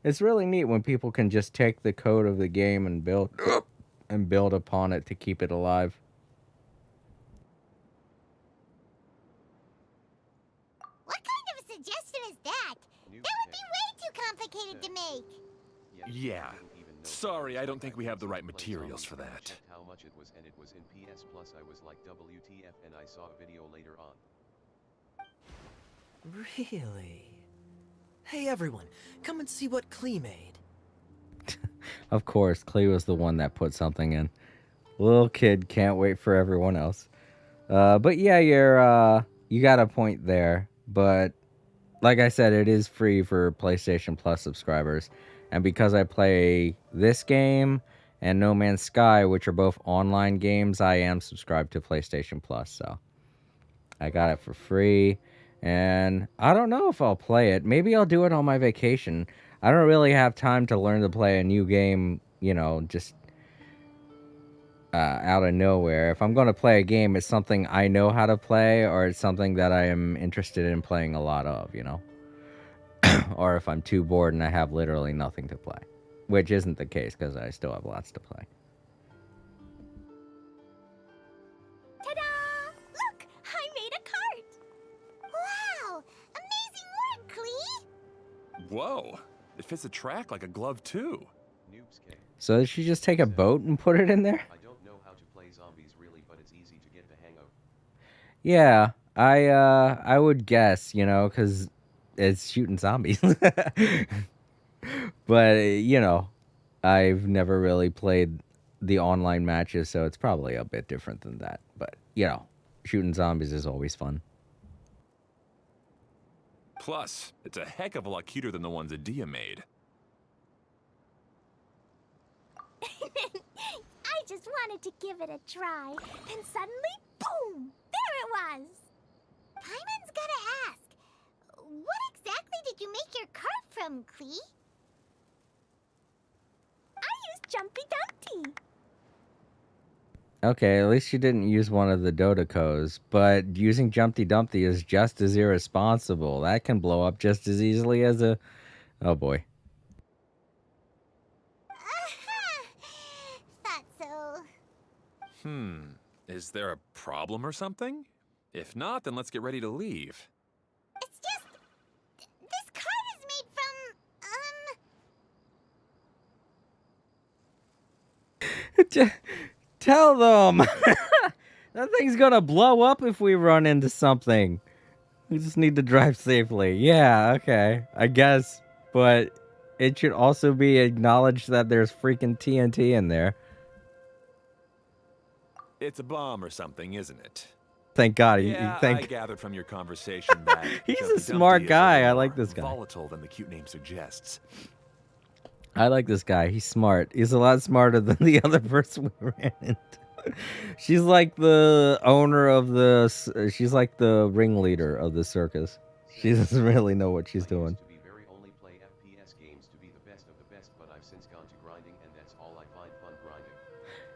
It's really neat when people can just take the code of the game and build upon it to keep it alive. What kind of a suggestion is that? That would be way too complicated to make. Yeah. Sorry, I don't think we have the right materials for that. How much it was, and it was in PS Plus. I was like, WTF, and I saw a video later on. Really? Hey everyone, come and see what Klee made. Of course, Clay was the one that put something in. Little kid can't wait for everyone else. But yeah, you got a point there. But like I said, it is free for PlayStation Plus subscribers. And because I play this game and No Man's Sky, which are both online games, I am subscribed to PlayStation Plus. So I got it for free. And I don't know if I'll play it. Maybe I'll do it on my vacation. I don't really have time to learn to play a new game, just out of nowhere. If I'm going to play a game, it's something I know how to play, or it's something that I am interested in playing a lot of, or if I'm too bored and I have literally nothing to play, which isn't the case because I still have lots to play. Ta-da! Look, I made a cart. Wow! Amazing work, Klee! Whoa, it fits the track like a glove too. Noobscape. So did she just take a boat and put it in there? I don't know how to play zombies really, but it's easy to get the hang of. Yeah, I would guess, because it's shooting zombies. But, I've never really played the online matches, so it's probably a bit different than that. But, shooting zombies is always fun. Plus, it's a heck of a lot cuter than the ones Adia made. I just wanted to give it a try, and suddenly, boom! There it was! Paimon's gotta ask, what exactly did you make your cart from, Klee? I used Jumpy Dumpty. Okay, at least you didn't use one of the Dodecos, but using Jumpty Dumpty is just as irresponsible. That can blow up just as easily as a... Oh boy. Thought so. Is there a problem or something? If not, then let's get ready to leave. It's just... this cart is made from, Tell them! That thing's gonna blow up if we run into something. We just need to drive safely. Yeah, okay. I guess. But it should also be acknowledged that there's freaking TNT in there. It's a bomb or something, isn't it? Thank God. I gathered from your conversation that He's Jumpy a smart Dumpty is guy. little I like more this guy. volatile than the cute name suggests. I like this guy. He's smart. He's a lot smarter than the other person we ran into. She's like the owner of the... She's like the ringleader of the circus. She doesn't really know what she's doing. To be very only play FPS games to be the best of the best, but I've since gone to grinding, and that's all I find fun grinding.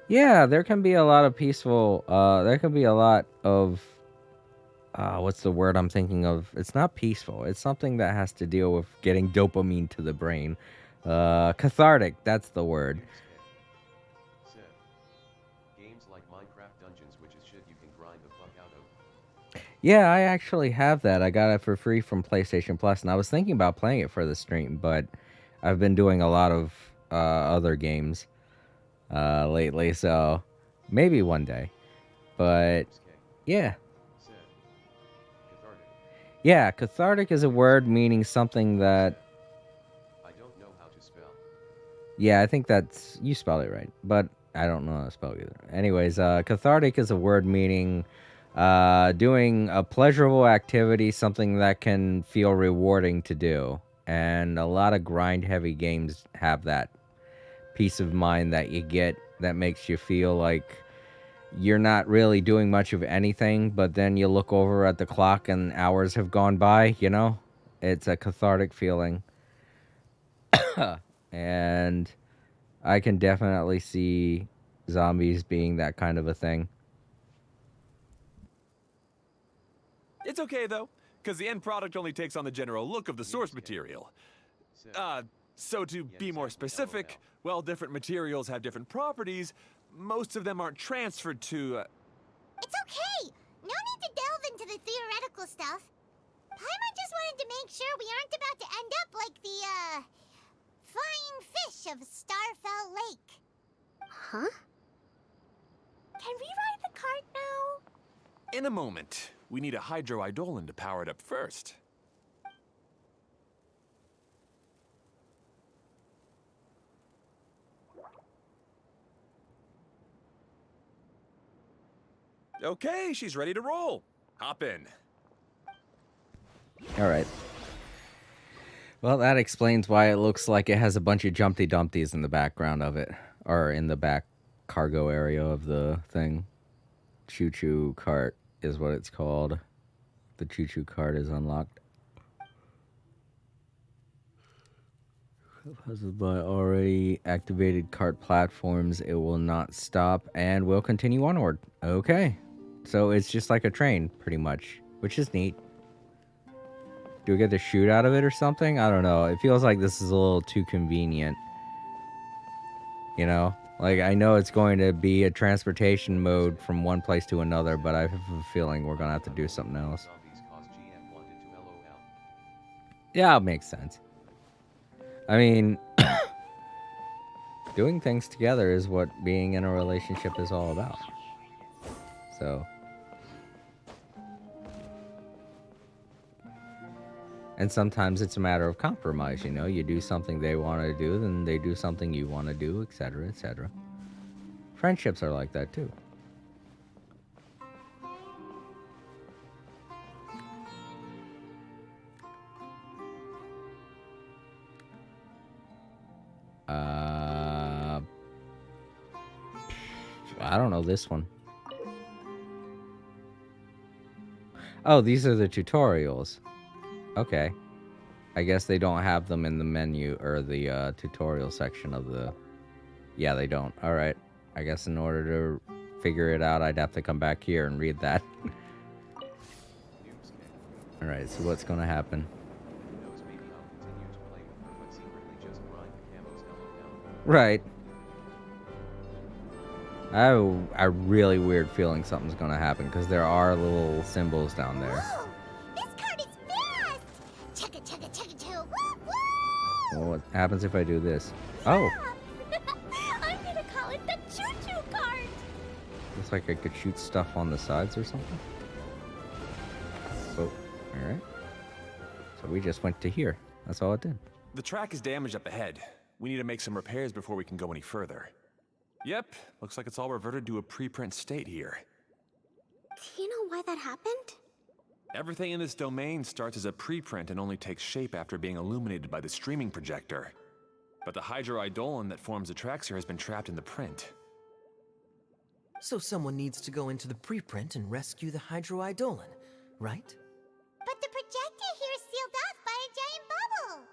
Yeah, there can be a lot of peaceful... there can be a lot of... what's the word I'm thinking of? It's not peaceful. It's something that has to deal with getting dopamine to the brain. Cathartic, that's the word. Said, games like Minecraft Dungeons, which is shit you can grind the fuck out of. Yeah, I actually have that. I got it for free from PlayStation Plus, and I was thinking about playing it for the stream, but I've been doing a lot of other games. lately, so maybe one day. But yeah. Yeah, cathartic is a word meaning something that... I don't know how to spell. Yeah, I think that's... You spelled it right, but I don't know how to spell either. Anyways, cathartic is a word meaning doing a pleasurable activity, something that can feel rewarding to do. And a lot of grind-heavy games have that peace of mind that you get that makes you feel like you're not really doing much of anything, but then you look over at the clock and hours have gone by, you know? It's a cathartic feeling. And I can definitely see zombies being that kind of a thing. It's okay, though, because the end product only takes on the general look of the source material. So to be more specific, while different materials have different properties, most of them aren't transferred to... It's okay! No need to delve into the theoretical stuff. Paimon just wanted to make sure we aren't about to end up like the, flying fish of Starfell Lake. Huh? Can we ride the cart now? In a moment. We need a hydroidolin to power it up first. Okay, she's ready to roll. Hop in. All right. Well, that explains why it looks like it has a bunch of Jumpty Dumpties in the background of it. Or in the back cargo area of the thing. Choo-choo cart is what it's called. The choo-choo cart is unlocked. Puzzled by already activated cart platforms, it will not stop and will continue onward. Okay. So it's just like a train, pretty much, which is neat. Do we get to shoot out of it or something? I don't know. It feels like this is a little too convenient. You know? Like, I know it's going to be a transportation mode from one place to another, but I have a feeling we're going to have to do something else. Yeah, it makes sense. I mean, doing things together is what being in a relationship is all about. So. And sometimes it's a matter of compromise, you know? You do something they want to do, then they do something you want to do, etc., etc. Friendships are like that, too. I don't know this one. Oh, these are the tutorials. Okay. I guess they don't have them in the menu or the tutorial section of the... Yeah, they don't. Alright. I guess in order to figure it out, I'd have to come back here and read that. Alright, so what's gonna happen? Right. I have a really weird feeling something's gonna happen, because there are little symbols down there. Whoa! This cart is fast! Chugga chugga chugga choo! Woo woo! Well, what happens if I do this? Oh! I'm gonna call it the choo-choo cart! Looks like I could shoot stuff on the sides or something. Oh, alright. So we just went to here. That's all it did. The track is damaged up ahead. We need to make some repairs before we can go any further. Yep, looks like it's all reverted to a preprint state here. Do you know why that happened? Everything in this domain starts as a preprint and only takes shape after being illuminated by the streaming projector. But the hydroidolin that forms the tracks here has been trapped in the print. So someone needs to go into the preprint and rescue the hydroidolin, right? But the projector here is sealed off by a giant bubble!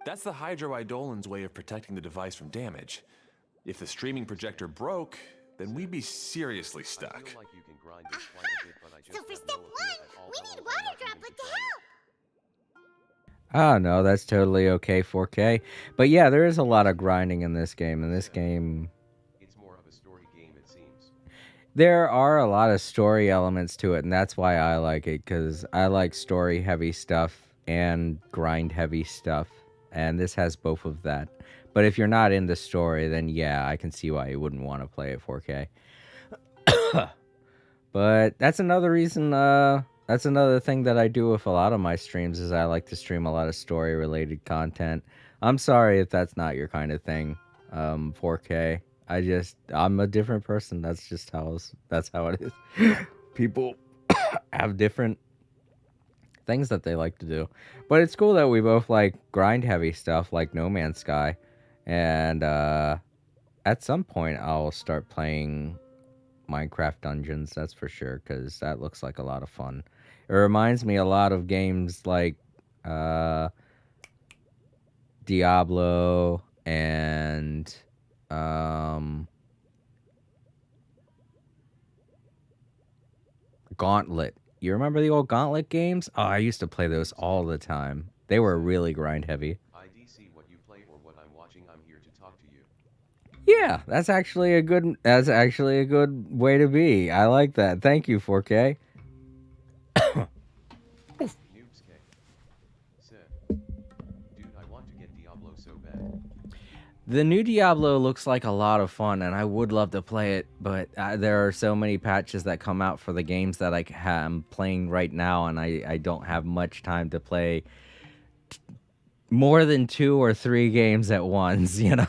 That's the hydroidolin's way of protecting the device from damage. If the streaming projector broke, then we'd be seriously stuck. So for step one, we need water droplet to help! Oh, no, that's totally okay, 4K. But yeah, there is a lot of grinding in this game. It's more of a story game, it seems. There are a lot of story elements to it, and that's why I like it, because I like story-heavy stuff and grind-heavy stuff, and this has both of that. But if you're not in the story, then yeah, I can see why you wouldn't want to play it 4K. But that's another reason, that's another thing that I do with a lot of my streams is I like to stream a lot of story related content. I'm sorry if that's not your kind of thing. 4K. I'm a different person. That's how it is. People have different things that they like to do. But it's cool that we both like grind heavy stuff like No Man's Sky. And at some point I'll start playing Minecraft Dungeons, that's for sure, because that looks like a lot of fun. It reminds me a lot of games like Diablo and Gauntlet. You remember the old Gauntlet games? Oh, I used to play those all the time. They were really grind heavy. IDC what you play or what I'm watching, I'm here to talk to you. Yeah, that's actually a good way to be. I like that. Thank you, 4K. Noobs said, dude, I want to get Diablo so bad. The new Diablo looks like a lot of fun, and I would love to play it, but there are so many patches that come out for the games that I'm playing right now, and I don't have much time to play more than 2 or 3 games at once, you know?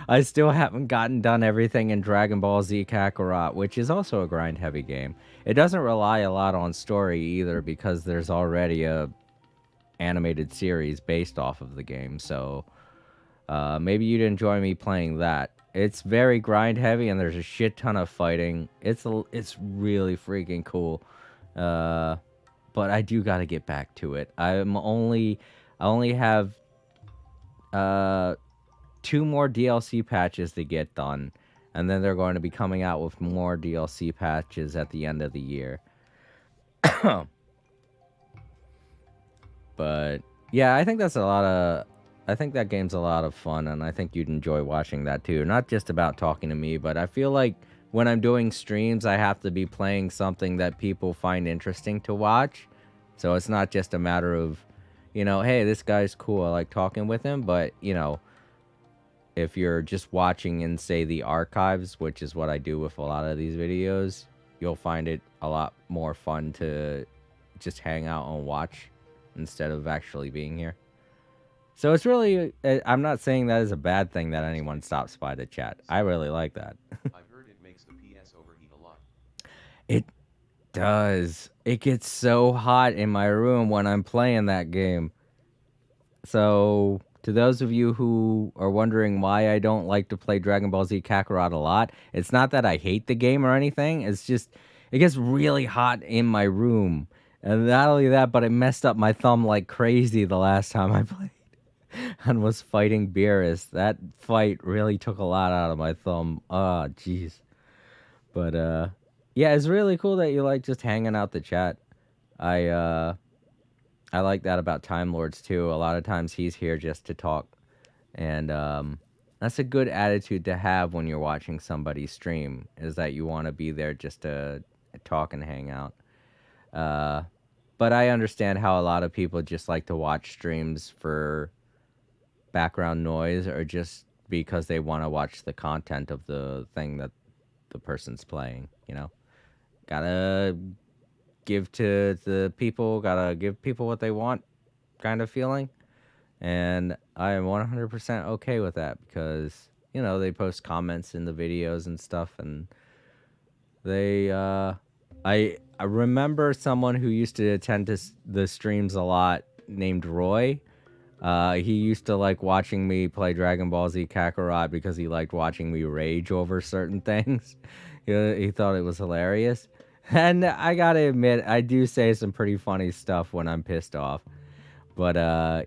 I still haven't gotten done everything in Dragon Ball Z Kakarot, which is also a grind-heavy game. It doesn't rely a lot on story either, because there's already a animated series based off of the game, so maybe you'd enjoy me playing that. It's very grind-heavy, and there's a shit ton of fighting. It's really freaking cool. But I do gotta get back to it. I only have 2 more DLC patches to get done, and then they're going to be coming out with more DLC patches at the end of the year. But yeah, I think that game's a lot of fun, and I think you'd enjoy watching that too. Not just about talking to me, but I feel like when I'm doing streams, I have to be playing something that people find interesting to watch. So it's not just a matter of, you know, hey, this guy's cool, I like talking with him, but, you know, if you're just watching in, say, the archives, which is what I do with a lot of these videos, you'll find it a lot more fun to just hang out and watch instead of actually being here. So it's really, I'm not saying that is a bad thing that anyone stops by to chat. I really like that. I've heard it makes the PS overheat a lot. It does. It gets so hot in my room when I'm playing that game. So, to those of you who are wondering why I don't like to play Dragon Ball Z Kakarot a lot, it's not that I hate the game or anything. It's just, it gets really hot in my room. And not only that, but it messed up my thumb like crazy the last time I played and was fighting Beerus. That fight really took a lot out of my thumb. Oh, jeez. But, yeah, it's really cool that you like just hanging out the chat. I like that about Time Lords too. A lot of times he's here just to talk. And that's a good attitude to have when you're watching somebody stream, is that you want to be there just to talk and hang out. But I understand how a lot of people just like to watch streams for background noise or just because they want to watch the content of the thing that the person's playing, you know? Gotta give to the people, gotta give people what they want kind of feeling. And I am 100% okay with that because, you know, they post comments in the videos and stuff, and they, I remember someone who used to attend the streams a lot named Roy. He used to like watching me play Dragon Ball Z Kakarot because he liked watching me rage over certain things. He thought it was hilarious. And I gotta admit, I do say some pretty funny stuff when I'm pissed off. But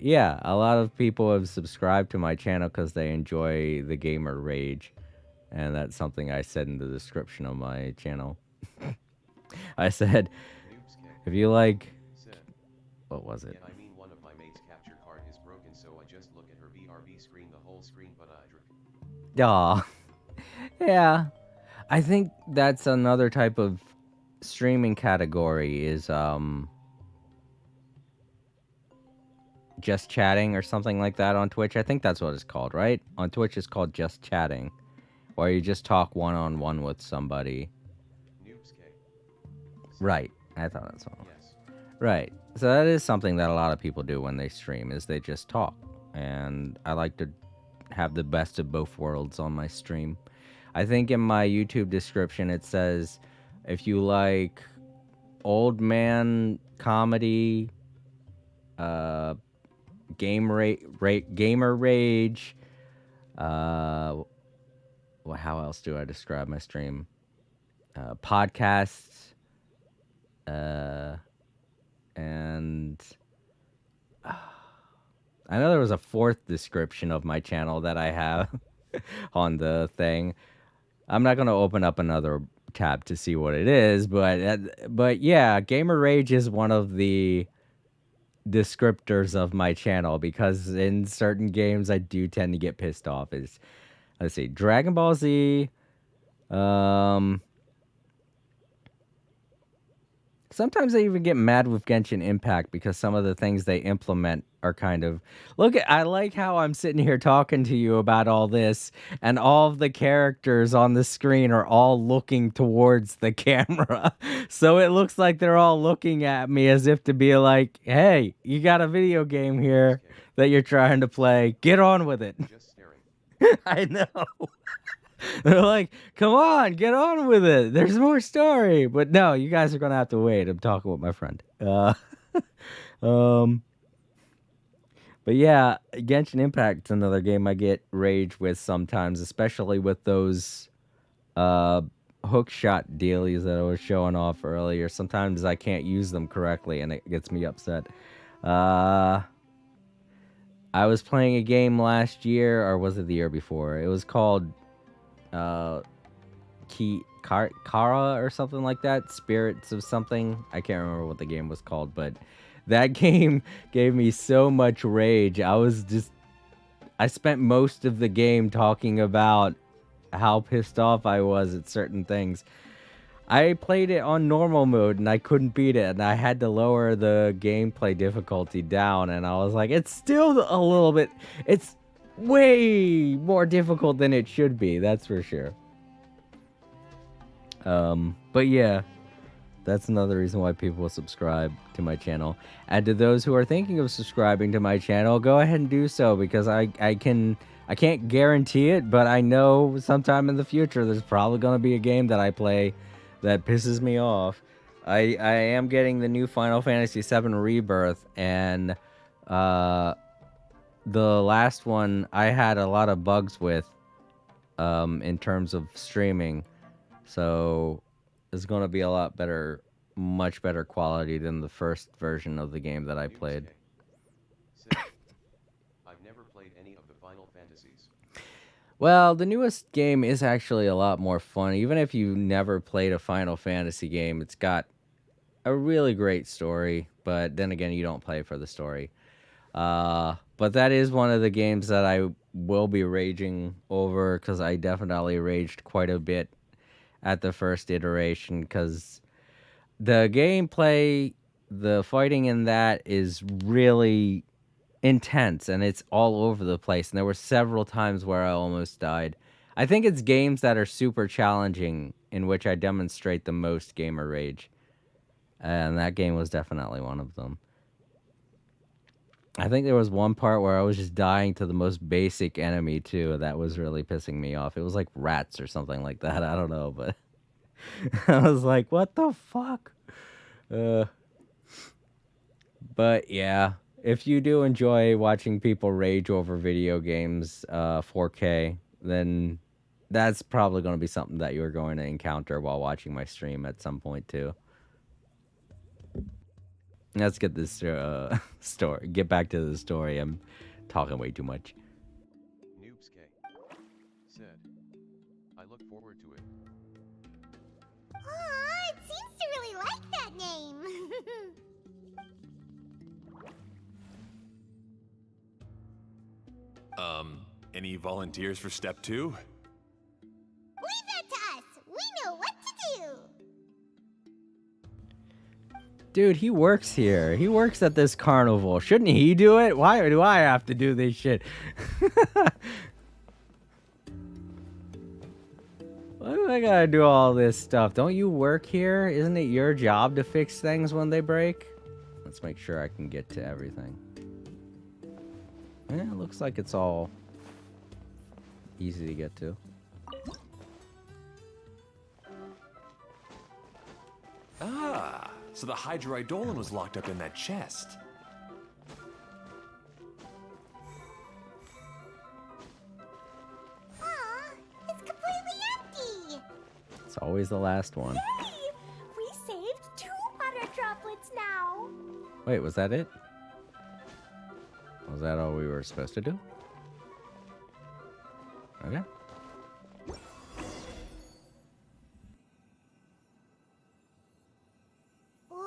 yeah, a lot of people have subscribed to my channel because they enjoy the gamer rage. And that's something I said in the description of my channel. I said, if you like... What was it? Yeah, I mean, one of my mates' capture card is broken, so I just look at her BRB screen, the whole screen, but I drip. Aw. Yeah. I think that's another type of streaming category is just chatting or something like that on Twitch. I think that's what it's called, right? On Twitch, it's called just chatting, where you just talk one-on-one with somebody. Right. I thought that's all. Yes. Right. So that is something that a lot of people do when they stream, is they just talk. And I like to have the best of both worlds on my stream. I think in my YouTube description it says, if you like old man comedy, gamer rage, well, how else do I describe my stream? Podcasts, and I know there was a fourth description of my channel that I have on the thing. I'm not going to open up another tab to see what it is, but yeah, gamer rage is one of the descriptors of my channel, because in certain games I do tend to get pissed off. Is, let's see, Dragon Ball Z, sometimes I even get mad with Genshin Impact because some of the things they implement are kind of... I like how I'm sitting here talking to you about all this, and all of the characters on the screen are all looking towards the camera. So it looks like they're all looking at me as if to be like, hey, you got a video game here that you're trying to play. Get on with it. Just staring. I know. They're like, come on, get on with it. There's more story. But no, you guys are going to have to wait. I'm talking with my friend. But yeah, Genshin Impact's another game I get rage with sometimes, especially with those hook shot dealies that I was showing off earlier. Sometimes I can't use them correctly and it gets me upset. I was playing a game last year, or was it the year before? It was called Kara or something like that. Spirits of something. I can't remember what the game was called, but that game gave me so much rage. I spent most of the game talking about how pissed off I was at certain things. I played it on normal mode and I couldn't beat it, and I had to lower the gameplay difficulty down, and I was like, it's still a little bit... It's way more difficult than it should be, that's for sure. But yeah, that's another reason why people will subscribe to my channel. And to those who are thinking of subscribing to my channel, go ahead and do so, because I can't guarantee it, but I know sometime in the future there's probably going to be a game that I play that pisses me off. I am getting the new Final Fantasy VII Rebirth, and the last one I had a lot of bugs with in terms of streaming, so it's going to be a lot better, much better quality than the first version of the game that I played. I've never played any of the Final Fantasies. Well, the newest game is actually a lot more fun. Even if you never played a Final Fantasy game, it's got a really great story, but then again, you don't play for the story. But that is one of the games that I will be raging over, because I definitely raged quite a bit at the first iteration, because the gameplay, the fighting in that is really intense, and it's all over the place, and there were several times where I almost died. I think it's games that are super challenging in which I demonstrate the most gamer rage, and that game was definitely one of them. I think there was one part where I was just dying to the most basic enemy, too. That was really pissing me off. It was like rats or something like that. I don't know, but I was like, what the fuck? But yeah, if you do enjoy watching people rage over video games 4K, then that's probably going to be something that you're going to encounter while watching my stream at some point, too. Let's get this story. Get back to the story. I'm talking way too much. Noobsky said, I look forward to it. Aw, it seems to really like that name. Any volunteers for step 2? Leave that to us. We know what to do. Dude, he works here. He works at this carnival. Shouldn't he do it? Why do I have to do this shit? Why do I gotta do all this stuff? Don't you work here? Isn't it your job to fix things when they break? Let's make sure I can get to everything. Yeah, it looks like it's all easy to get to. Ah, so the Hydroidolin was locked up in that chest. It's completely empty. It's always the last one. Yay! We saved 2 water droplets now. Wait, was that it? Was that all we were supposed to do? Okay. Whoa.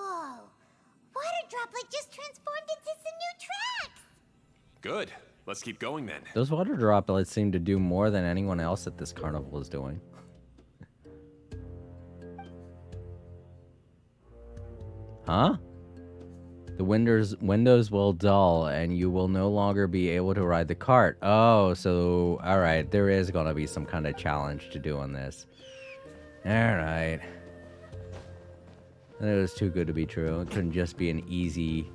Water droplet just transformed into some new tracks. Good. Let's keep going then. Those water droplets seem to do more than anyone else at this carnival is doing. Huh? The windows will dull and you will no longer be able to ride the cart. Oh, so alright, there is gonna be some kind of challenge to do on this. Alright. It was too good to be true. It couldn't just be an easy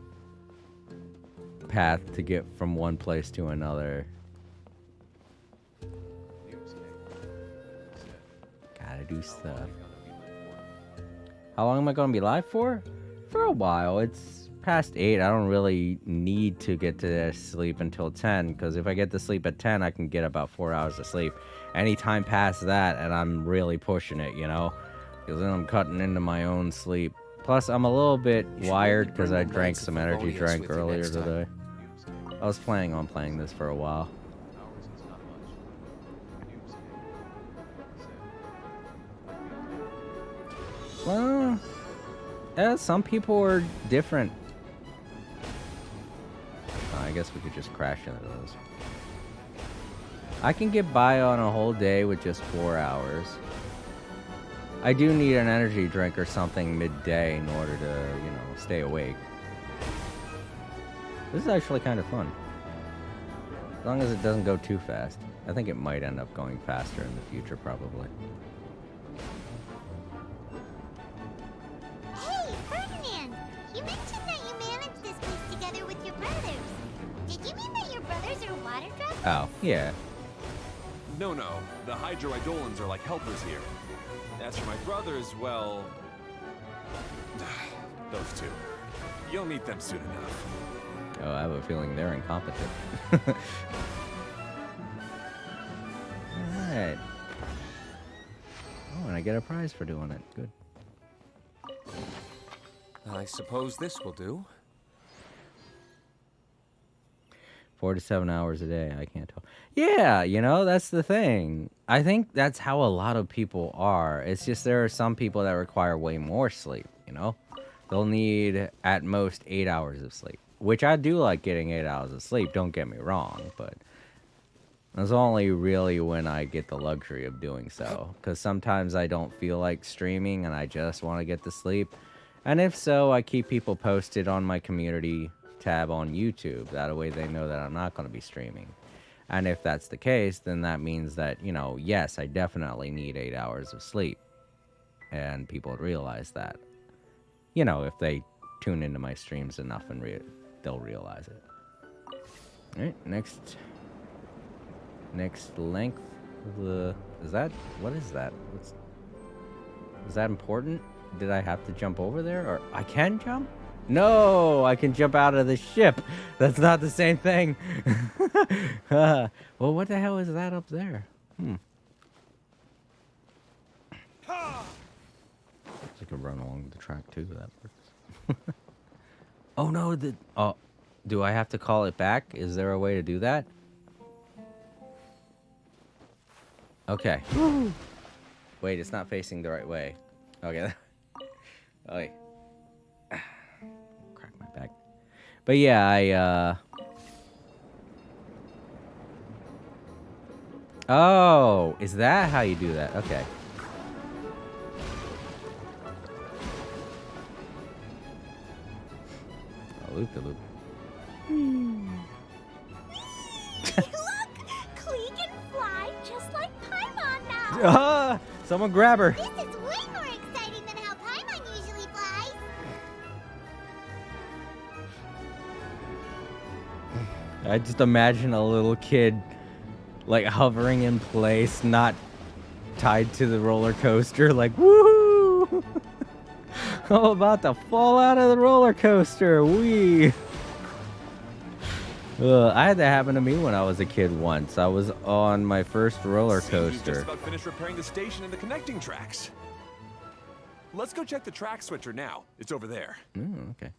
path to get from one place to another. Gotta do stuff. How long am I gonna be live for? For a while. It's past 8. I don't really need to get to sleep until 10, because if I get to sleep at 10, I can get about 4 hours of sleep. Any time past that, and I'm really pushing it, you know? Because then I'm cutting into my own sleep. Plus, I'm a little bit wired because I drank some energy drink earlier today. I was planning on playing this for a while. Well, yeah, some people are different. I guess we could just crash into those. I can get by on a whole day with just 4 hours. I do need an energy drink or something midday in order to, you know, stay awake. This is actually kind of fun. As long as it doesn't go too fast. I think it might end up going faster in the future, probably. Hey, Ferdinand! You mentioned that you managed this place together with your brothers. Did you mean that your brothers are water droplets? Oh, yeah. No, the Hydroidolins are like helpers here. As for my brothers, well... those two. You'll meet them soon enough. Oh, I have a feeling they're incompetent. Alright. Oh, and I get a prize for doing it. Good. I suppose this will do. 4 to 7 hours a day. I can't tell. Yeah, you know, that's the thing. I think that's how a lot of people are. It's just there are some people that require way more sleep, you know? They'll need at most 8 hours of sleep. Which I do like getting 8 hours of sleep, don't get me wrong, but it's only really when I get the luxury of doing so. Because sometimes I don't feel like streaming and I just want to get to sleep. And if so, I keep people posted on my community tab on YouTube. That way they know that I'm not going to be streaming. And if that's the case, then that means that, you know, yes, I definitely need 8 hours of sleep. And people realize that. You know, if they tune into my streams enough and they'll realize it. Alright, next length of the... what is that? Is that important? Did I have to jump over there? Or I can jump? No, I can jump out of the ship. That's not the same thing. Well, what the hell is that up there? I could run along the track too. That works. Oh no! Do I have to call it back? Is there a way to do that? Okay. Wait, it's not facing the right way. Okay. Okay. Crack my back. But yeah, Oh, is that how you do that? Okay. loop the loop. Look! Klee can fly just like Paimon now! Ah! Someone grab her. This is way more exciting than how Paimon usually flies. I just imagine a little kid, like, hovering in place, not tied to the roller coaster, like, woohoo! I'm about to fall out of the roller coaster. Wee! I had that happen to me when I was a kid once. I was on my first roller Seems we've coaster. just about finished repairing the station and the connecting tracks. Let's go check the track switcher now. It's over there. Okay.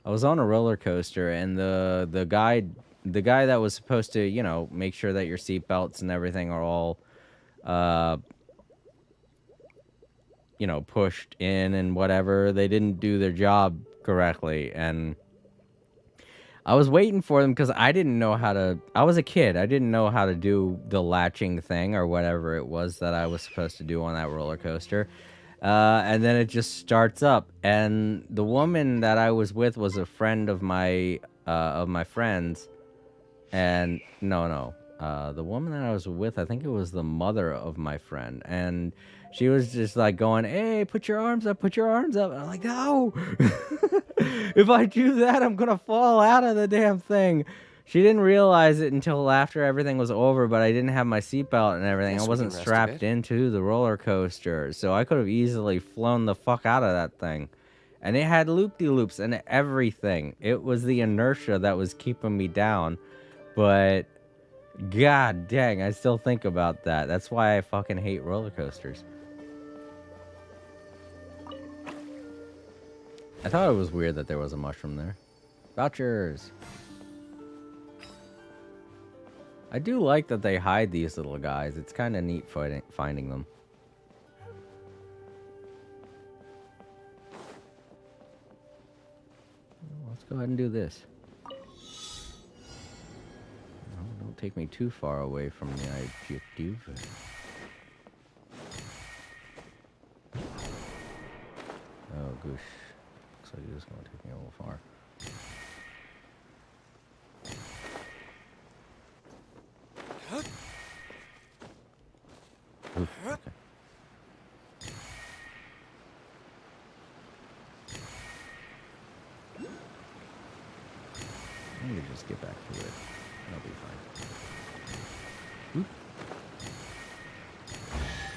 I was on a roller coaster, and the guy that was supposed to, you know, make sure that your seatbelts and everything are all, you know, pushed in and whatever. They didn't do their job correctly, and I was waiting for them because I didn't know how to. I was a kid. I didn't know how to do the latching thing or whatever it was that I was supposed to do on that roller coaster. And then it just starts up, and the woman that I was with was a friend of my friends, and the woman that I was with, I think it was the mother of my friend, and she was just like going, "Hey, put your arms up, put your arms up." And I'm like, "No, if I do that, I'm gonna fall out of the damn thing." She didn't realize it until after everything was over, but I didn't have my seatbelt and everything. I wasn't strapped into the roller coaster, so I could have easily flown the fuck out of that thing. And it had loop-de-loops and everything. It was the inertia that was keeping me down, but god dang, I still think about that. That's why I fucking hate roller coasters. I thought it was weird that there was a mushroom there. Vouchers! I do like that they hide these little guys. It's kind of neat finding them. Let's go ahead and do this. Don't take me too far away from the objective. Oh, gosh. Looks like it's going to take me a little far. Oof, okay. Let me just get back to it. That'll be fine. Oop.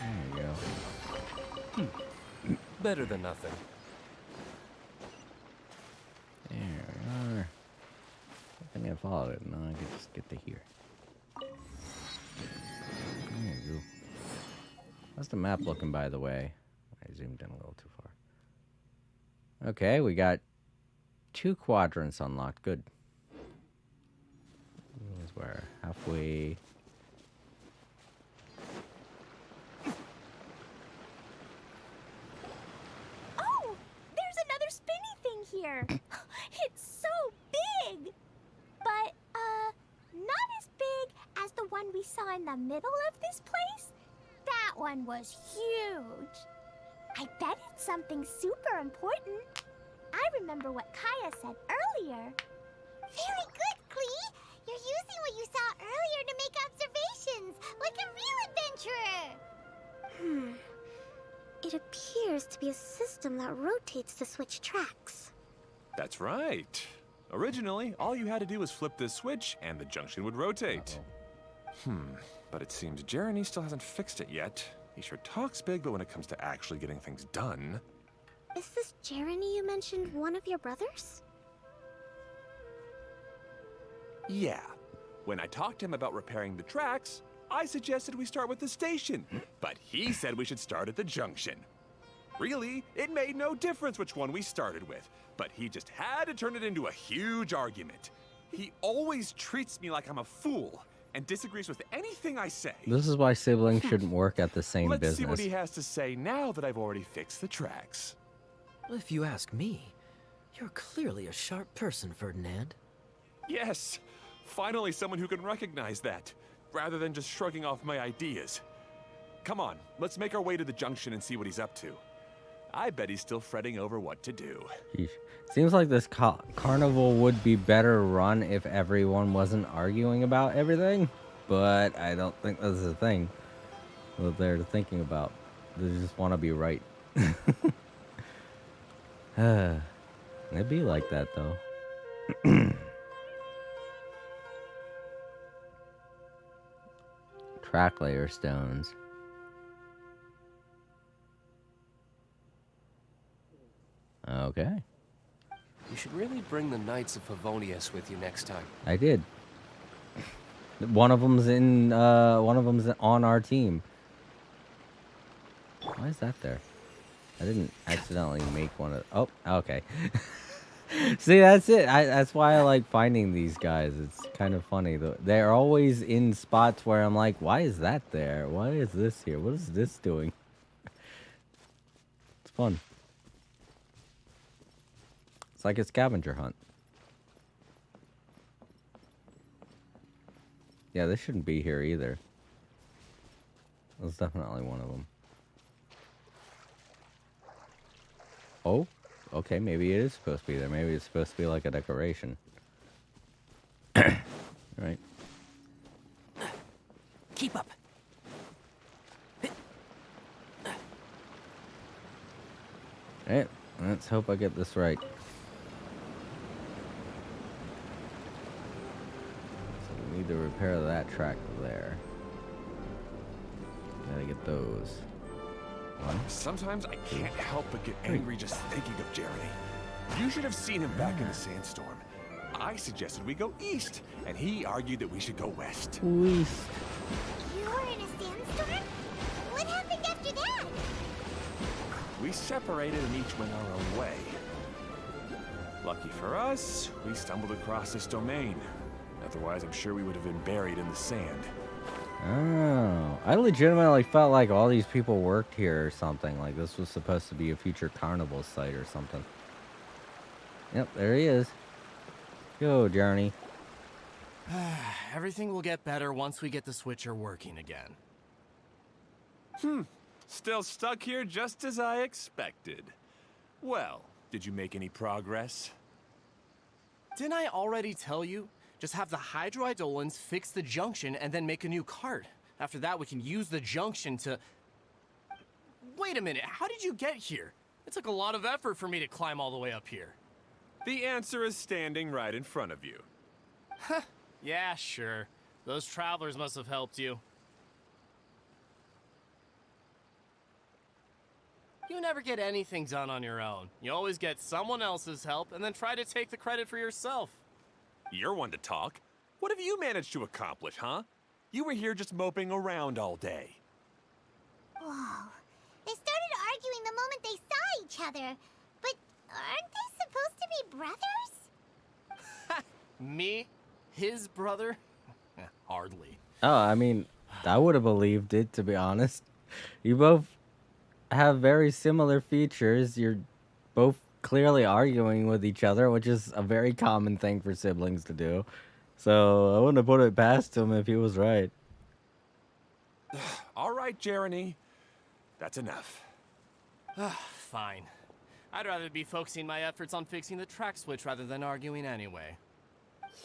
There we go. Better than nothing. There we are. I think I followed it. Now I can just get to here. There you go. How's the map looking, by the way? I zoomed in a little too far. Okay, we got 2 quadrants unlocked. Good. We're halfway. Oh, there's another spinny thing here. It's so big. But, not as big as the one we saw in the middle of this place. That one was huge. I bet it's something super important. I remember what Kaya said earlier. Very good, Klee. You're using what you saw earlier to make observations, like a real adventurer. It appears to be a system that rotates to switch tracks. That's right. Originally, all you had to do was flip this switch and the junction would rotate. But it seems Jeremy still hasn't fixed it yet. He sure talks big, but when it comes to actually getting things done... Is this Jeremy you mentioned one of your brothers? Yeah. When I talked to him about repairing the tracks, I suggested we start with the station. But he said we should start at the junction. Really, it made no difference which one we started with, but he just had to turn it into a huge argument. He always treats me like I'm a fool and disagrees with anything I say. This is why siblings shouldn't work at the same Let's business. see what he has to say now that I've already fixed the tracks. If you ask me, you're clearly a sharp person, Ferdinand. Yes, finally someone who can recognize that, rather than just shrugging off my ideas. Come on, let's make our way to the junction and see what he's up to. I bet he's still fretting over what to do. Yeesh. Seems like this carnival would be better run if everyone wasn't arguing about everything, but I don't think that's the thing that they're thinking about. They just want to be right. It'd be like that, though. Track layer stones. Okay. You should really bring the Knights of Favonius with you next time. I did. One of them's on our team. Why is that there? I didn't accidentally make one of... Oh, okay. See, that's it. That's why I like finding these guys. It's kind of funny. They're always in spots where I'm like, why is that there? Why is this here? What is this doing? It's fun. It's like a scavenger hunt. Yeah, this shouldn't be here either. That's definitely one of them. Oh, okay, maybe it is supposed to be there. Maybe it's supposed to be like a decoration. Right. Keep up. Alright, let's hope I get this right. So we need to repair that track there. Gotta get those. Sometimes I can't help but get angry just thinking of Jeremy. You should have seen him back in the sandstorm. I suggested we go east, and he argued that we should go west. East. You were in a sandstorm? What happened after that? We separated and each went our own way. Lucky for us, we stumbled across this domain. Otherwise, I'm sure we would have been buried in the sand. Oh, I legitimately felt like all these people worked here or something. Like this was supposed to be a future carnival site or something. Yep, there he is. Go, Journey. Everything will get better once we get the switcher working again. Still stuck here just as I expected. Well, did you make any progress? Didn't I already tell you? Just have the hydroidolins fix the junction and then make a new cart. After that, we can use the junction to... Wait a minute, how did you get here? It took a lot of effort for me to climb all the way up here. The answer is standing right in front of you. Yeah, sure. Those travelers must have helped you. You never get anything done on your own. You always get someone else's help and then try to take the credit for yourself. You're one to talk. What have you managed to accomplish, huh? You were here just moping around all day. Whoa. They started arguing the moment they saw each other. But aren't they supposed to be brothers? Me? His brother? Hardly. Oh, I mean, I would have believed it, to be honest. You both have very similar features. You're both clearly arguing with each other, which is a very common thing for siblings to do. So I wouldn't have put it past him if he was right. All right, Jeremy. That's enough. Fine. I'd rather be focusing my efforts on fixing the track switch rather than arguing anyway.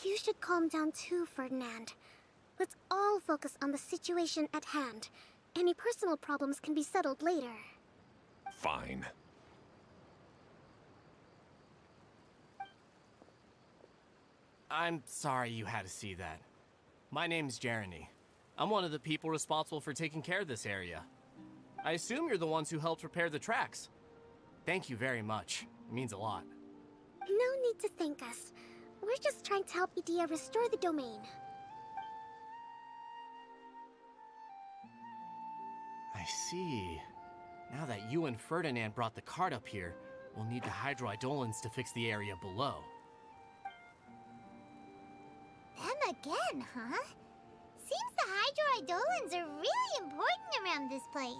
You should calm down too, Ferdinand. Let's all focus on the situation at hand. Any personal problems can be settled later. Fine. I'm sorry you had to see that. My name's Jeremy. I'm one of the people responsible for taking care of this area. I assume you're the ones who helped repair the tracks. Thank you very much. It means a lot. No need to thank us. We're just trying to help Edea restore the domain. I see. Now that you and Ferdinand brought the cart up here, we'll need the hydroidolins to fix the area below. Them again, huh? Seems the hydroidolins are really important around this place.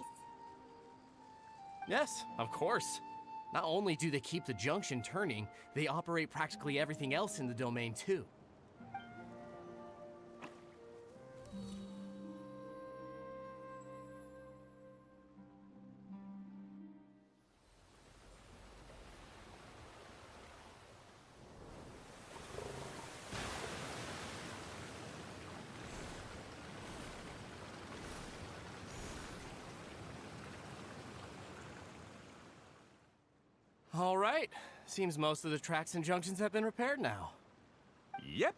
Yes, of course. Not only do they keep the junction turning, they operate practically everything else in the domain too. All right. Seems most of the tracks and junctions have been repaired now. Yep.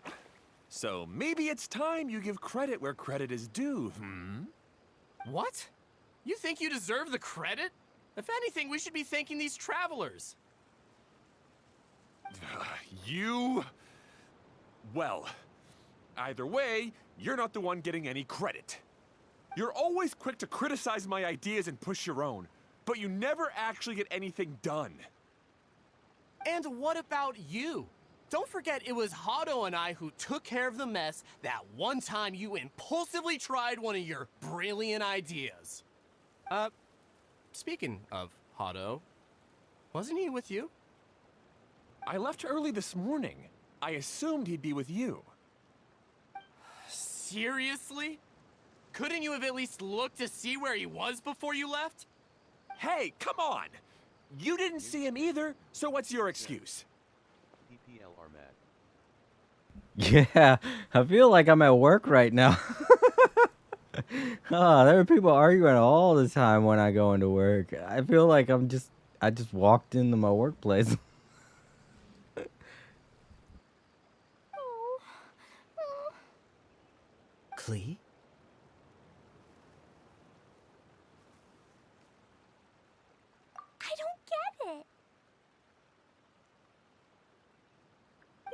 So maybe it's time you give credit where credit is due, What? You think you deserve the credit? If anything, we should be thanking these travelers. You... Well, either way, you're not the one getting any credit. You're always quick to criticize my ideas and push your own, but you never actually get anything done. And what about you? Don't forget it was Hado and I who took care of the mess that one time you impulsively tried one of your brilliant ideas. Speaking of Hado, wasn't he with you? I left early this morning. I assumed he'd be with you. Seriously? Couldn't you have at least looked to see where he was before you left? Hey, come on! You didn't see him either, so what's your excuse? PPL are mad. Yeah, I feel like I'm at work right now. There are people arguing all the time when I go into work. I feel like I just walked into my workplace. Klee? I don't get it.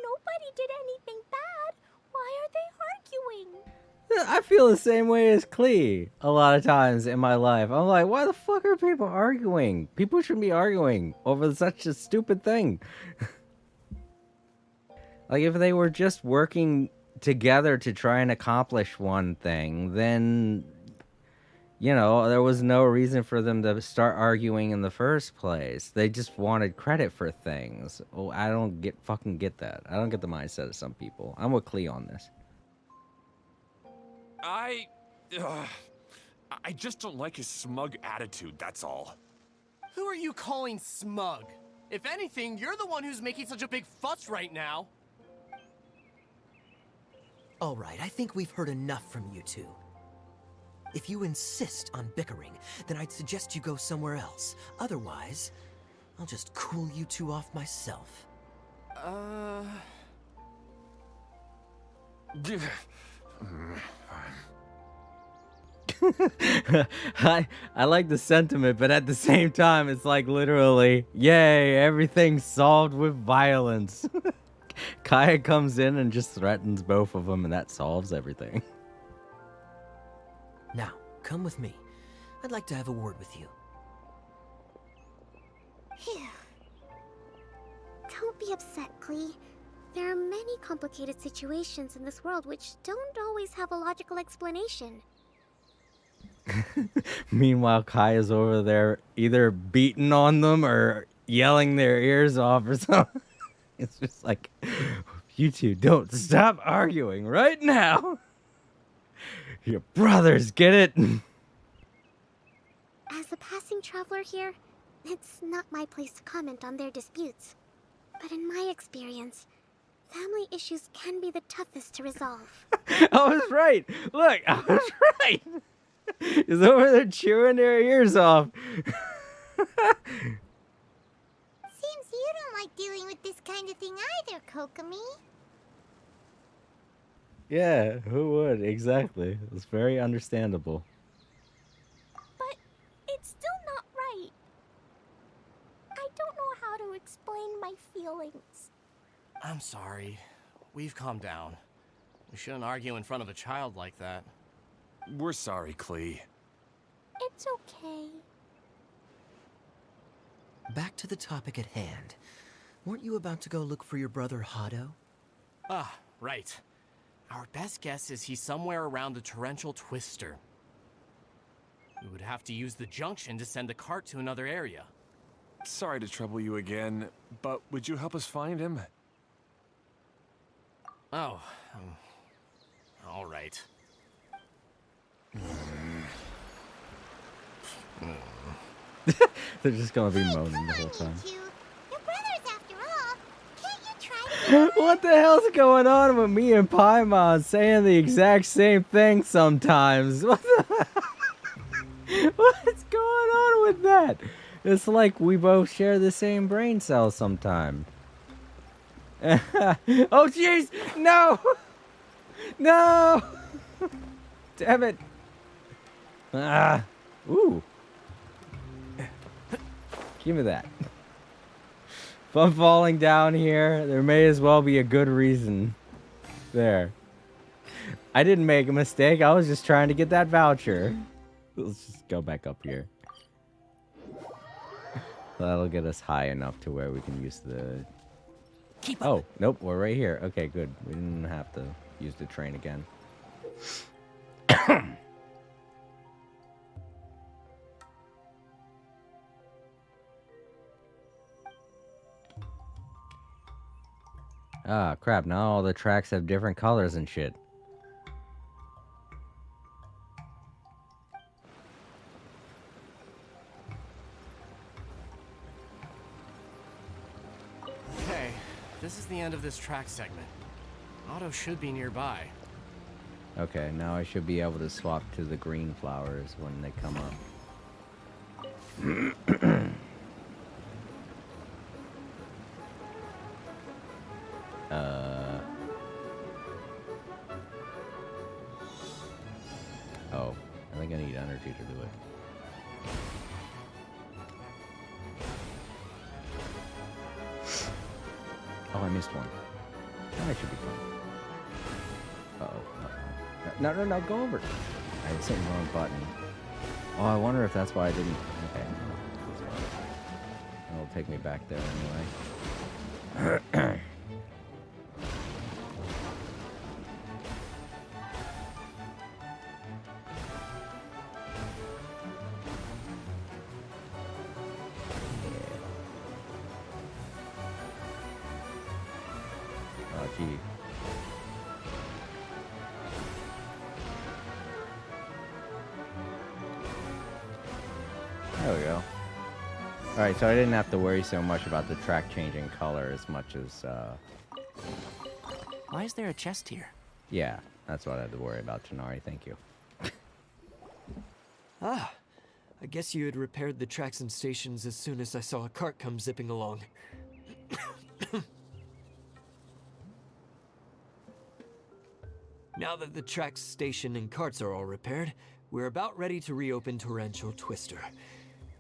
Nobody did anything bad. Why are they arguing? I feel the same way as Klee a lot of times in my life. I'm like, why the fuck are people arguing? People shouldn't be arguing over such a stupid thing. Like, if they were just working together to try and accomplish one thing, then, you know, there was no reason for them to start arguing in the first place. They just wanted credit for things. Oh, I don't fucking get that. I don't get the mindset of some people. I'm with Klee on this. I just don't like his smug attitude, that's all. Who are you calling smug? If anything, you're the one who's making such a big fuss right now. All right, I think we've heard enough from you two. If you insist on bickering, then I'd suggest you go somewhere else. Otherwise, I'll just cool you two off myself. I like the sentiment, but at the same time, it's like literally, yay, everything's solved with violence. Kaya comes in and just threatens both of them, and that solves everything. Now, come with me. I'd like to have a word with you. Phew. Don't be upset, Klee. There are many complicated situations in this world which don't always have a logical explanation. Meanwhile, Kaya's over there either beating on them or yelling their ears off or something. It's just like, you two don't stop arguing right now. Your brothers, get it? As a passing traveler here, it's not my place to comment on their disputes. But in my experience, family issues can be the toughest to resolve. I was right. Look, I was right. He's over there chewing their ears off. Seems you don't like dealing with this kind of thing either, Kokomi. Yeah, who would? Exactly. It's very understandable. But it's still not right. I don't know how to explain my feelings. I'm sorry. We've calmed down. We shouldn't argue in front of a child like that. We're sorry, Klee. It's okay. Back to the topic at hand. Weren't you about to go look for your brother Hado? Ah, right. Our best guess is he's somewhere around the torrential twister. We would have to use the junction to send the cart to another area. Sorry to trouble you again, but would you help us find him? Oh, all right. They're just gonna be moaning the whole time. Your brothers, after all. Can't you try to... What the hell's going on with me and Paimon saying the exact same thing sometimes? What's going on with that? It's like we both share the same brain cells sometime. Oh, jeez! No! No! Damn it! Ah! Ooh. Give me that. If I'm falling down here, there may as well be a good reason. There. I didn't make a mistake. I was just trying to get that voucher. Let's just go back up here. That'll get us high enough to where we can use the... Keep up. Oh, nope, we're right here. Okay, good. We didn't have to use the train again. Ah, crap. Now all the tracks have different colors and shit. Okay, this is the end of this track segment. Otto should be nearby. Okay, now I should be able to swap to the green flowers when they come up. Oh, I think I need energy to do it. Oh, I missed one. That should be fun. Uh-oh. No, go over. I hit the wrong button. Oh, I wonder if that's why I didn't... Okay. It'll take me back there anyway. Oh, gee. There we go. Alright, so I didn't have to worry so much about the track changing color as much as, Why is there a chest here? yeah, that's what I had to worry about, Tanari. Thank you. Ah, I guess you had repaired the tracks and stations as soon as I saw a cart come zipping along. Now that the tracks, station, and carts are all repaired, we're about ready to reopen Torrential Twister.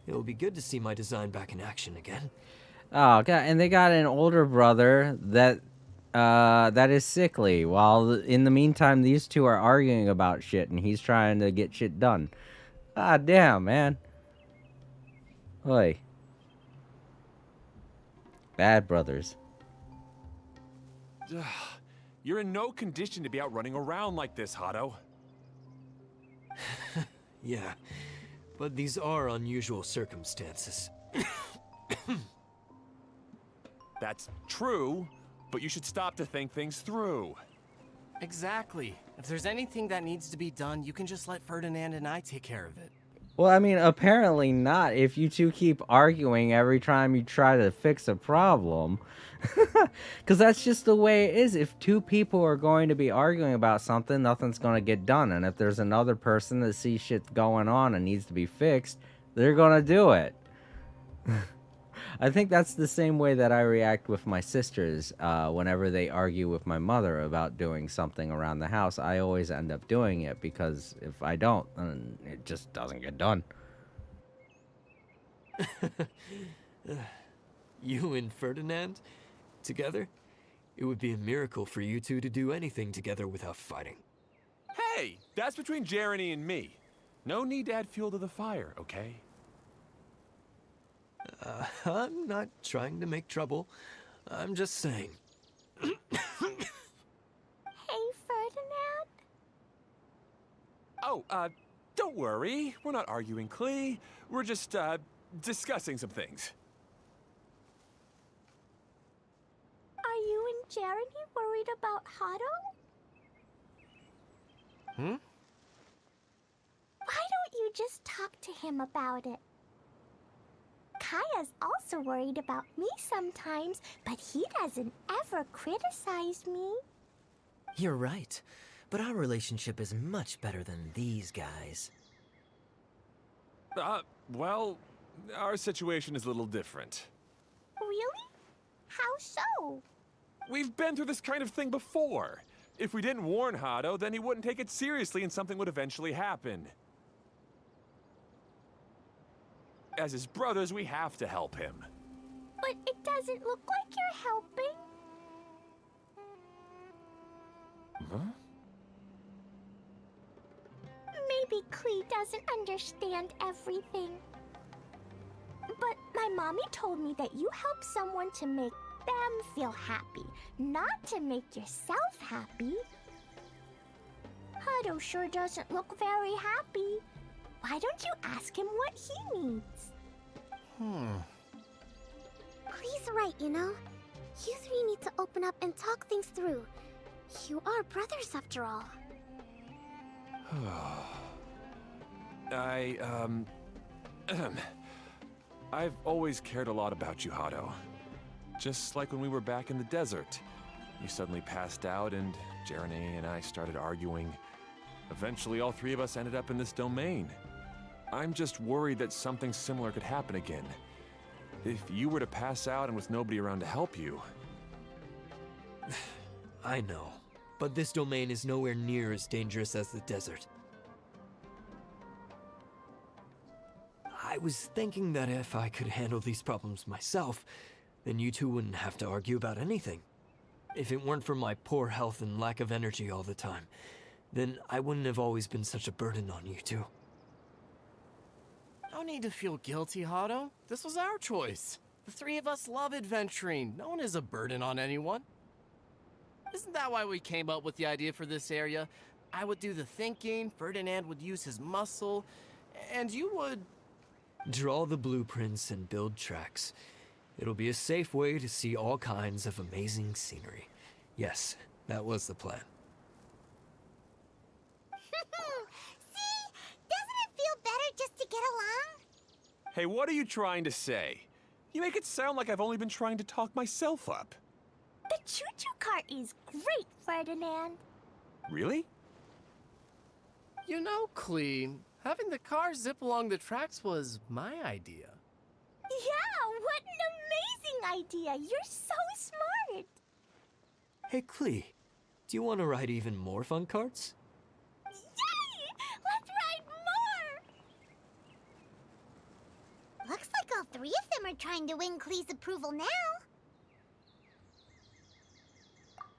It will be good to see my design back in action again. Oh, God, and they got an older brother that is sickly, while in the meantime, these two are arguing about shit, and he's trying to get shit done. Ah, damn, man. Oi. Bad brothers. You're in no condition to be out running around like this, Hado. Yeah, but these are unusual circumstances. That's true, but you should stop to think things through. Exactly. If there's anything that needs to be done, you can just let Ferdinand and I take care of it. Well, I mean, apparently not if you two keep arguing every time you try to fix a problem. Because that's just the way it is. If two people are going to be arguing about something, nothing's going to get done. And if there's another person that sees shit going on and needs to be fixed, they're going to do it. I think that's the same way that I react with my sisters whenever they argue with my mother about doing something around the house. I always end up doing it because if I don't, then it just doesn't get done. You and Ferdinand? Together? It would be a miracle for you two to do anything together without fighting. Hey, that's between Jeremy and me. No need to add fuel to the fire, okay? I'm not trying to make trouble. I'm just saying. Hey, Ferdinand? Oh, don't worry. We're not arguing, Klee. We're just, discussing some things. Are you and Jeremy worried about Hado? Hmm? Why don't you just talk to him about it? Kaya's also worried about me sometimes, but he doesn't ever criticize me. You're right, but our relationship is much better than these guys. Well, our situation is a little different. Really? How so? We've been through this kind of thing before. If we didn't warn Hado, then he wouldn't take it seriously and something would eventually happen. As his brothers, we have to help him. But it doesn't look like you're helping. Huh? Maybe Klee doesn't understand everything. But my mommy told me that you help someone to make them feel happy, not to make yourself happy. Hado sure doesn't look very happy. Why don't you ask him what he needs? Klee's right, you know. You three need to open up and talk things through. You are brothers after all. I've always cared a lot about you, Hado. Just like when we were back in the desert. You suddenly passed out and Jeremy and I started arguing. Eventually, all three of us ended up in this domain. I'm just worried that something similar could happen again. If you were to pass out and with nobody around to help you... I know, but this domain is nowhere near as dangerous as the desert. I was thinking that if I could handle these problems myself, then you two wouldn't have to argue about anything. If it weren't for my poor health and lack of energy all the time, then I wouldn't have always been such a burden on you two. No need to feel guilty, Hado. This was our choice. The three of us love adventuring. No one is a burden on anyone. Isn't that why we came up with the idea for this area? I would do the thinking, Ferdinand would use his muscle, and you would... Draw the blueprints and build tracks. It'll be a safe way to see all kinds of amazing scenery. Yes, that was the plan. See? Doesn't it feel better just to get along? Hey, what are you trying to say? You make it sound like I've only been trying to talk myself up. The choo-choo cart is great, Ferdinand. Really? You know, Klee, having the car zip along the tracks was my idea. Yeah, what an amazing idea! You're so smart! Hey, Klee, do you want to ride even more fun carts? Yay! Let's ride more! Looks like all three of them are trying to win Klee's approval now.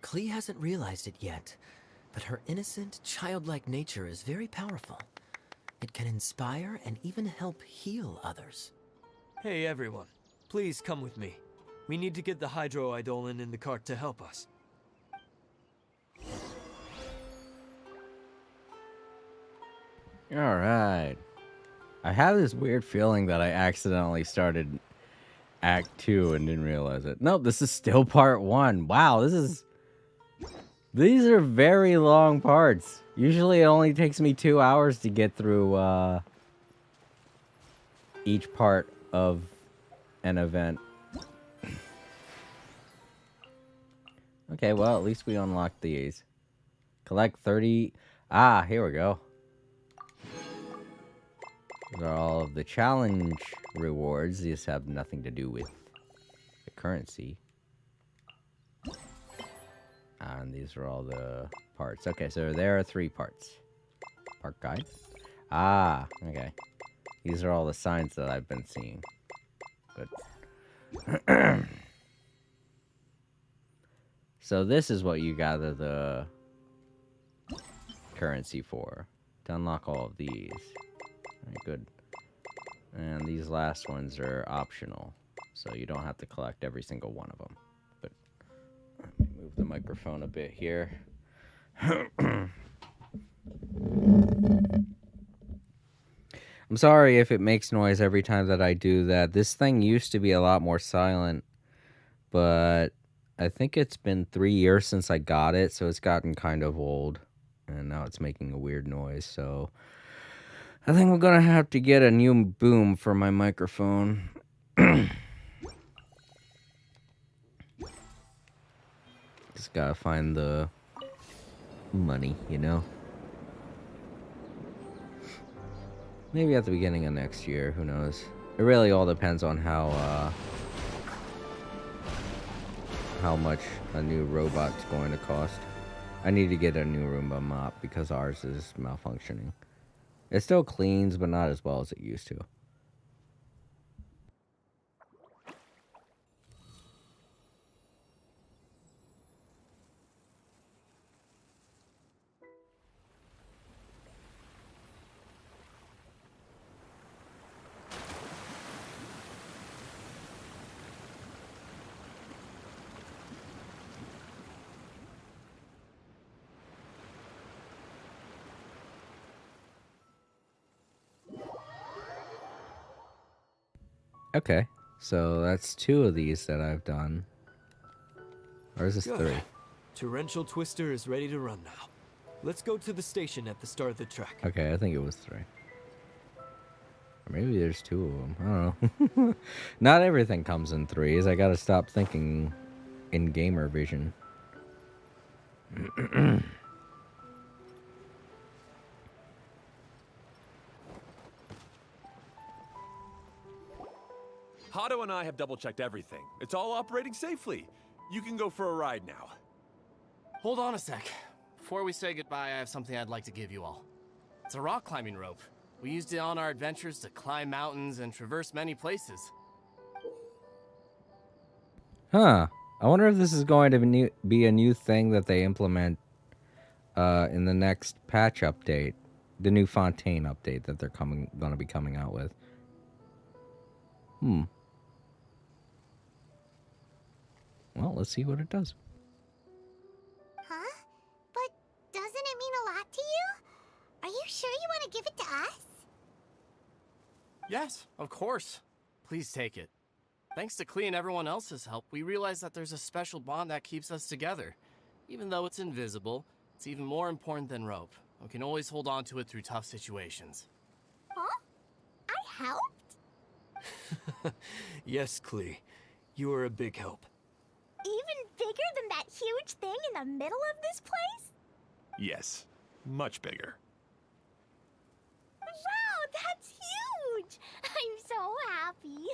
Klee hasn't realized it yet, but her innocent, childlike nature is very powerful. It can inspire and even help heal others. Hey everyone, please come with me. We need to get the hydroidolin in the cart to help us. Alright. I have this weird feeling that I accidentally started Act 2 and didn't realize it. Nope, this is still Part 1. Wow, these are very long parts. Usually it only takes me 2 hours to get through each part of an event. Okay, well, at least we unlocked these. Collect 30... Ah, here we go. These are all of the challenge rewards. These have nothing to do with the currency. And these are all the parts. Okay, so there are 3 parts. Park guide. Ah, okay. These are all the signs that I've been seeing. Good. So this is what you gather the currency for. To unlock all of these. Alright, good. And these last ones are optional. So you don't have to collect every single one of them. But let me move the microphone a bit here. I'm sorry if it makes noise every time that I do that. This thing used to be a lot more silent, but I think it's been 3 years since I got it, so it's gotten kind of old, and now it's making a weird noise, so I think we're gonna have to get a new boom for my microphone. Just gotta find the money, you know? Maybe at the beginning of next year, who knows? It really all depends on how much a new robot's going to cost. I need to get a new Roomba mop because ours is malfunctioning. It still cleans, but not as well as it used to. Okay, so that's 2 of these that I've done. Or is this Good. 3? Torrential Twister is ready to run now. Let's go to the station at the start of the trek. Okay, I think it was 3. Or maybe there's 2 of them. I don't know. Not everything comes in 3s. I gotta stop thinking in gamer vision. Hato and I have double-checked everything. It's all operating safely. You can go for a ride now. Hold on a sec. Before we say goodbye, I have something I'd like to give you all. It's a rock climbing rope. We used it on our adventures to climb mountains and traverse many places. Huh. I wonder if this is going to be a new thing that they implement in the next patch update. The new Fontaine update that they're going to be coming out with. Well, let's see what it does. Huh? But doesn't it mean a lot to you? Are you sure you want to give it to us? Yes, of course. Please take it. Thanks to Klee and everyone else's help, we realized that there's a special bond that keeps us together. Even though it's invisible, it's even more important than rope. We can always hold on to it through tough situations. Huh? I helped? Yes, Klee. You are a big help. Even bigger than that huge thing in the middle of this place? Yes, much bigger. Wow, that's huge! I'm so happy.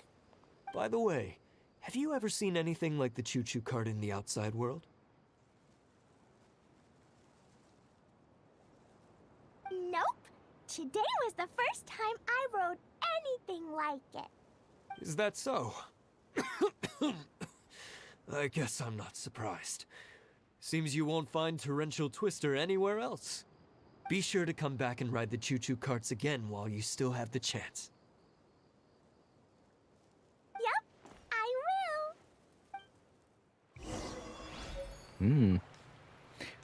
By the way, have you ever seen anything like the choo-choo cart in the outside world? Nope. Today was the first time I rode anything like it. Is that so? I guess I'm not surprised. Seems you won't find Torrential Twister anywhere else. Be sure to come back and ride the choo-choo carts again while you still have the chance. Yep, I will.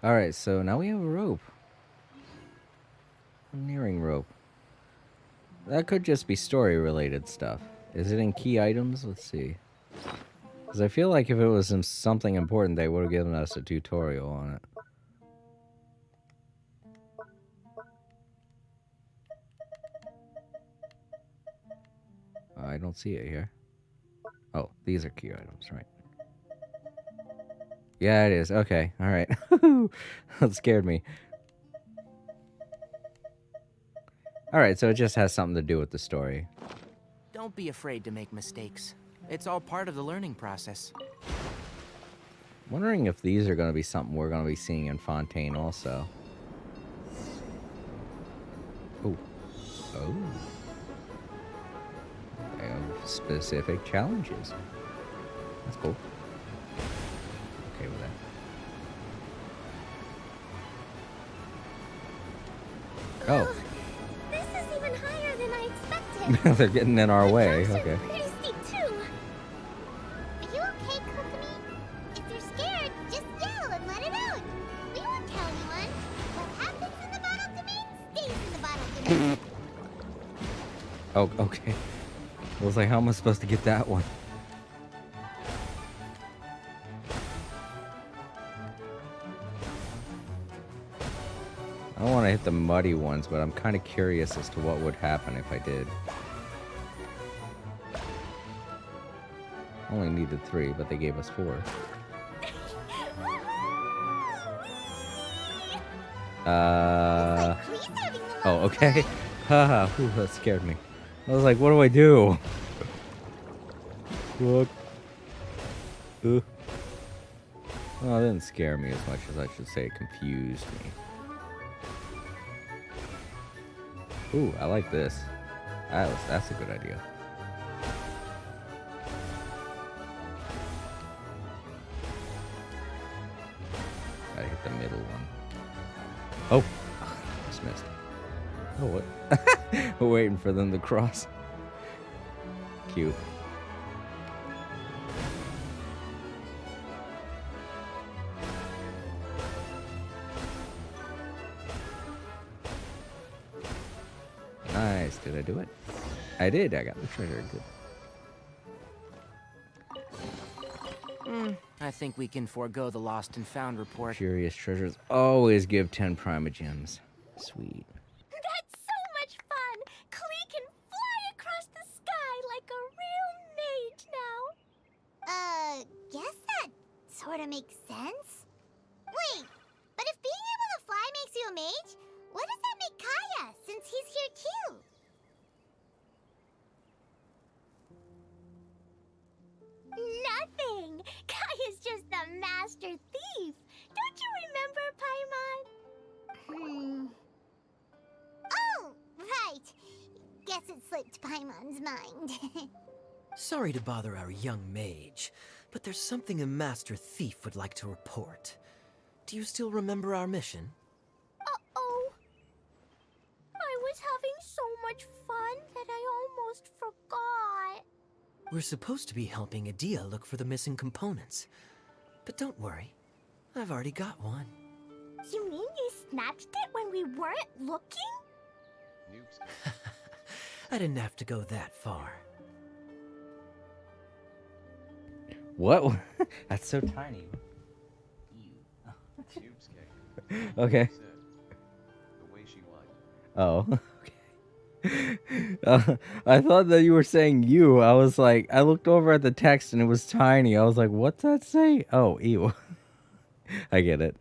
Alright, so now we have a rope. A nearing rope. That could just be story-related stuff. Is it in key items? Let's see. Because I feel like if it was something important, they would have given us a tutorial on it. I don't see it here. Oh, these are key items, right? Yeah, it is. Okay, alright. That scared me. Alright, so it just has something to do with the story. Don't be afraid to make mistakes. It's all part of the learning process. Wondering if these are going to be something we're going to be seeing in Fontaine also. Oh. Oh. They have specific challenges. That's cool. Okay with that. Oh. This is even higher than I expected. They're getting in our way. The jumps Okay. are pretty steep too. Are you okay, Kokomi? If you're scared, just yell and let it out. We won't tell anyone. What happens in the bottle domain stays in the bottle domain. Oh, okay. I was like, how am I supposed to get that one? I don't want to hit the muddy ones, but I'm kind of curious as to what would happen if I did. Only needed 3, but they gave us 4. Oh, okay. Haha, that scared me. I was like, what do I do? What? Oh, it didn't scare me as much as I should say it confused me. Ooh, I like this. That's a good idea. Gotta hit the middle one. Oh, just missed. Oh, what? We're waiting for them to cross. Cute. Nice. Did I do it? I did. I got the treasure. Good. I think we can forego the lost and found report. Curious treasures always give 10 primogems. Sweet. That's so much fun! Klee can fly across the sky like a real mage now. Guess that sort of makes sense. Wait, but if being able to fly makes you a mage, what does that make Kaya, since he's here too? Nothing! Kaya's just the master thief! Don't you remember, Paimon? Oh, right. Guess it slipped Paimon's mind. Sorry to bother our young mage, but there's something a master thief would like to report. Do you still remember our mission? Uh-oh. I was having so much fun that I almost forgot. We're supposed to be helping Adia look for the missing components. But don't worry, I've already got one. You mean you snatched it when we weren't looking? Noobs. I didn't have to go that far. What? That's so tiny. Noobs cake. Okay. Said, the way she whined. Oh. I thought that you were saying you. I was like, I looked over at the text and it was tiny. I was like, what's that say? Oh, ew. I get it.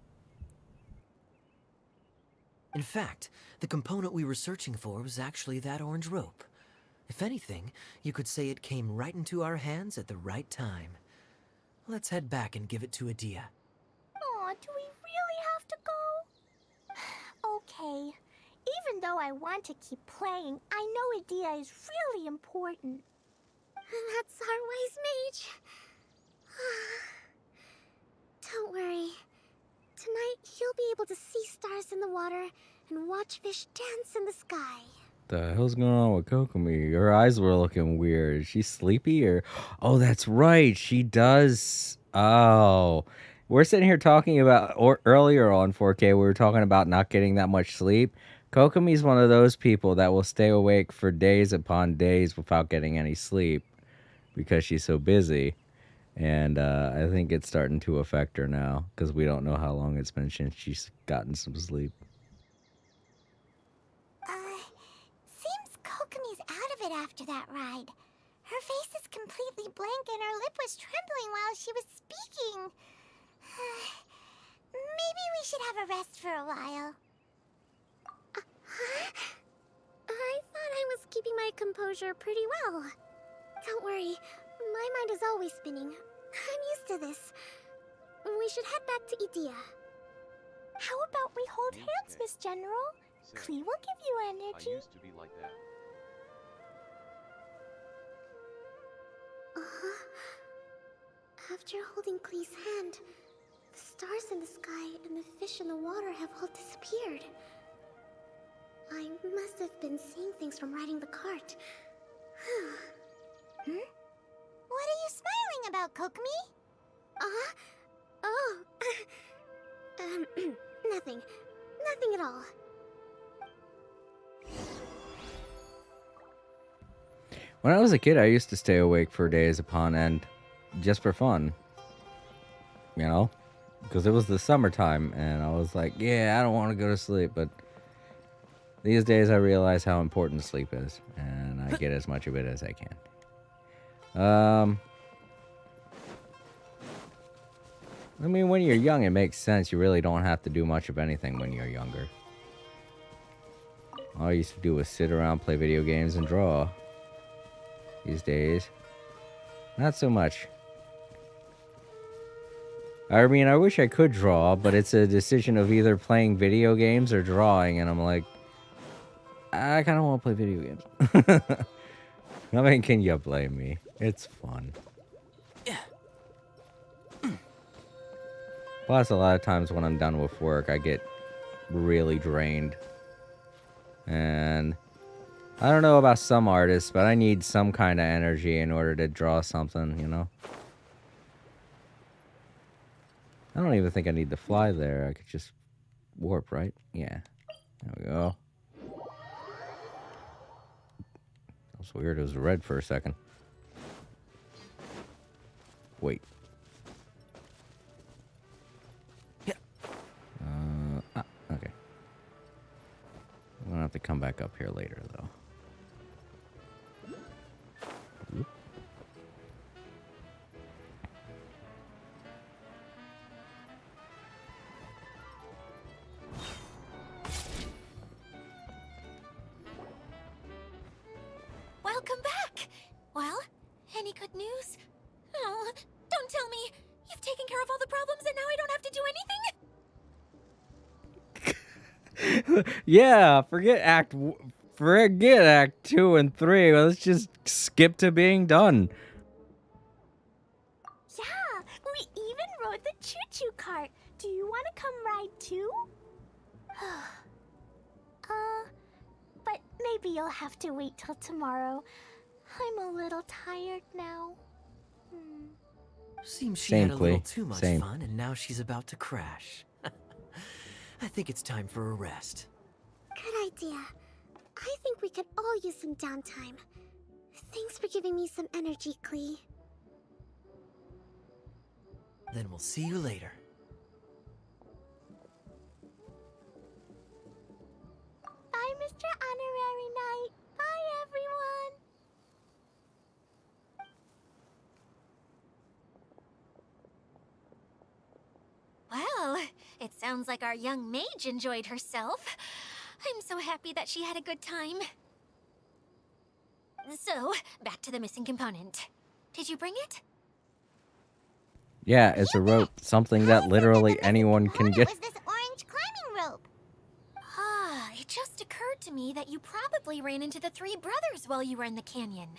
In fact, the component we were searching for was actually that orange rope. If anything, you could say it came right into our hands at the right time. Let's head back and give it to Adia. Aw, do we really have to go? Okay. Even though I want to keep playing, I know Adia is really important. That's our wise mage. Don't worry. Tonight, he'll be able to see stars in the water and watch fish dance in the sky. The hell's going on with Kokomi? Her eyes were looking weird. Is she sleepy or? Oh, that's right. She does. Oh, we're sitting here talking about earlier on 4K. We were talking about not getting that much sleep. Kokomi's one of those people that will stay awake for days upon days without getting any sleep because she's so busy. And I think it's starting to affect her now because we don't know how long it's been since she's gotten some sleep. Seems Kokomi's out of it after that ride. Her face is completely blank and her lip was trembling while she was speaking. Maybe we should have a rest for a while. I thought I was keeping my composure pretty well. Don't worry, my mind is always spinning. I'm used to this. We should head back to Idia. How about we hold hands, Miss General? Klee will give you energy. I used to be like that. After holding Klee's hand, the stars in the sky and the fish in the water have all disappeared. I must have been seeing things from riding the cart. What are you smiling about, Kokomi? Oh. Nothing. Nothing at all. When I was a kid, I used to stay awake for days upon end just for fun. You know? Because it was the summertime, and I was like, yeah, I don't want to go to sleep, but these days I realize how important sleep is, and I get as much of it as I can. I mean, when you're young, it makes sense. You really don't have to do much of anything when you're younger. All I used to do was sit around, play video games, and draw. These days, Not so much. I mean, I wish I could draw, but it's a decision of either playing video games or drawing, and I'm like, I kind of want to play video games. I mean, can you blame me? It's fun. Plus, a lot of times when I'm done with work, I get really drained. And I don't know about some artists, but I need some kind of energy in order to draw something, you know? I don't even think I need to fly there. I could just warp, right? Yeah. There we go. That was weird. It was red for a second. Wait. Okay. I'm gonna have to come back up here later, though. Oop. Welcome back! Well, any good news? Oh, don't tell me! You've taken care of all the problems and now I don't have to do anything? Yeah, forget Act 2 and 3. Let's just skip to being done. Yeah, we even rode the choo-choo cart. Do you want to come ride too? But maybe you'll have to wait till tomorrow. I'm a little tired now. Seems she Same, had a little Klee. too much Same. fun, and now she's about to crash. I think it's time for a rest. Good idea. I think we could all use some downtime. Thanks for giving me some energy, Klee. Then we'll see you later. Bye, Mr. Honorary Knight. Bye, everyone. Well, it sounds like our young mage enjoyed herself. I'm so happy that she had a good time. So, back to the missing component. Did you bring it? Yeah, it's a rope. Something that literally anyone can get. It was this orange climbing rope. Ah, it just occurred to me that you probably ran into the three brothers while you were in the canyon.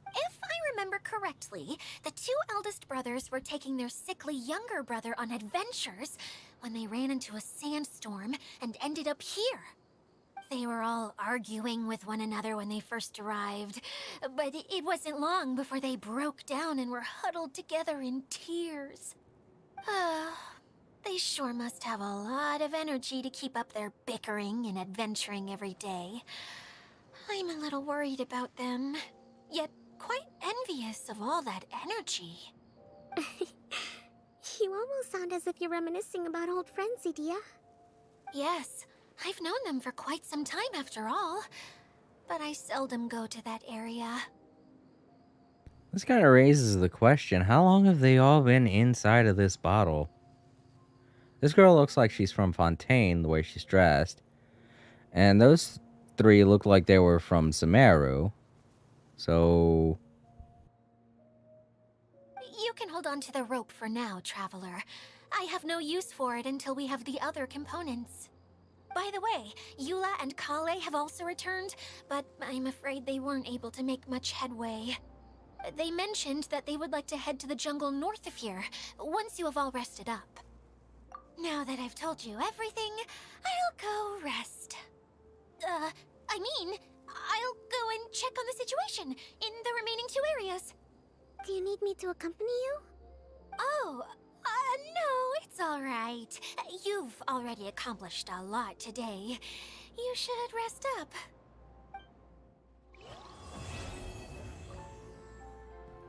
If I remember correctly, the two eldest brothers were taking their sickly younger brother on adventures when they ran into a sandstorm and ended up here. They were all arguing with one another when they first arrived, but it wasn't long before they broke down and were huddled together in tears. They sure must have a lot of energy to keep up their bickering and adventuring every day. I'm a little worried about them, yet quite envious of all that energy. You almost sound as if you're reminiscing about old friends, Edea. Yes, I've known them for quite some time after all, but I seldom go to that area. This kind of raises the question, how long have they all been inside of this bottle? This girl looks like she's from Fontaine, the way she's dressed. And those three look like they were from Sumeru. So... You can hold on to the rope for now, Traveler. I have no use for it until we have the other components. By the way, Eula and Kale have also returned, but I'm afraid they weren't able to make much headway. They mentioned that they would like to head to the jungle north of here, once you have all rested up. Now that I've told you everything, I'll go rest. I'll go and check on the situation in the remaining two areas. Do you need me to accompany you? Oh, no, it's all right. You've already accomplished a lot today. You should rest up.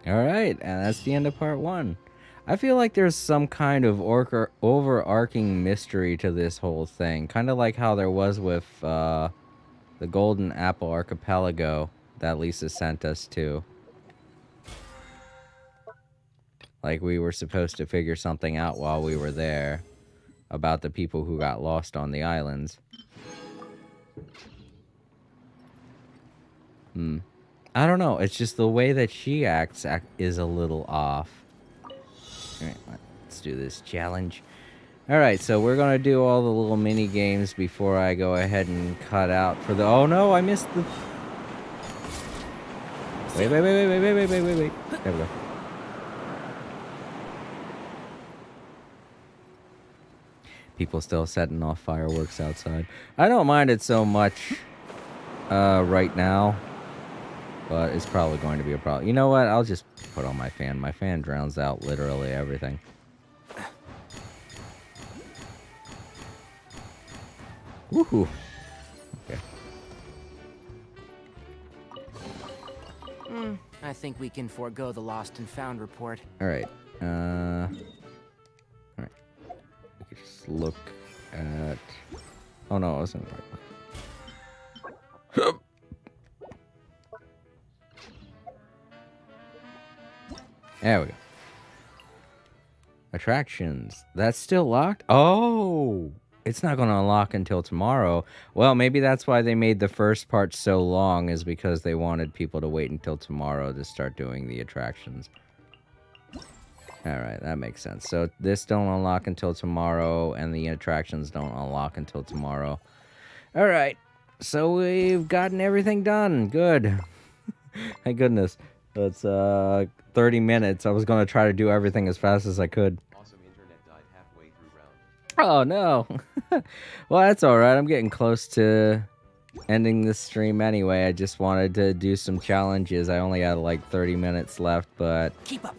Alright, and that's the end of part 1. I feel like there's some kind of overarching mystery to this whole thing. Kind of like how there was with the Golden Apple Archipelago that Lisa sent us to. Like we were supposed to figure something out while we were there about the people who got lost on the islands. I don't know. It's just the way that she acts is a little off. All right, let's do this challenge. All right, so we're gonna do all the little mini games before I go ahead and cut out for the. Oh no, I missed the. Wait. There we go. People still setting off fireworks outside. I don't mind it so much right now, but it's probably going to be a problem. You know what? I'll just put on my fan. My fan drowns out literally everything. Woohoo. Okay. I think we can forego the lost and found report. All right. All right. We could just look at. Oh no, it wasn't right. There we go. Attractions. That's still locked? Oh! It's not going to unlock until tomorrow. Well, maybe that's why they made the first part so long, is because they wanted people to wait until tomorrow to start doing the attractions. Alright, that makes sense. So this don't unlock until tomorrow, and the attractions don't unlock until tomorrow. Alright, so we've gotten everything done. Good. Thank goodness. That's 30 minutes. I was going to try to do everything as fast as I could. Awesome internet died halfway through round. Oh, no. Well, that's all right. I'm getting close to ending this stream anyway. I just wanted to do some challenges. I only had like 30 minutes left, but keep up.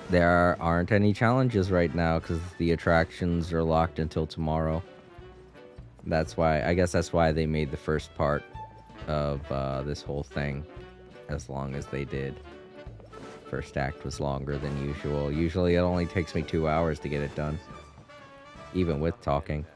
There aren't any challenges right now because the attractions are locked until tomorrow. That's why, I guess that's why they made the first part of this whole thing as long as they did. First act was longer than usual. Usually it only takes me 2 hours to get it done. Even with talking.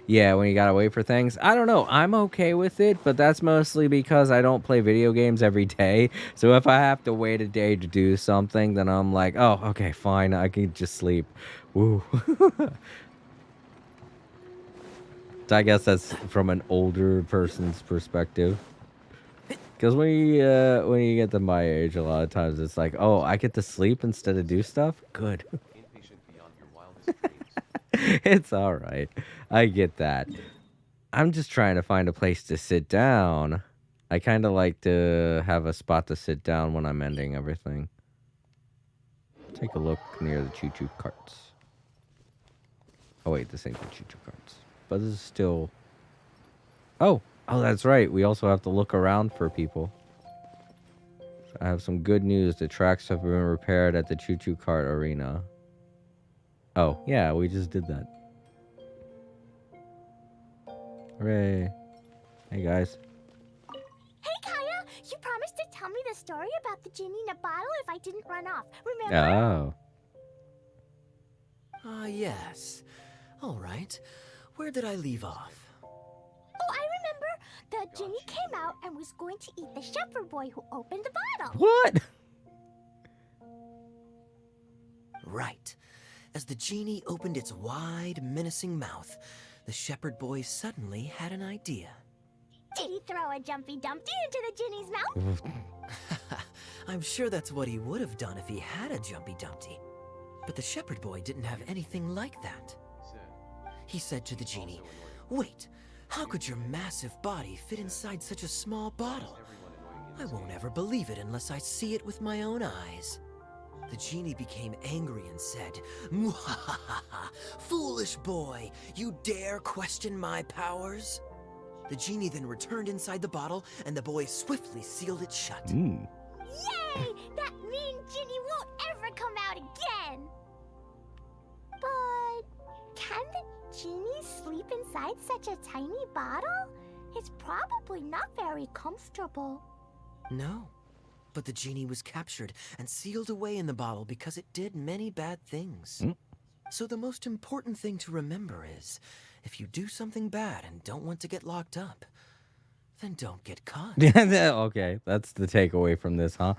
Yeah, when you gotta wait for things. I don't know. I'm okay with it, but that's mostly because I don't play video games every day. So if I have to wait a day to do something, then I'm like, oh, okay, fine. I can just sleep. Woo. So I guess that's from an older person's perspective. Because when you get to my age, a lot of times it's like, oh, I get to sleep instead of do stuff? Good. It's all right. I get that. I'm just trying to find a place to sit down. I kind of like to have a spot to sit down when I'm ending everything. Take a look near the choo-choo carts. Oh, wait, this ain't the choo-choo carts. But this is still... Oh, that's right. We also have to look around for people. So I have some good news. The tracks have been repaired at the choo-choo cart arena. Oh, yeah, we just did that. Hooray. Hey, guys. Hey, Kaya! You promised to tell me the story about the genie in a bottle if I didn't run off. Remember? Oh. Ah, yes. All right. Where did I leave off? Oh, I remember. The genie came out and was going to eat the shepherd boy who opened the bottle. What? Right. As the genie opened its wide, menacing mouth, the shepherd boy suddenly had an idea. Did he throw a Jumpy Dumpty into the genie's mouth? I'm sure that's what he would have done if he had a Jumpy Dumpty. But the shepherd boy didn't have anything like that. He said to the genie, "Wait, how could your massive body fit inside such a small bottle? I won't ever believe it unless I see it with my own eyes." The genie became angry and said, "Mwahaha! Foolish boy, you dare question my powers?" The genie then returned inside the bottle, and the boy swiftly sealed it shut. Yay! That mean genie won't ever come out again! But can the genie sleep inside such a tiny bottle? It's probably not very comfortable. No. But the genie was captured and sealed away in the bottle because it did many bad things. So the most important thing to remember is, if you do something bad and don't want to get locked up, then don't get caught. Okay, that's the takeaway from this, huh?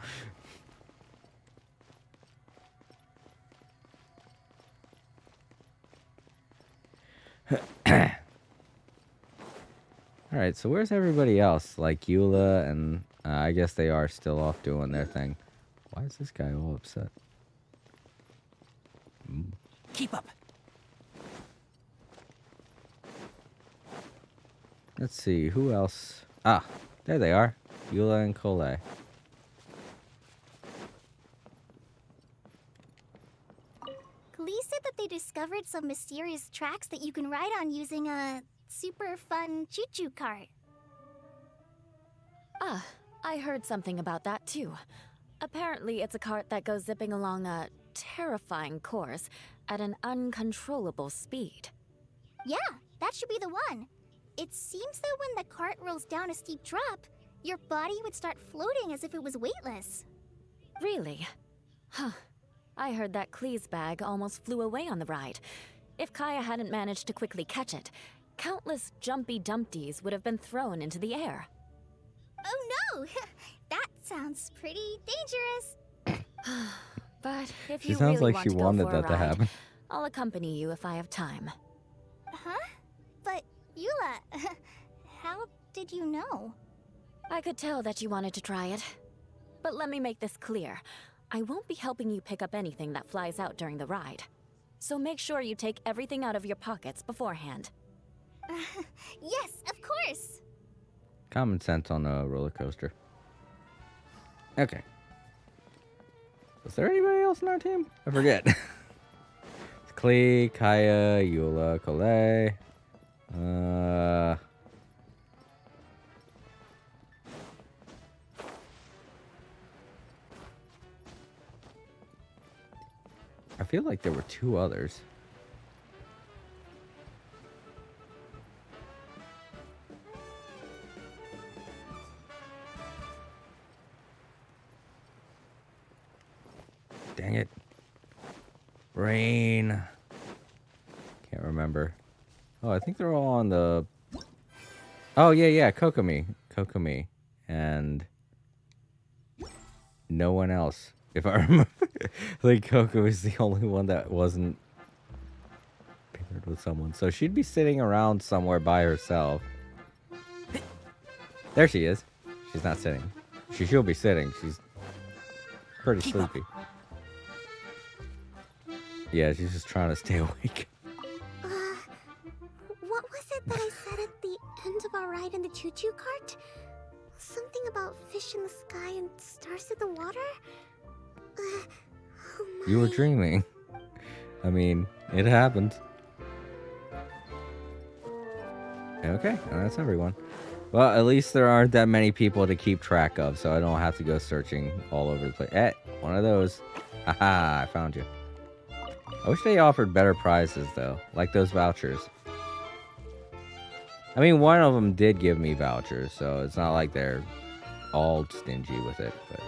Alright, so where's everybody else? Like Eula and... I guess they are still off doing their thing. Why is this guy all upset? Keep up. Let's see, who else? Ah, there they are. Eula and Cole. Glee said that they discovered some mysterious tracks that you can ride on using a super fun choo-choo cart. Ah, I heard something about that too. Apparently, it's a cart that goes zipping along a terrifying course at an uncontrollable speed. Yeah, that should be the one. It seems that when the cart rolls down a steep drop, your body would start floating as if it was weightless. Really? Huh. I heard that Klee's bag almost flew away on the ride. If Kaya hadn't managed to quickly catch it, countless jumpy dumpties would have been thrown into the air. Oh no! That sounds pretty dangerous. But if She you sounds really like want she to go wanted for a that to ride, happen. I'll accompany you if I have time. Huh? But, Eula, how did you know? I could tell that you wanted to try it. But let me make this clear. I won't be helping you pick up anything that flies out during the ride. So make sure you take everything out of your pockets beforehand. Yes, of course! Common sense on a roller coaster. Okay. Was there anybody else on our team? I forget. It's Klee, Kaya, Eula, Cole. I feel like there were two others. Dang it. Brain. Can't remember. Oh, I think they're all on the... Oh, yeah. Kokomi. Kokomi. And... no one else. If I remember. I think Coco is the only one that wasn't paired with someone. So she'd be sitting around somewhere by herself. There she is. She's not sitting. She'll be sitting. She's pretty sleepy. Yeah, she's just trying to stay awake. What was it that I said at the end of our ride in the choo-choo cart? Something about fish in the sky and stars in the water? Oh my. You were dreaming. I mean, it happened. Okay, and that's everyone. Well, at least there aren't that many people to keep track of, so I don't have to go searching all over the place. Eh, one of those. Haha, I found you. I wish they offered better prizes, though. Like those vouchers. I mean, one of them did give me vouchers, so it's not like they're all stingy with it, but...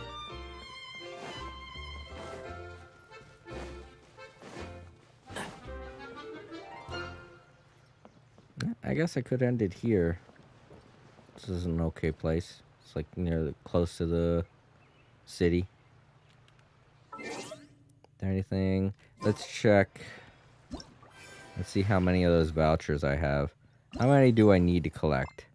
I guess I could end it here. This is an okay place. It's like close to the city. Is there anything? Let's check. Let's see how many of those vouchers I have. How many do I need to collect?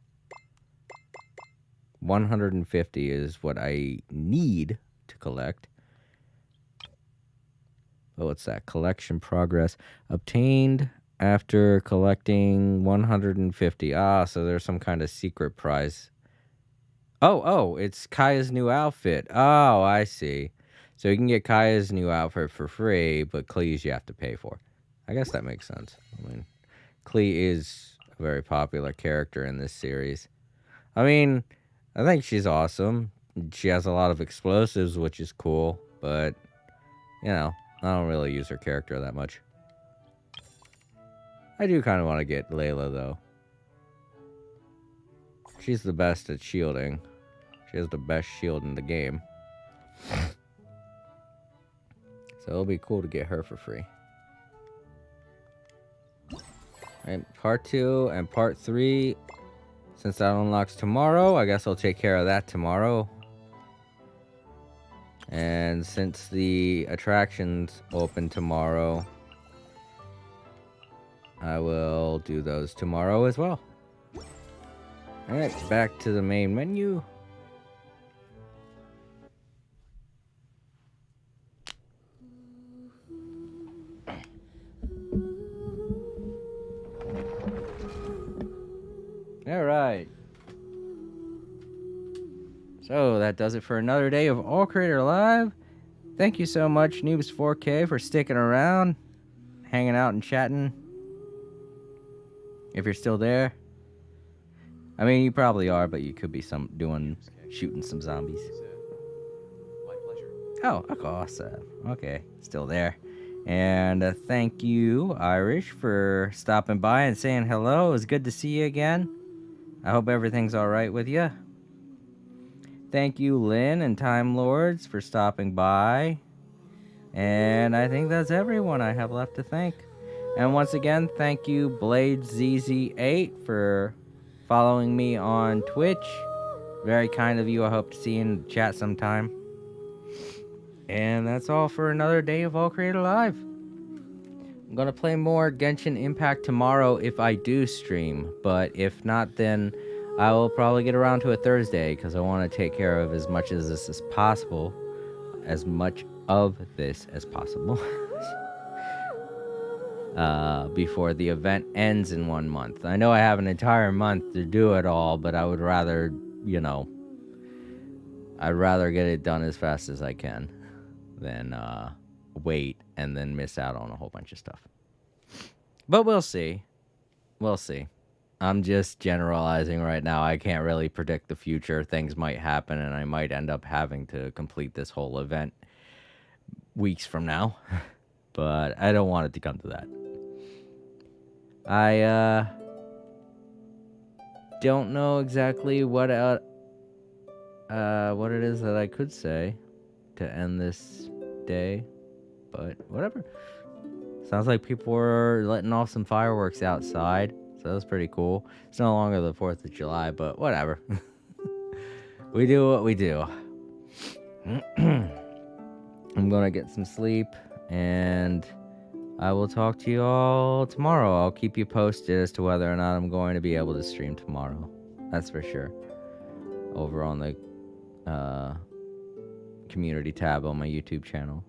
150 is what I need to collect. Oh, what's that? Collection progress. Obtained after collecting 150. Ah, so there's some kind of secret prize. Oh, it's Kaya's new outfit. Oh, I see. So you can get Kaya's new outfit for free, but Klee's you have to pay for. I guess that makes sense. I mean, Klee is a very popular character in this series. I mean, I think she's awesome. She has a lot of explosives, which is cool, but, you know, I don't really use her character that much. I do kind of want to get Layla, though. She's the best at shielding. She has the best shield in the game. So it'll be cool to get her for free. And part 2 and part 3. Since that unlocks tomorrow, I guess I'll take care of that tomorrow. And since the attractions open tomorrow, I will do those tomorrow as well. Alright, back to the main menu. Alright. So that does it for another day of All Creator Live. Thank you so much, Noobs4K, for sticking around, hanging out and chatting. If you're still there. I mean, you probably are, but you could be shooting some zombies. My pleasure. Oh, awesome. Okay, still there. And thank you, Irish, for stopping by and saying hello. It was good to see you again. I hope everything's alright with you. Thank you, Lynn and Time Lords, for stopping by. And I think that's everyone I have left to thank. And once again, thank you, BladeZZ8, for following me on Twitch. Very kind of you. I hope to see you in the chat sometime. And that's all for another day of All Creator Live. I'm going to play more Genshin Impact tomorrow if I do stream. But if not, then I will probably get around to it Thursday, because I want to take care of as much of this as possible. Before the event ends in 1 month. I know I have an entire month to do it all, but I would rather, I'd rather get it done as fast as I can than wait and then miss out on a whole bunch of stuff. But we'll see. We'll see. I'm just generalizing right now. I can't really predict the future. Things might happen, and I might end up having to complete this whole event weeks from now. But I don't want it to come to that. I don't know exactly what it is that I could say to end this day, but whatever. Sounds like people were letting off some fireworks outside, so that's pretty cool. It's no longer the 4th of July, but whatever. We do what we do. I'm gonna get some sleep, and I will talk to you all tomorrow. I'll keep you posted as to whether or not I'm going to be able to stream tomorrow. That's for sure. Over on the community tab on my YouTube channel.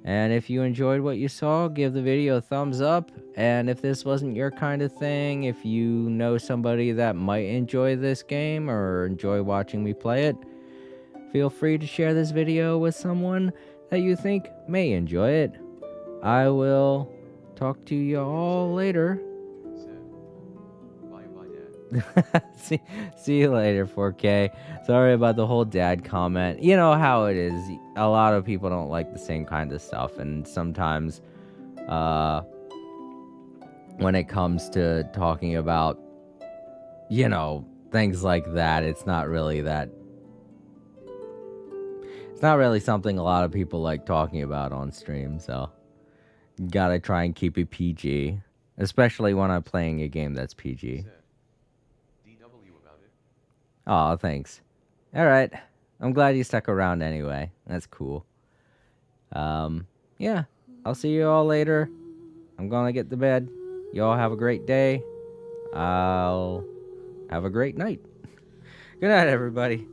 And if you enjoyed what you saw, give the video a thumbs up. And if this wasn't your kind of thing, if you know somebody that might enjoy this game or enjoy watching me play it, feel free to share this video with someone that you think may enjoy it. I will talk to you all later. see you later, 4K. Sorry about the whole dad comment. You know how it is. A lot of people don't like the same kind of stuff, and sometimes when it comes to talking about, things like that, it's not really something a lot of people like talking about on stream, so you gotta try and keep it PG, especially when I'm playing a game that's PG. Oh, thanks. Alright. I'm glad you stuck around anyway. That's cool. Yeah. I'll see you all later. I'm gonna get to bed. You all have a great day. I'll have a great night. Good night, everybody.